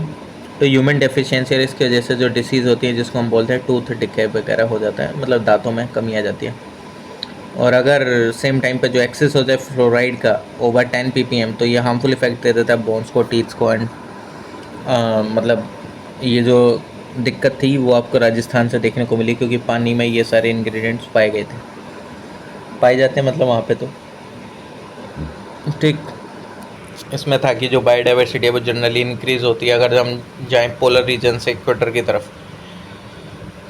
तो ह्यूमन डेफिशिएंसी और इसकी वजह से जो डिसीज़ होती है जिसको हम बोलते हैं टूथ डिके वगैरह हो जाता है, मतलब दांतों में कमी आ जाती है। और अगर सेम टाइम पे जो एक्सेस हो जाए फ्लोराइड का ओवर 10 ppm, तो ये हार्मफुल इफेक्ट दे देता है बोन्स को, टीथ्स को, एंड मतलब ये जो दिक्कत थी वो आपको राजस्थान से देखने को मिली, क्योंकि पानी में ये सारे इंग्रेडिएंट्स पाए जाते हैं, मतलब वहाँ पे। तो ठीक, इसमें था कि जो बायोडाइवर्सिटी है वो जनरली इंक्रीज़ होती है अगर हम जाएं पोलर रीजन से इक्वेटर की तरफ।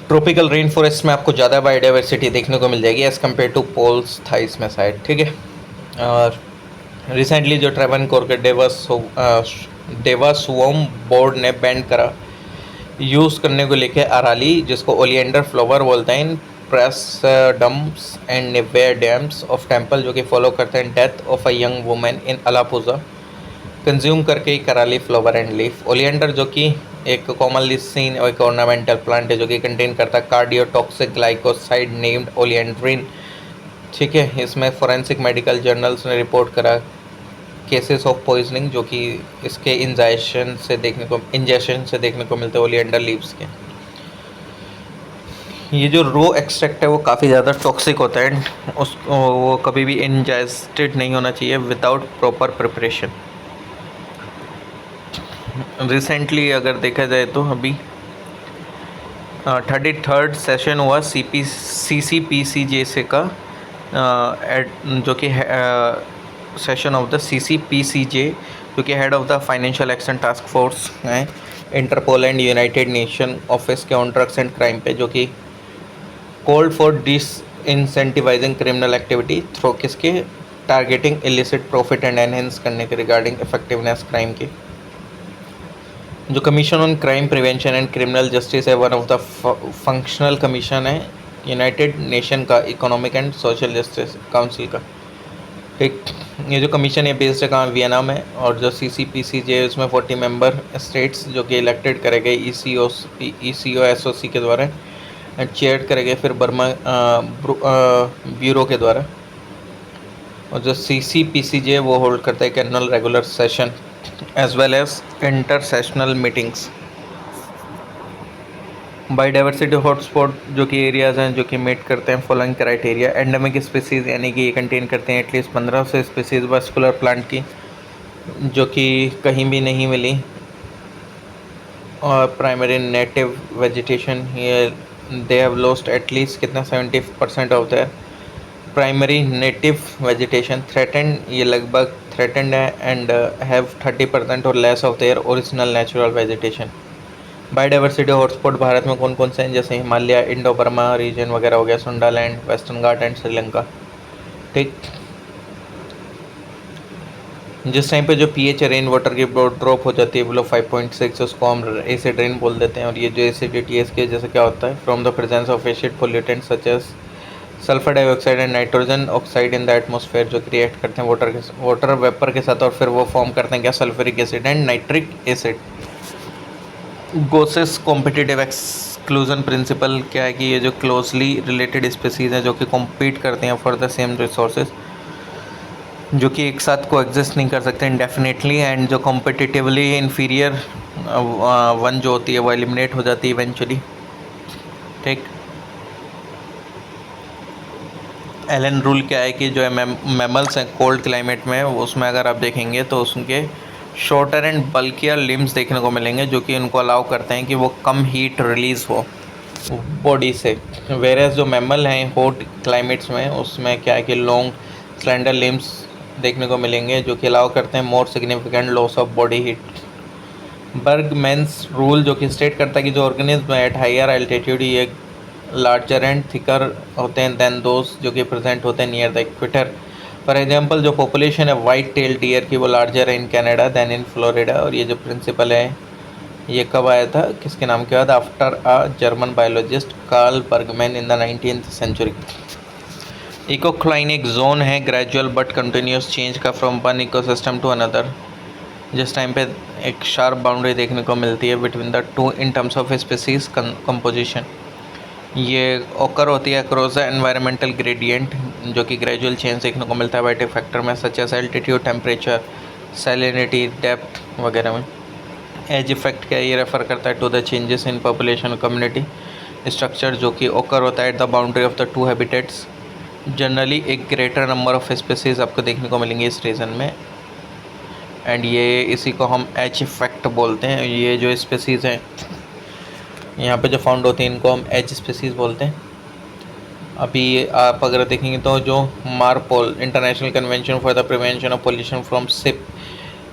ट्रॉपिकल रेन फॉरेस्ट में आपको ज़्यादा बायोडाइवर्सिटी देखने को मिल जाएगी एज़ कम्पेयर टू पोल्स था इसमें शायद। ठीक है। और रिसेंटली जो ट्रेवनकोर के डेवासुओम बोर्ड ने बैन करा यूज़ करने को लेके अराली, जिसको ओलिएंडर फ्लावर बोलते हैं, इन प्रेसडम्स एंड निवेयर डैम्स ऑफ टेम्पल, जो कि फॉलो करते हैं death of a young women in Alappuzha consume करके ही कराली फ्लावर एंड लीफ। ओलिएंडर जो कि एक कॉमनली सीन और एक ऑर्नामेंटल प्लांट है जो कि कंटेन करता है कार्डियोटॉक्सिक ग्लाइकोसाइड नेम्ड ओलिएंड्रिन। ठीक है। इसमें फोरेंसिक मेडिकल जर्नल्स ने रिपोर्ट करा केसेस ऑफ पॉइजनिंग जो कि इसके इंजेक्शन से देखने को मिलते हैं ओलिएंडर लीव्स के। ये जो रो एक्सट्रैक्ट है वो काफ़ी ज़्यादा टॉक्सिक होता है, वो कभी भी इंजेस्टेड नहीं होना चाहिए विदाउट प्रॉपर प्रिपरेशन। रिसेंटली अगर देखा जाए तो अभी 33rd सेशन हुआ CCPCJ से का, जो कि सेशन ऑफ द CCPCJ जो कि head of the financial action task force है Interpol and United Nation Office के ऑन ड्रग्स एंड क्राइम पे, जो कि called for disincentivising criminal activity through किसके? Targeting illicit profit and enhance करने के रिगार्डिंग इफेक्टिवनेस क्राइम की। जो commission on crime prevention and criminal justice है, one of the functional commission है यूनाइटेड नेशन का economic and social justice council का। ठीक, ये जो कमीशन है बेस्ड है कहाँ, वियना में। और जो CCPCJ है उसमें 40 मेंबर स्टेट्स जो कि इलेक्टेड करे गए ECO SOC के द्वारा एंड चेयर करे गए फिर बर्मा ब्यूरो के द्वारा। और जो CCPCJ वो होल्ड करता है annual regular session as well as intersessional meetings. Biodiversity hotspot जो कि एरियाज़ हैं जो कि मीट करते हैं फॉलोइंग क्राइटेरिया। एंडेमिक स्पीसीज़ यानी कि ये कंटेन करते हैं एटलीस्ट 1500 स्पीसीज़ वास्कुलर प्लांट की जो कि कहीं भी नहीं मिली। और प्राइमरी नेटिव वेजिटेशन ये दे हैव लॉस्ट एटलीस्ट कितना 70% of their primary native vegetation. Threatened ये लगभग थ्रेटेंड है एंड हैव 30% और less of their original natural vegetation. Biodiversity hotspot Bharat में कौन कौन से हैं, जैसे हिमालय, इंडो बर्मा रीजन वगैरह हो गया, Sundaland, western Ghat and Sri Lanka. ठीक, जिस टाइम पे जो pH रेन वाटर की ड्रॉप हो जाती है बिलो 5.6 उसको हम एसिड रेन बोल देते हैं। और ये जो एसिडिटी है इसके जैसे क्या होता है, from the presence of acid pollutant such as sulphur dioxide and nitrogen oxide in the atmosphere जो क्रिएट करते हैं वाटर वेपर के साथ और फिर वो फॉर्म करते हैं क्या, sulphuric acid and nitric acid. Gauss's competitive exclusion principle क्या है कि ये जो क्लोजली रिलेटेड स्पीसीज हैं जो कि कॉम्पीट करते हैं फॉर द सेम रिसोर्सेज, जो कि एक साथ को एग्जिस्ट नहीं कर सकते इंडेफिनेटली, एंड जो कॉम्पिटिटिवली इन्फीरियर वन जो होती है वो एलिमिनेट हो जाती है इवेंचुअली। ठीक, एलन रूल क्या है कि जो मैमल्स हैं कोल्ड क्लाइमेट में उसमें अगर आप देखेंगे तो उसके शॉर्टर एंड बल्कियर लिम्स देखने को मिलेंगे जो कि उनको अलाउ करते हैं कि वो कम हीट रिलीज़ हो बॉडी से। वेरेस जो मैमल हैं हॉट क्लाइमेट्स में उसमें क्या है कि लॉन्ग स्लेंडर लिम्स देखने को मिलेंगे जो कि अलाउ करते हैं more significant loss of body heat. Bergmann's rule जो कि स्टेट करता है कि जो ऑर्गेनिज्म है एट हायर एल्टीट्यूड ये लार्जर एंड थिकर होते हैं देन दोस्त जो कि प्रेजेंट होते हैं near the equator. For example जो पॉपुलेशन है वाइट टेल डियर की वो लार्जर है in Canada than in Florida. और ये जो प्रिंसिपल है ये कब आया था, किसके नाम के बाद, after a German biologist Karl Bergmann in the 19th century. Ecocline एक जोन है ग्रेजुअल बट कंटिन्यूस चेंज का from one ecosystem to another, जिस टाइम पे एक शार्प बाउंड्री देखने को मिलती है between the two in terms of species composition. ये ओकर होती है अक्रॉस द एनवायरमेंटल ग्रेडियंट जो कि ग्रेजुअल चेंज देखने को मिलता है बायोटिक फैक्टर में such as altitude, temperature, salinity, depth वगैरह में। एज इफेक्ट क्या ये रेफर करता है to the changes in population community structure जो कि ओकर होता है at the boundary of the two habitats. Generally एक ग्रेटर नंबर ऑफ स्पीसीज आपको देखने को मिलेंगे इस रीजन में एंड ये इसी को हम एज इफेक्ट बोलते हैं। ये जो स्पीसीज़ हैं यहाँ पे जो फाउंड होते हैं इनको हम एज स्पीसीज़ बोलते हैं। अभी आप अगर देखेंगे तो जो MARPOL international convention for the prevention of pollution from ship,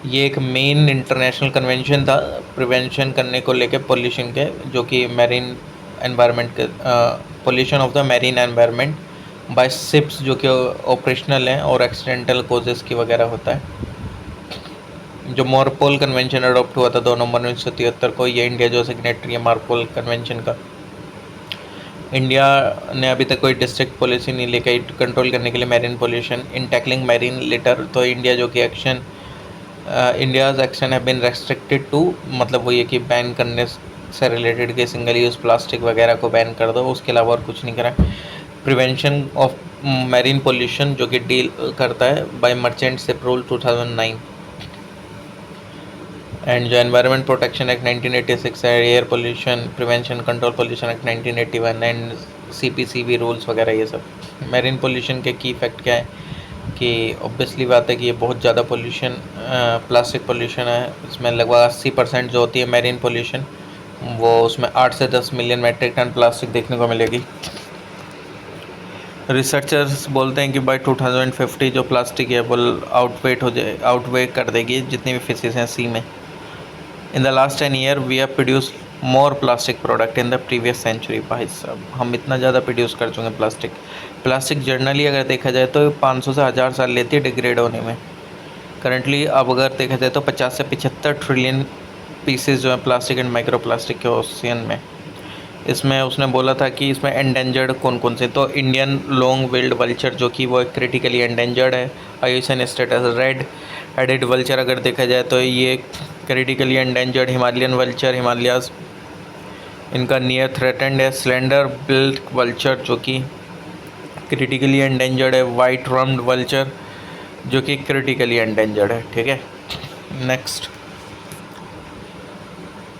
ये एक मेन इंटरनेशनल कन्वेंशन था प्रिवेंशन करने को लेके पोल्यूशन के, जो कि मैरीन एनवायरनमेंट के pollution of the marine environment by ships जो कि ऑपरेशनल हैं और एक्सीडेंटल कोजेस की वगैरह होता है। जो मारपोल कन्वेंशन अडॉप्ट हुआ था 2 नवंबर 1973 को, ये इंडिया जो सिग्नेटरी है मारपोल कन्वेंशन का। इंडिया ने अभी तक कोई डिस्ट्रिक्ट पॉलिसी नहीं लेकर कंट्रोल करने के लिए marine pollution in tackling marine litter. तो इंडिया जो कि action India's action have been restricted to, मतलब वो ये कि बैन करने से रिलेटेड के सिंगल यूज़ प्लास्टिक वगैरह को बैन कर दो, उसके अलावा और कुछ नहीं करा। प्रिवेंशन ऑफ मैरीन पोल्यूशन जो कि डील करता है bye merchant ship rule 2009 and जो एनवायरनमेंट प्रोटेक्शन एक्ट 1986 है, air pollution prevention control pollution act 1981 and CPCB rules वगैरह ये सब। मैरीन पोल्यूशन के की इफेक्ट क्या है कि ऑब्वियसली बात है कि ये बहुत ज़्यादा पोल्यूशन प्लास्टिक पोल्यूशन है। इसमें लगभग 80% जो होती है मैरीन पोल्यूशन वो उसमें 8 से 10 मिलियन मेट्रिक टन प्लास्टिक देखने को मिलेगी। रिसर्चर्स बोलते हैं कि बाय 2050 जो प्लास्टिक है वो आउटवे कर देगी जितनी भी फिशेज हैं सी में। In the last 10 year we have produce more plastic product in the previous century. भाई साहब हम इतना ज़्यादा प्रोड्यूस कर चुके हैं प्लास्टिक जर्नली अगर देखा जाए तो 500 से 1000 साल लेती है डिग्रेड होने में। करंटली अब अगर देखा जाए तो 50 से 75 ट्रिलियन पीसेस जो है प्लास्टिक एंड माइक्रो प्लास्टिक के ओशियन में। इसमें उसने बोला था कि इसमें एंडेंजर्ड कौन कौन से, तो इंडियन लॉन्ग बिल्ड वल्चर जो कि वो एक क्रिटिकली एंडेंजर्ड है, IUCN status red headed vulture अगर देखा जाए तो ये critically endangered. Himalayan vulture Himalayas इनका नियर थ्रेटेंड है। स्लेंडर बिल्ड वल्चर जो कि क्रिटिकली एंडेंजर्ड है। वाइट रम्ड वल्चर जो कि क्रिटिकली एंडेंजर्ड है। ठीक है, next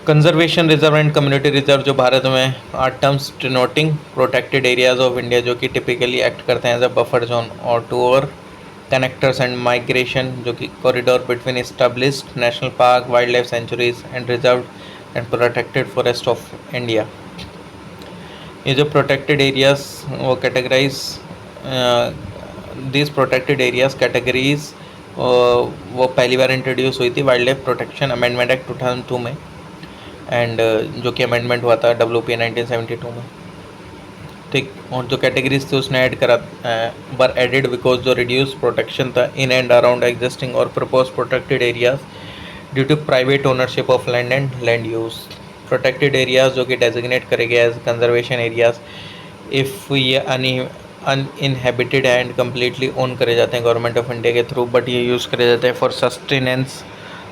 conservation reserve and community reserve जो भारत में are terms denoting protected areas of India जो कि टिपिकली एक्ट करते हैं एज अ बफर जोन और टू और कनेक्टर्स एंड माइग्रेशन जो कि corridor between established national park wildlife sanctuaries and reserve and protected forest of India. ये जो प्रोटेक्टेड एरियाज वो categorize this protected areas categories वो पहली बार इंट्रोड्यूस हुई थी wildlife protection amendment act 2002 में, एंड जो कि अमेंडमेंट हुआ था WPA 1972 में। ठीक, और जो कैटेगरीज थी उसने ऐड करा वर एडेड बिकॉज जो रिड्यूस प्रोटेक्शन था इन एंड अराउंड एग्जिस्टिंग और propose protected areas due to private ownership of land and land use. Protected areas जो कि डेजिग्नेट करे गए एज कंजर्वेशन एरियाज इफ़ ये अनइनहेबिटेड एंड कम्प्लीटली ओन करे जाते हैं गवर्नमेंट ऑफ इंडिया के थ्रू, बट ये यूज़ करे जाते हैं for sustenance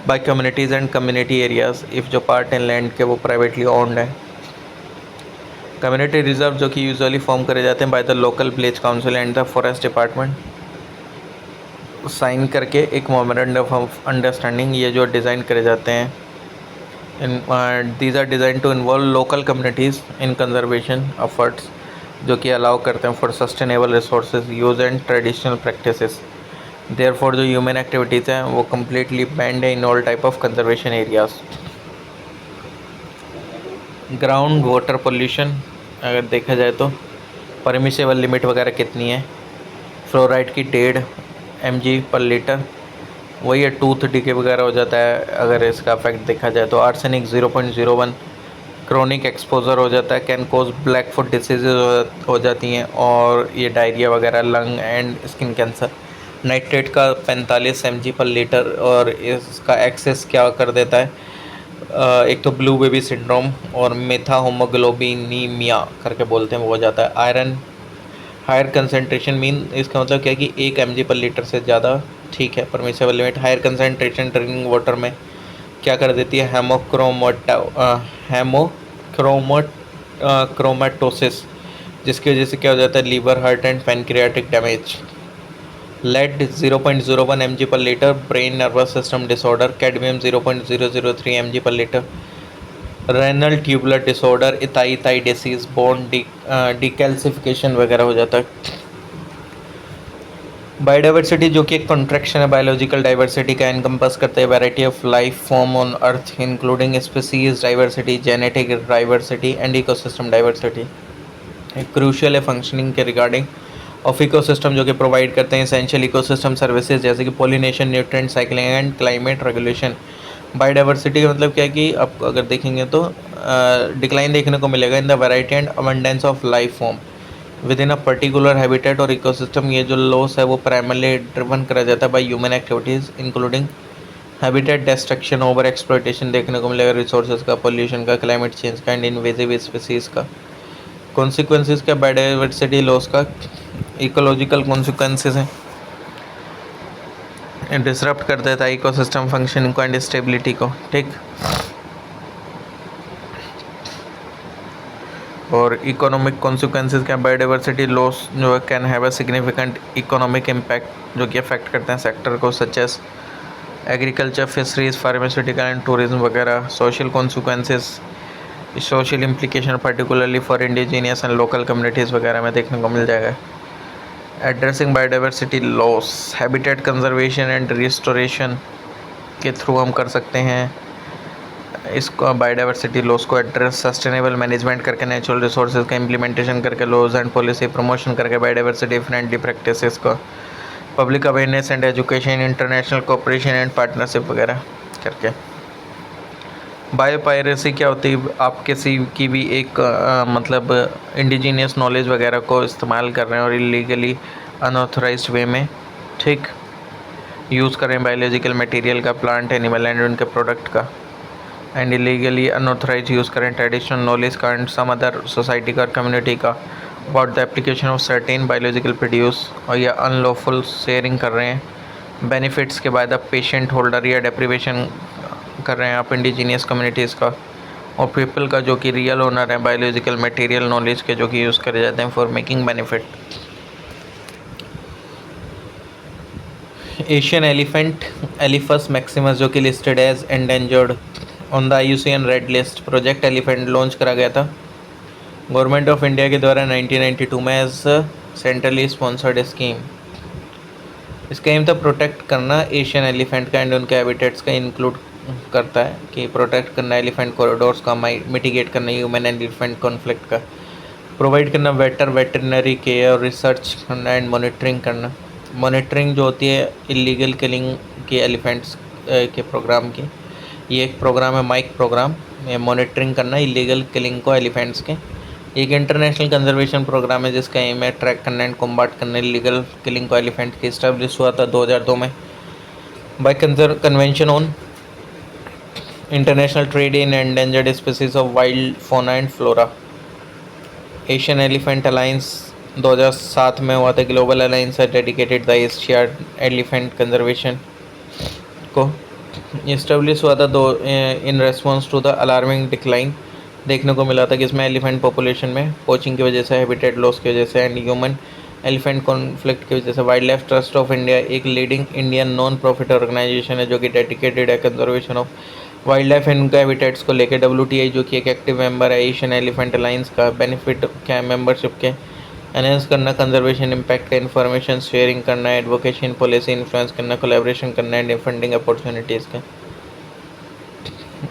by communities and community areas if जो पार्ट इन लैंड के वो प्राइवेटली ओन्ड है। कम्युनिटी रिजर्व जो कि यूजुअली फॉर्म करे जाते हैं by the local village council and the forest department sign करके एक मेमोरेंडम ऑफ अंडरस्टैंडिंग, ये जो डिज़ाइन करे जाते हैं these are design to involve local communities in conservation efforts जो कि अलाउ करते हैं for sustainable resources use and traditional practices. Therefore जो ह्यूमन एक्टिविटीज़ हैं वो कम्प्लीटली बैंड है in all type of conservation areas. Ground water pollution अगर देखा जाए तो परमिसेबल लिमिट वगैरह कितनी है, फ्लोराइड की 1.5 mg पर लीटर, वही है टूथ डिके वगैरह हो जाता है अगर इसका इफेक्ट देखा जाए तो। आर्सेनिक 0.01, क्रोनिक एक्सपोजर हो जाता है, can cause black foot diseases हो जाती हैं और ये डायरिया वगैरह, lung and skin cancer. Nitrate का 45 mg पर लीटर और इसका एक्सेस क्या कर देता है, एक तो ब्लू बेबी सिंड्रोम और मेथा होमोग्लोबिनीमिया करके बोलते हैं वो हो जाता है। आयरन हायर कंसनट्रेशन मीन इसका मतलब क्या है कि 1 mg पर लीटर से ज़्यादा ठीक है permissible limit. Higher concentration drinking water में क्या कर देती है, क्रोमेटोसिस जिसकी वजह से क्या हो जाता है, liver heart and pancreatic damage. Lead 0.01 mg per litre, brain nervous system disorder. Cadmium 0.003 mg per litre, renal tubular disorder, itai disease, bone decalcification वगैरह हो जाता है। बायोडाइवर्सिटी जो कि एक कॉन्ट्रैक्शन है बायोलॉजिकल डाइवर्सिटी का, इनकम्पस करते हैं variety of life form on earth including species diversity, genetic diversity and ecosystem diversity. Crucial है फंक्शनिंग के रिगार्डिंग ऑफ इकोसिस्टम जो कि प्रोवाइड करते हैं एसेंशियल इकोसिस्टम सर्विसेज जैसे कि pollination, nutrient cycling and climate regulation. Biodiversity का मतलब क्या है कि आप अगर देखेंगे तो डिक्लाइन देखने को मिलेगा in the variety and abundance of life form with in a particular habitat और इकोसिस्टम। ये जो लॉस है वो प्राइमरली ड्रिवन करा जाता है by human activities including habitat destruction, over exploitation देखने को मिलेगा, रिसोर्सेज का, पोल्यूशन का, क्लाइमेट चेंज का एंड इन्वेजिव स्पीसीज का। कॉन्सिक्वेंसेस क्या बायोडाइवर्सिटी लॉस का, इकोलॉजिकल कॉन्सिक्वेंसेस हैं, डिसरप्ट कर देता है इकोसिस्टम फंक्शनिंग को एंड स्टेबिलिटी को। ठीक, और इकोनॉमिक कॉन्सिक्वेंसेस क्या, बायोडाइवर्सिटी लॉस जो है can have a significant economic impact जो कि अफेक्ट करते हैं सेक्टर को such as agriculture, fisheries, pharmaceutical and tourism वगैरह। Social consequences, social implication particularly for indigenous and local communities वगैरह में देखने को मिल जाएगा। Addressing biodiversity loss, habitat conservation and restoration के थ्रू हम कर सकते हैं इसको बायोडाइवर्सिटी लॉस को एड्रेस। सस्टेनेबल मैनेजमेंट करके, नेचुरल रिसोर्सेज का इम्प्लीमेंटेशन करके, लॉज एंड पॉलिसी प्रमोशन करके, बायोडाइवर्सिटी फ्रेंडली प्रैक्टिसेस को, public awareness and education, international cooperation and partnership वगैरह करके। बायोपायरेसी क्या होती है, आप किसी की भी एक मतलब इंडिजीनियस नॉलेज वगैरह को इस्तेमाल कर रहे हैं और इलीगली अनऑथराइज्ड वे में ठीक यूज़ करें बायोलॉजिकल मटेरियल का, प्लांट, एनिमल एंड उनके प्रोडक्ट का। एंड इलीगली अनऑथराइज यूज़ करें ट्रेडिशनल नॉलेज का एंड सम अदर सोसाइटी का कम्युनिटी का about the application of certain biological produce, और या अनलॉफुल शेयरिंग कर रहे हैं बेनिफिट्स के बाद अब पेशेंट होल्डर या डेप्रीवेशन कर रहे हैं आप इंडिजीनियस कम्युनिटीज़ का और पीपल का जो कि रियल ओनर है बायोलॉजिकल मटेरियल नॉलेज के जो कि यूज़ करे जाते हैं for making benefit. Asian elephant Elephas maximus जो कि listed as endangered on the IUCN red list. Project elephant launch करा गया था गवर्नमेंट ऑफ इंडिया के द्वारा 1992 में एज सेंट्रली स्पॉन्सर्ड स्कीम। इसका एम था प्रोटेक्ट करना एशियन एलिफेंट का एंड उनके हैबिटेट्स का इंक्लूड करता है कि प्रोटेक्ट करना एलिफेंट कॉरिडोर्स का, मिटिगेट करना ह्यूमन एंड एलिफेंट कॉन्फ्लिक्ट का, प्रोवाइड करना वेटरनरी केयर, रिसर्च करना एंड मॉनिटरिंग करना। मॉनिटरिंग जो होती है इलीगल किलिंग के एलिफेंट्स के प्रोग्राम की, ये एक प्रोग्राम है माइक प्रोग्राम, ये मॉनिटरिंग करना इलीगल किलिंग को एलिफेंट्स के। एक इंटरनेशनल कंजर्वेशन प्रोग्राम है जिसका एम है ट्रैक करना एंड कॉम्बाट करना इलीगल किलिंग को एलिफेंट की। इस्टेब्लिश हुआ था 2002 में by convention on international trade in endangered species of wild fauna and flora. Asian elephant alliance 2007 में हुआ था, ग्लोबल अलायंस है dedicated the Asia elephant conservation को। इस्टेब्लिश हुआ था in response to the alarming decline देखने को मिला था कि इसमें एलिफेंट पॉपुलेशन में पोचिंग की वजह से, हैबिटेट लॉस की वजह से एंड ह्यूमन एलिफेंट कॉन्फ्लिक्ट की वजह से। Wildlife trust of India एक leading Indian non profit organisation है जो कि डेडिकेटेड है conservation of wildlife and उनका हैबिटेट्स को लेकर। WTI जो कि एक एक्टिव मेंबर है एशियन एलिफेंट अलायंस का। बेनिफिट क्या है मेंबरशिप के? एनहेंस करना कंजर्वेशन इम्पैक्ट का, इन्फॉर्मेशन शेयरिंग करना, एडवोकेशन पॉलिसी इन्फ्लुएंस करना, कोलैबोरेशन करना एंड फंडिंग अपॉर्चुनिटीज़ के।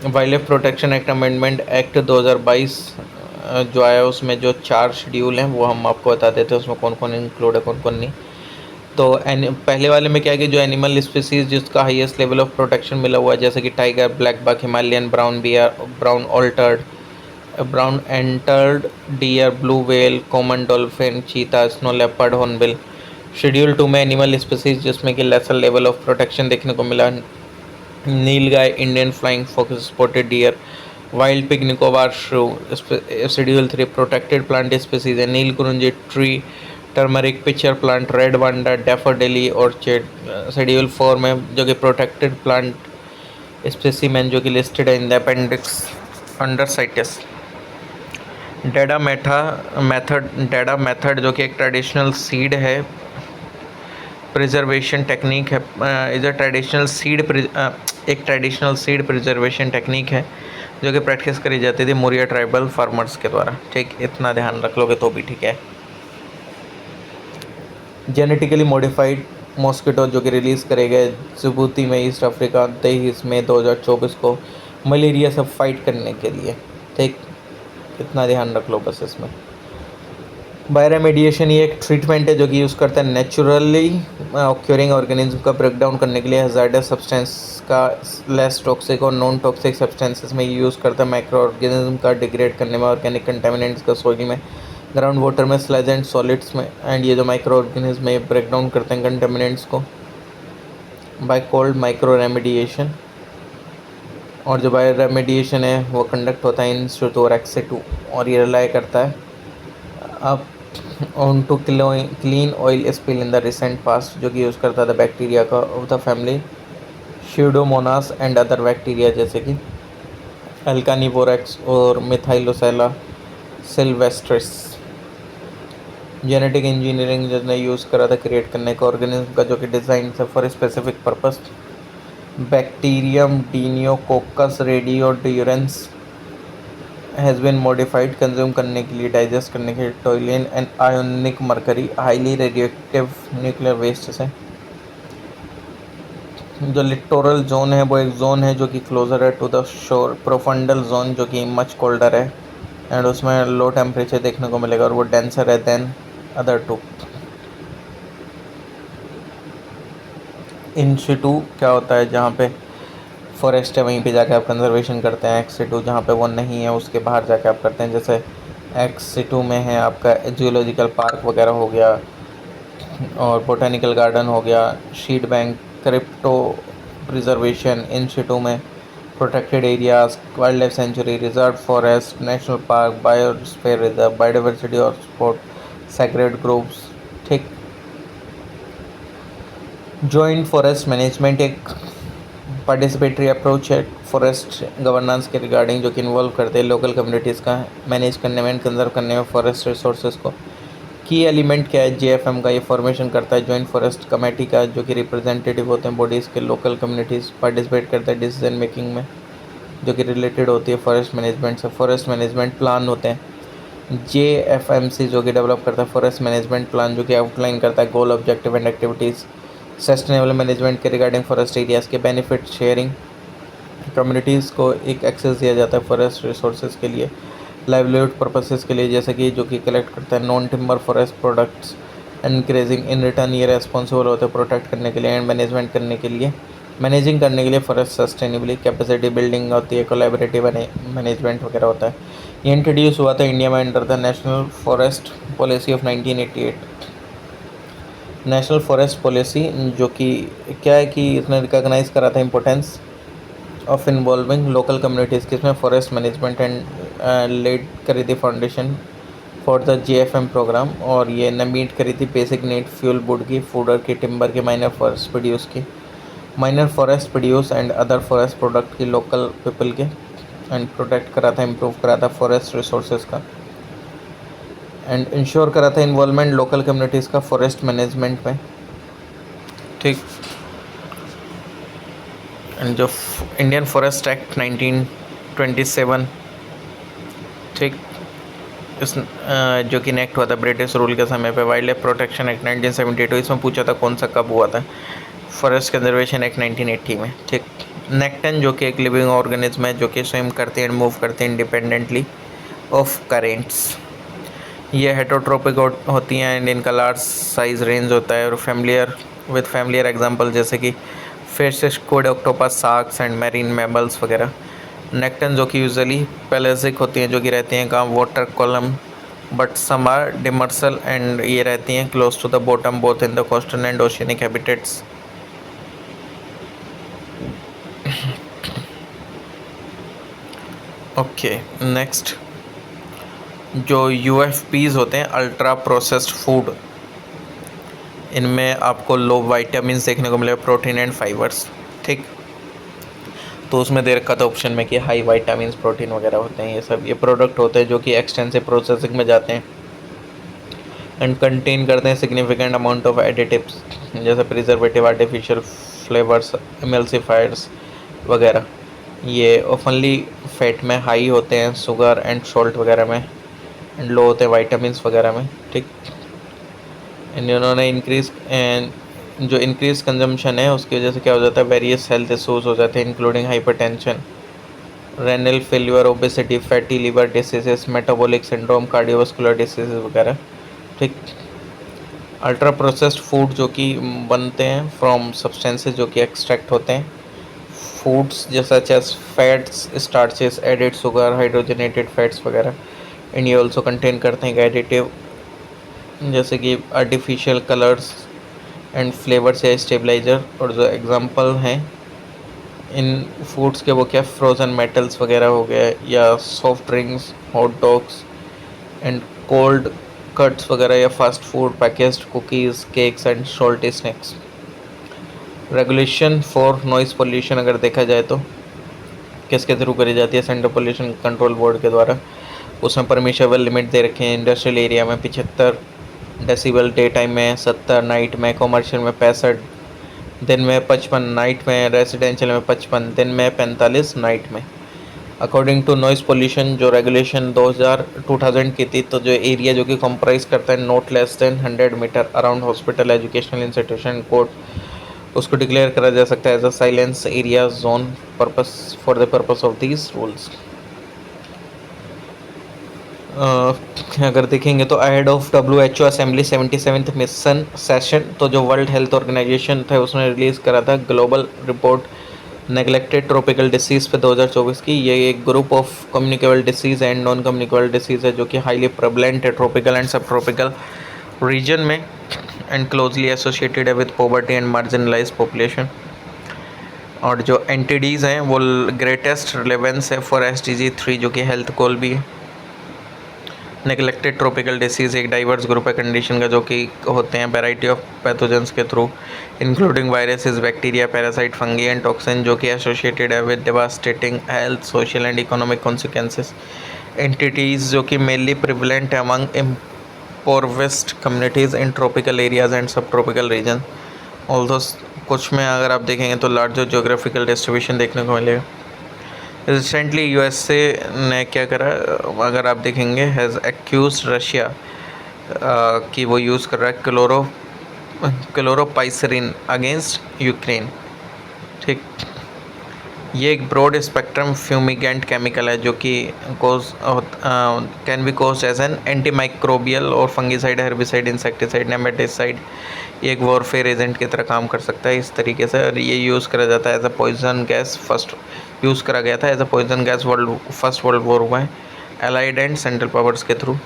Wildlife protection act amendment act 2022 जो आया उसमें जो 4 शेड्यूल हैं वो हम आपको बता देते हैं उसमें कौन कौन इंक्लूड है कौन कौन नहीं। तो पहले वाले में क्या है कि जो एनिमल स्पीसीज जिसका हाईएस्ट लेवल ऑफ प्रोटेक्शन मिला हुआ है जैसे कि tiger, black buck, Himalayan brown bear, brown antlered deer, blue whale, common dolphin, cheetah, snow leopard, hornbill. Schedule 2 में एनिमल स्पीसीज जिसमें कि लेसर लेवल ऑफ प्रोटेक्शन देखने को मिला, nilgai, Indian flying fox, spotted deer, wild pig, Nicobar shrew. Schedule 3 protected plant species है, neel kurinji tree, turmeric, pitcher plant, red vanda, daffodil, orchid. Schedule 4 में जो कि प्रोटेक्टेड प्लांट स्पेसीमेन जो कि लिस्टेड है in the appendix under CITES. Dheda method जो कि एक ट्रेडिशनल सीड है प्रिजर्वेशन टेक्निक है, इज अ ट्रेडिशनल सीड एक ट्रेडिशनल सीड प्रिजर्वेशन टेक्निक है जो कि प्रैक्टिस करी जाती थी मोरिया ट्राइबल फार्मर्स के द्वारा। ठीक, इतना ध्यान रख लोगे तो भी ठीक है। जेनेटिकली मॉडिफाइड मॉस्किटो जो कि रिलीज़ करे गए जिबूती में ईस्ट अफ्रीका 23 मई 2024 को मलेरिया से फाइट करने के लिए। ठीक, इतना ध्यान रख लो बस इसमें। बायोरेमेडिएशन ये एक ट्रीटमेंट है जो कि यूज़ करता है नेचुरली ऑक्यूरिंग ऑर्गेनिज्म का ब्रेकडाउन करने के लिए हजार्डस सब्सटेंस का लेस टॉक्सिक और नॉन टॉक्सिक सब्सटेंसेस में यूज़ करता है माइक्रो ऑर्गेनिज्म का डिग्रेड करने में, ऑर्गेनिक कंटेमिनेंट्स का सॉइल में, ग्राउंड वाटर में, स्लज एंड सॉलिड्स में। एंड ये जो माइक्रो ऑर्गेनिज्म है ब्रेक डाउन करते हैं कंटेमिनेंट्स को बाय कोल्ड माइक्रो रेमेडिएशन। और जो बायो रेमेडिएशन है वो कंडक्ट होता है इन इंस्टीट्यूट एक्से 2 और ये रिलाई करता है अब on to clean oil spill in the recent past जो कि यूज़ करता था बैक्टीरिया का of the family Pseudomonas and other bacteria जैसे कि एल्कानीबोरेक्स और मिथाइलोसेला सिल्वेस्ट्रिस। जेनेटिक इंजीनियरिंग जिसने यूज़ करा था क्रिएट करने का ऑर्गेनिज्म का जो कि डिज़ाइन था for specific purpose. Bacterium Deinococcus radiodurans has been modified consume करने के लिए, डाइजेस्ट करने के लिए toluene and ionic mercury highly radioactive nuclear waste से। जो लिटोरल जोन है वो एक जोन है जो कि क्लोजर है to the shore. Profundal zone जो कि मच कोल्डर है एंड उसमें लो टेम्परेचर देखने को मिलेगा और वो डेंसर है than other two. In situ क्या होता है जहाँ पे फॉरेस्ट है वहीं पे जाके आप कंजर्वेशन करते हैं। एक्स सिटू जहाँ पे वो नहीं है उसके बाहर जाके आप करते हैं। जैसे एक्स सिटू में है आपका जियोलॉजिकल पार्क वगैरह हो गया और बोटेनिकल गार्डन हो गया, शीट बैंक, क्रिप्टो प्रिजर्वेशन इन सिटू में protected areas, wildlife sanctuary, reserve forest, national park, biosphere reserve, biodiversity hotspot, sacred groves. ठीक। जॉइंट फॉरेस्ट मैनेजमेंट एक पार्टिसिपेटरी अप्रोच है फॉरेस्ट गवर्नेंस के रिगार्डिंग, जो कि इन्वॉल्व करते हैं लोकल कम्युनिटीज़ का मैनेज करने में एंड कंजर्व करने में फॉरेस्ट रिसोर्सेज को। की एलिमेंट क्या है जेएफएम का, ये फॉर्मेशन करता है जॉइंट फॉरेस्ट कमेटी का, जो कि रिप्रेजेंटेटिव होते हैं बॉडीज़ के, लोकल कम्युनिटीज़ पार्टिसिपेट करता है डिसीजन मेकिंग में, जो कि रिलेटेड होती है फॉरेस्ट मैनेजमेंट से। फॉरेस्ट मैनेजमेंट प्लान होते हैं जेएफएमसी, जो कि डेवलप करता है फॉरेस्ट मैनेजमेंट प्लान, जो कि आउटलाइन करता है goal, objective and activities sustainable management के रिगार्डिंग फॉरेस्ट एरियाज़ के बेनिफिट शेयरिंग, कम्युनिटीज़ को एक एक्सेस दिया जाता है फॉरेस्ट रिसोर्सेज के लिए, लाइवलीहुड पर्पसेस के लिए, जैसे कि जो कि कलेक्ट करता है non timber forest products, increasing in return ये रेस्पॉन्सिबल होते हैं प्रोटेक्ट करने के लिए एंड मैनेजमेंट करने के लिए, मैनेजिंग करने के लिए फॉरेस्ट सस्टेनेबली, कैपेसिटी बिल्डिंग होती है, कोलैबोरेटिव मैनेजमेंट वगैरह होता है। ये इंट्रोड्यूस हुआ था इंडिया में under the national forest policy of 1988। National forest policy जो कि क्या है कि इसने रिकॉग्नाइज करा था importance of involving local communities की, इसमें फॉरेस्ट मैनेजमेंट एंड लेड करी थी फाउंडेशन फॉर द जेएफएम प्रोग्राम, और ये ने मीट करी थी बेसिक नीड फ्यूल वुड की, फूडर की, टिम्बर की, माइनर फॉरेस्ट प्रोड्यूस की, minor forest produce and other forest product की लोकल पीपल के, एंड प्रोटेक्ट करा था, इम्प्रूव करा था फॉरेस्ट रिसोर्सेज का, एंड इंश्योर करा था इन्वॉल्वमेंट लोकल कम्युनिटीज़ का फॉरेस्ट मैनेजमेंट में। ठीक। एंड जो इंडियन फॉरेस्ट एक्ट 1927, ठीक, इस जो कि नेक्ट हुआ था ब्रिटिश रूल के समय पे, वाइल्ड लाइफ प्रोटेक्शन एक्ट 1972, इसमें पूछा था कौन सा कब हुआ था, फॉरेस्ट कंजर्वेशन एक्ट 1980 में। ठीक। नेक्टन जो कि एक लिविंग ऑर्गेनिज्म है, जो कि स्विम करते हैं एंड मूव करते हैं इंडिपेंडेंटली ऑफ करेंट्स। ये हेटरोट्रोपिक होती हैं एंड इनका लार्ज साइज रेंज होता है, और फैमिलियर एग्जांपल जैसे कि fish, squid, octopus, sharks and marine mammals वगैरह। नेक्टन जो कि यूजुअली पेलेजिक होती हैं, जो कि रहती हैं कहाँ, water column, but some are demersal and ये रहती हैं close to the bottom both in the coastal and oceanic habitats. Okay, next जो यूएफपीज़ होते हैं, अल्ट्रा प्रोसेस्ड फूड, इनमें आपको लो वाइटामिन देखने को मिलेगा, प्रोटीन एंड फाइबर्स। ठीक। तो उसमें दे रखा था ऑप्शन में कि हाई वाइटामिन, प्रोटीन वगैरह होते हैं, ये सब ये प्रोडक्ट होते हैं जो कि एक्सटेंसिव प्रोसेसिंग में जाते हैं एंड कंटेन करते हैं सिग्निफिकेंट अमाउंट ऑफ एडिटिव्स, जैसे प्रिजर्वेटिव, आर्टिफिशियल फ्लेवर्स, एमल्सिफायर्स वगैरह। ये ओपनली फैट में हाई होते हैं, शुगर एंड सॉल्ट वगैरह में, एंड लो होते हैं वाइटामिन वगैरह में। ठीक। एंड इन्होंने जो इंक्रीज कंजम्पशन है उसकी वजह से क्या हो जाता है, वेरियस हेल्थ इशूज़ हो जाते हैं, including hypertension, renal failure, obesity, fatty liver diseases, metabolic syndrome, cardiovascular diseases वगैरह। ठीक। अल्ट्रा प्रोसेस्ड फूड जो कि बनते हैं फ्रॉम सब्सटेंसेस जो कि एक्सट्रैक्ट होते हैं, फूड्स जैसा as fats, starches, added sugar, hydrogenated fats वगैरह, एंड ये ऑल्सो कंटेन करते हैं एडिटिव जैसे कि आर्टिफिशियल कलर्स एंड फ्लेवर्स या स्टेबलाइजर। और जो एग्जांपल हैं इन फूड्स के वो क्या, फ्रोज़न मेटल्स वगैरह हो गए, या soft drinks, hot dogs and cold cuts वगैरह, या fast food, packaged cookies, cakes and salty snacks. Regulation for noise pollution अगर देखा जाए तो किसके थ्रू करी जाती है, सेंट्रल पोल्यूशन कंट्रोल बोर्ड के द्वारा। उसमें परमिशेबल लिमिट दे रखे हैं, इंडस्ट्रियल एरिया में 75 डेसिबल, डे टाइम में 70, नाइट में, कॉमर्शियल में 65, दिन में 55, नाइट में, रेजिडेंशियल में 55, दिन में 45, नाइट में। अकॉर्डिंग टू नॉइज़ पोल्यूशन जो रेगुलेशन 2000 की थी, तो जो एरिया जो कि कंप्राइज करता है not less than 100 metre around hospital, educational institution, court, उसको डिक्लेयर करा जा सकता है as a silence area zone purpose for the purpose of these rules. अगर देखेंगे तो ahead of WHO assembly 77th mission session, तो जो वर्ल्ड हेल्थ ऑर्गेनाइजेशन था उसने रिलीज़ करा था global report neglected tropical disease पे 2024 की। ये एक group of communicable disease and non communicable disease है जो कि हाईली प्रेवलेंट है tropical and subtropical reason में एंड क्लोजली एसोसिएटेड है with poverty and marginalised population. और जो एंटिटीज़ हैं वो ग्रेटेस्ट रिलेवेंस है फॉर SDG 3 जो कि हेल्थ गोल भी है। नेग्लेक्टेड ट्रॉपिकल डिसीज़ एक डाइवर्स ग्रुप है कंडीशन का जो कि होते हैं वैरायटी ऑफ पैथोजेंस के through, including viruses, bacteria, parasite, fungi and toxin जो कि एसोसिएटेड है with devastating health, social and economic consequences. Entities जो कि मेनली प्रिवलेंट है among impoverished communities in tropical areas and subtropical region. Although कुछ में अगर आप देखेंगे तो लार्जर ज्योग्राफिकल डिस्ट्रीब्यूशन देखने को मिलेगा। रिसेंटली USA ने क्या करा, अगर आप देखेंगे, हैज़ एक्यूज रशिया कि वो यूज़ कर रहा है क्लोरोपाइसरिन अगेंस्ट यूक्रेन। ठीक, ये एक ब्रॉड स्पेक्ट्रम फ्यूमिगेंट केमिकल है जो कि can be cause as an antimicrobial और फंगीसाइड, हेर्बिसाइड, इंसेक्टिसाइड, नेमेटिसाइड। ये एक वॉरफेयर एजेंट की तरह काम कर सकता है इस तरीके से, और ये यूज़ करा जाता है as a poison gas. First use करा गया था as a poison gas first world war में एलाइड एंड सेंट्रल पावर्स के थ्रू।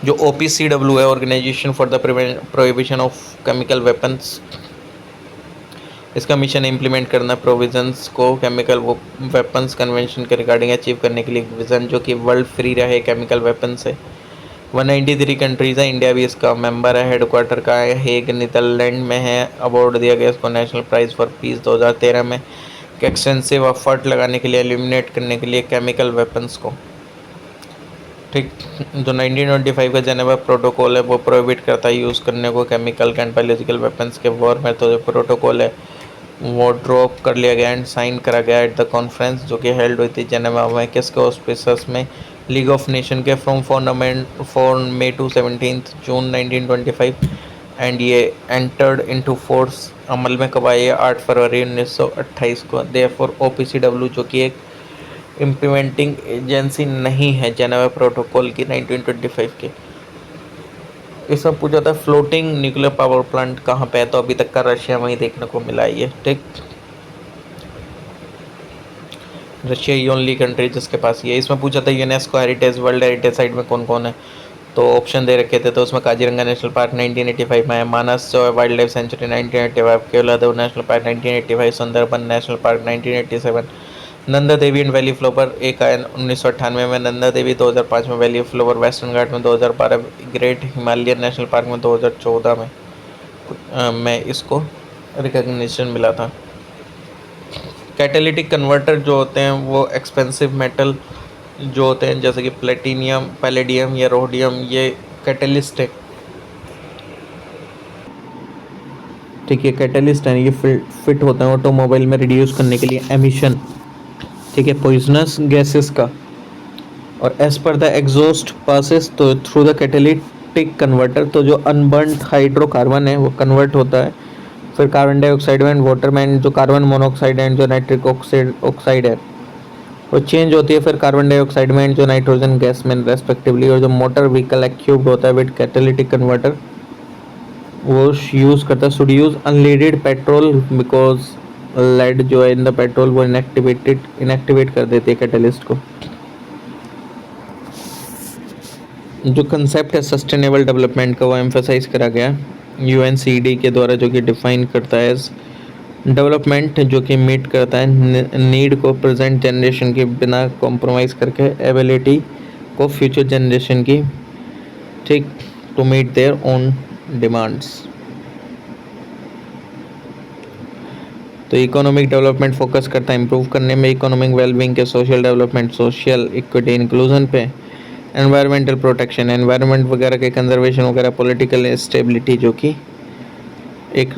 जो OPCW है, organisation for the prohibition of chemical weapons, इसका मिशन इम्प्लीमेंट करना प्रोविजंस को केमिकल वेपन्स कन्वेंशन के रिगार्डिंग अचीव करने के लिए विज़न जो कि वर्ल्ड फ्री रहे केमिकल वेपन से। 193 कंट्रीज़ है, इंडिया भी इसका मेंबर है। हेडक्वार्टर का है हेग, नीदरलैंड में है। अवार्ड दिया गया इसको नेशनल प्राइज़ फॉर पीस 2013 में। एक्सटेंसिव एफर्ट लगाने के लिए, एलिमिनेट करने के लिए केमिकल वेपन्स को। ठीक, जो 1925 का जेनेवा प्रोटोकॉल है वो प्रोहिबिट करता है यूज़ करने को केमिकल एंड बायोलॉजिकल वेपन्स के वॉर में। तो जो प्रोटोकॉल है वो ड्रॉप कर लिया गया एंड साइन करा गया एट द कॉन्फ्रेंस जो कि हेल्ड हुई थी जेनेवा में, किसके ऑस्पिसस में, लीग ऑफ नेशन के, from 4 May to 17 June 1925। And ये एंटर्ड इनटू फोर्स, अमल में कब आई है, 8 फरवरी 1928 को। देयरफॉर OPCW जो कि एक इम्प्लीमेंटिंग एजेंसी नहीं है जेनेवा प्रोटोकॉल की 1925 के। इसमें पूछा था फ्लोटिंग न्यूक्लियर पावर प्लांट कहाँ पे है, तो अभी तक का रशिया वहीं देखने को मिला है ये। ठीक, रशिया ही ओनली कंट्री जिसके पास ये। इसमें पूछा था UNESCO heritage, world heritage site में कौन कौन है, तो ऑप्शन दे रखे थे। तो उसमें काजीरंगा नेशनल पार्क 1985 में है, मानस जो है wild life sanctuary 1985, Keoladeo national park 1985, Sundarban national park 1987, Nanda Devi and valley flower एक आया 1998 में, नंदा देवी 2005 में, वैली फ्लोवर वेस्टर्न घाट में 2012, ग्रेट हिमालयन नेशनल पार्क में 2014 में इसको रिकग्निशन मिला था। कैटेलिटिक कन्वर्टर जो होते हैं वो एक्सपेंसिव मेटल जो होते हैं जैसे कि प्लेटिनियम, पैलेडियम या रोडियम, ये कैटलिस्ट है। ठीक है, कैटलिस्ट है, ये फिट होते हैं ऑटोमोबाइल में रिड्यूस करने के लिए एमिशन, ठीक है, पॉइजनस गैसेस का। और एज पर द एग्जॉस्ट पासेस तो थ्रू द कैटेलिटिक कन्वर्टर, तो जो अनबर्न्ड हाइड्रोकार्बन है वो कन्वर्ट होता है फिर कार्बन डाइऑक्साइड में, वाटर में जो कार्बन मोनोऑक्साइड है, जो नाइट्रिक ऑक्साइड है वो चेंज होती है फिर कार्बन डाइऑक्साइड में, जो नाइट्रोजन गैस में रेस्पेक्टिवली। और जो मोटर व्हीकल एक्यूब्ड होता है विद कैटेलिटिक कन्वर्टर वो यूज़ करता है, should use unleaded petrol because lead जो है इन द पेट्रोल वो इनएक्टिवेट कर देती है कैटलिस्ट को। जो कंसेप्ट है सस्टेनेबल डेवलपमेंट का वो एम्फेसाइज करा गया UNCD के द्वारा, जो कि डिफाइन करता है डेवलपमेंट जो कि मीट करता है नीड को प्रेजेंट जनरेशन के बिना कॉम्प्रोमाइज़ करके एबिलिटी को फ्यूचर जनरेशन की, ठीक, to meet their own demands. तो इकोनॉमिक डेवलपमेंट फोकस करता है इम्प्रूव करने में इकोनॉमिक वेलबींग के, social development, social equity inclusion पे, एनवायरमेंटल प्रोटेक्शन, एनवायरनमेंट वगैरह के कंजर्वेशन वगैरह, पॉलिटिकल स्टेबिलिटी जो कि एक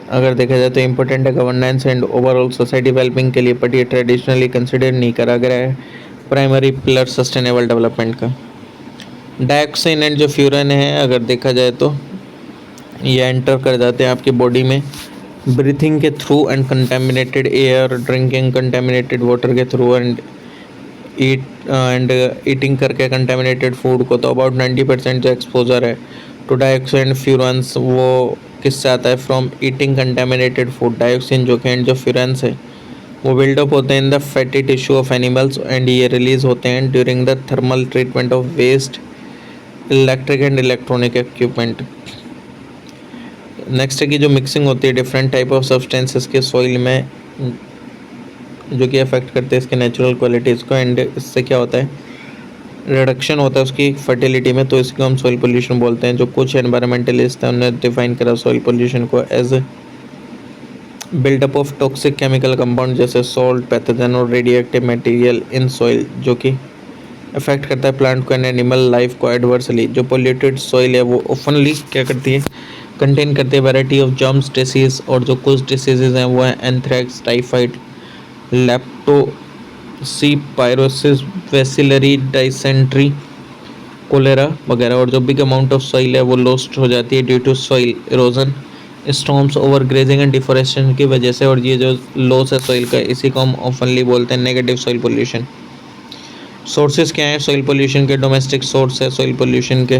अगर देखा जाए तो इम्पोर्टेंट है governance and overall society wellbeing के लिए, बट ये ट्रेडिशनली कंसिडर नहीं करा गया है प्राइमरी पिलर सस्टेनेबल डेवलपमेंट का। डायोक्सिन एंड जो फ्यूरन है अगर देखा जाए तो ये एंटर कर जाते हैं आपकी बॉडी में ब्रीथिंग के through and contaminated air, drinking contaminated water के थ्रू एंड ईटिंग करके कंटेमिनेटेड फूड को। तो अबाउट 90% जो एक्सपोजर है टू डायोक्सिन फ्यूरेंस वो किससे आता है, from eating contaminated food. Dioxin जो कि एंड जो फ्यूरेंस है वो बिल्डअप होते हैं in the fatty tissue of animals and ये रिलीज होते हैं during the thermal treatment of waste, electric and electronic equipment. Next है कि जो मिक्सिंग होती है डिफरेंट टाइप ऑफ सब्सटेंसेस के सॉइल में जो कि अफेक्ट करते हैं इसके नेचुरल क्वालिटीज़ को, एंड इससे क्या होता है, रिडक्शन होता है उसकी फर्टिलिटी में, तो इसको हम सॉइल पोल्यूशन बोलते हैं। जो कुछ एनवायरमेंटलिस्ट हैं उन्होंने डिफाइन करा सॉइल पोल्यूशन को as buildup of toxic chemical compound जैसे सॉल्ट, पैथोजन और रेडियोएक्टिव मटेरियल इन सॉइल, जो कि अफेक्ट करता है प्लांट को एंड एनिमल लाइफ को एडवर्सली। जो पोल्यूटेड सॉइल है वो ओपनली क्या करती है, कंटेन करती है वैरायटी ऑफ जर्म्स, डिसीज, और जो कुछ डिसीजेज हैं वो है anthrax, typhoid, leptospirosis, bacillary dysentery, cholera वगैरह। और जो बिग अमाउंट ऑफ सॉइल है वो लॉस्ट हो जाती है due to soil erosion, storms, over grazing and deforestation की वजह से। और ये जो लॉस है सॉइल का, इसी को हम ऑफनली बोलते हैं नेगेटिव सॉइल पोल्यूशन। सोर्सेज क्या है सॉइल पोल्यूशन के? डोमेस्टिक सोर्स है सॉइल पोल्यूशन के,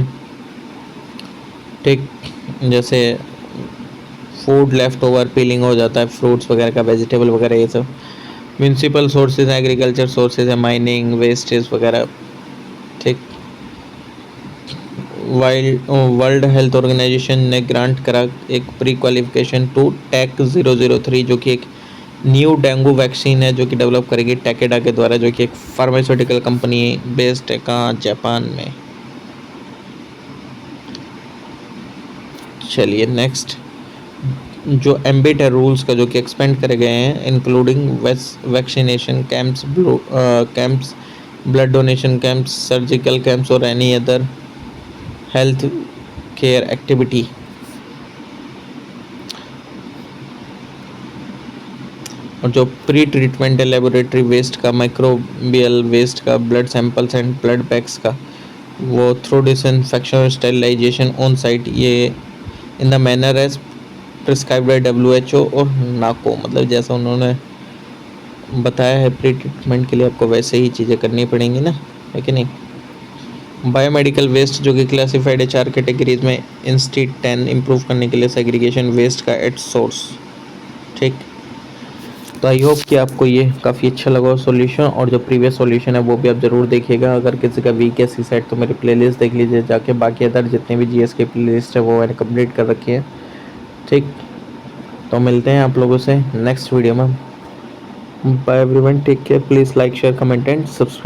ठीक, जैसे फूड लेफ्ट ओवर, पीलिंग हो जाता है फ्रूट्स वगैरह का, वेजिटेबल वगैरह ये सब। म्यूनसिपल सोर्सेज हैं, एग्रीकल्चर सोर्सेज है, माइनिंग, वेस्टेज वगैरह, ठीक। वर्ल्ड हेल्थ ऑर्गेनाइजेशन ने ग्रांट करा एक प्री क्वालिफिकेशन टू टैक 003, जो कि एक न्यू डेंगू वैक्सीन है जो कि डेवलप करेगी टेकेडा के द्वारा, जो कि एक फार्मास्यूटिकल कंपनी बेस्ड है कहाँ, जापान में। चलिए नेक्स्ट, जो एम्बिट है रूल्स का, जो कि एक्सपेंड करे गए हैं, including vaccination camps, blood donation camps, surgical camps और any other health care activity. और जो प्री ट्रीटमेंट है लेबोरेटरी वेस्ट का, माइक्रोबियल वेस्ट का, blood samples and blood bags का, वो थ्रू डिसइंफेक्शन और स्टेरिलाइजेशन ऑन साइट, ये in the manner as prescribed by WHO और नाको, मतलब जैसा उन्होंने बताया है प्री ट्रीटमेंट के लिए आपको वैसे ही चीज़ें करनी पड़ेंगी ना, है कि नहीं। बायोमेडिकल वेस्ट जो कि क्लासिफाइड है 4 कैटेगरीज में, इंस्टीट 10 इम्प्रूव करने के लिए सेग्रीगेशन वेस्ट का एट सोर्स, ठीक। तो आई होप कि आपको ये काफ़ी अच्छा लगा सॉल्यूशन, और जो प्रीवियस सॉल्यूशन है वो भी आप ज़रूर देखिएगा। अगर किसी का वीक है सी सेट तो मेरी प्लेलिस्ट देख लीजिए जाके, बाकी अदर जितने भी GS की प्लेलिस्ट है वो मैंने कंप्लीट कर रखी है, ठीक। तो मिलते हैं आप लोगों से नेक्स्ट वीडियो में। Bye everyone, take care, please like share comment and subscribe.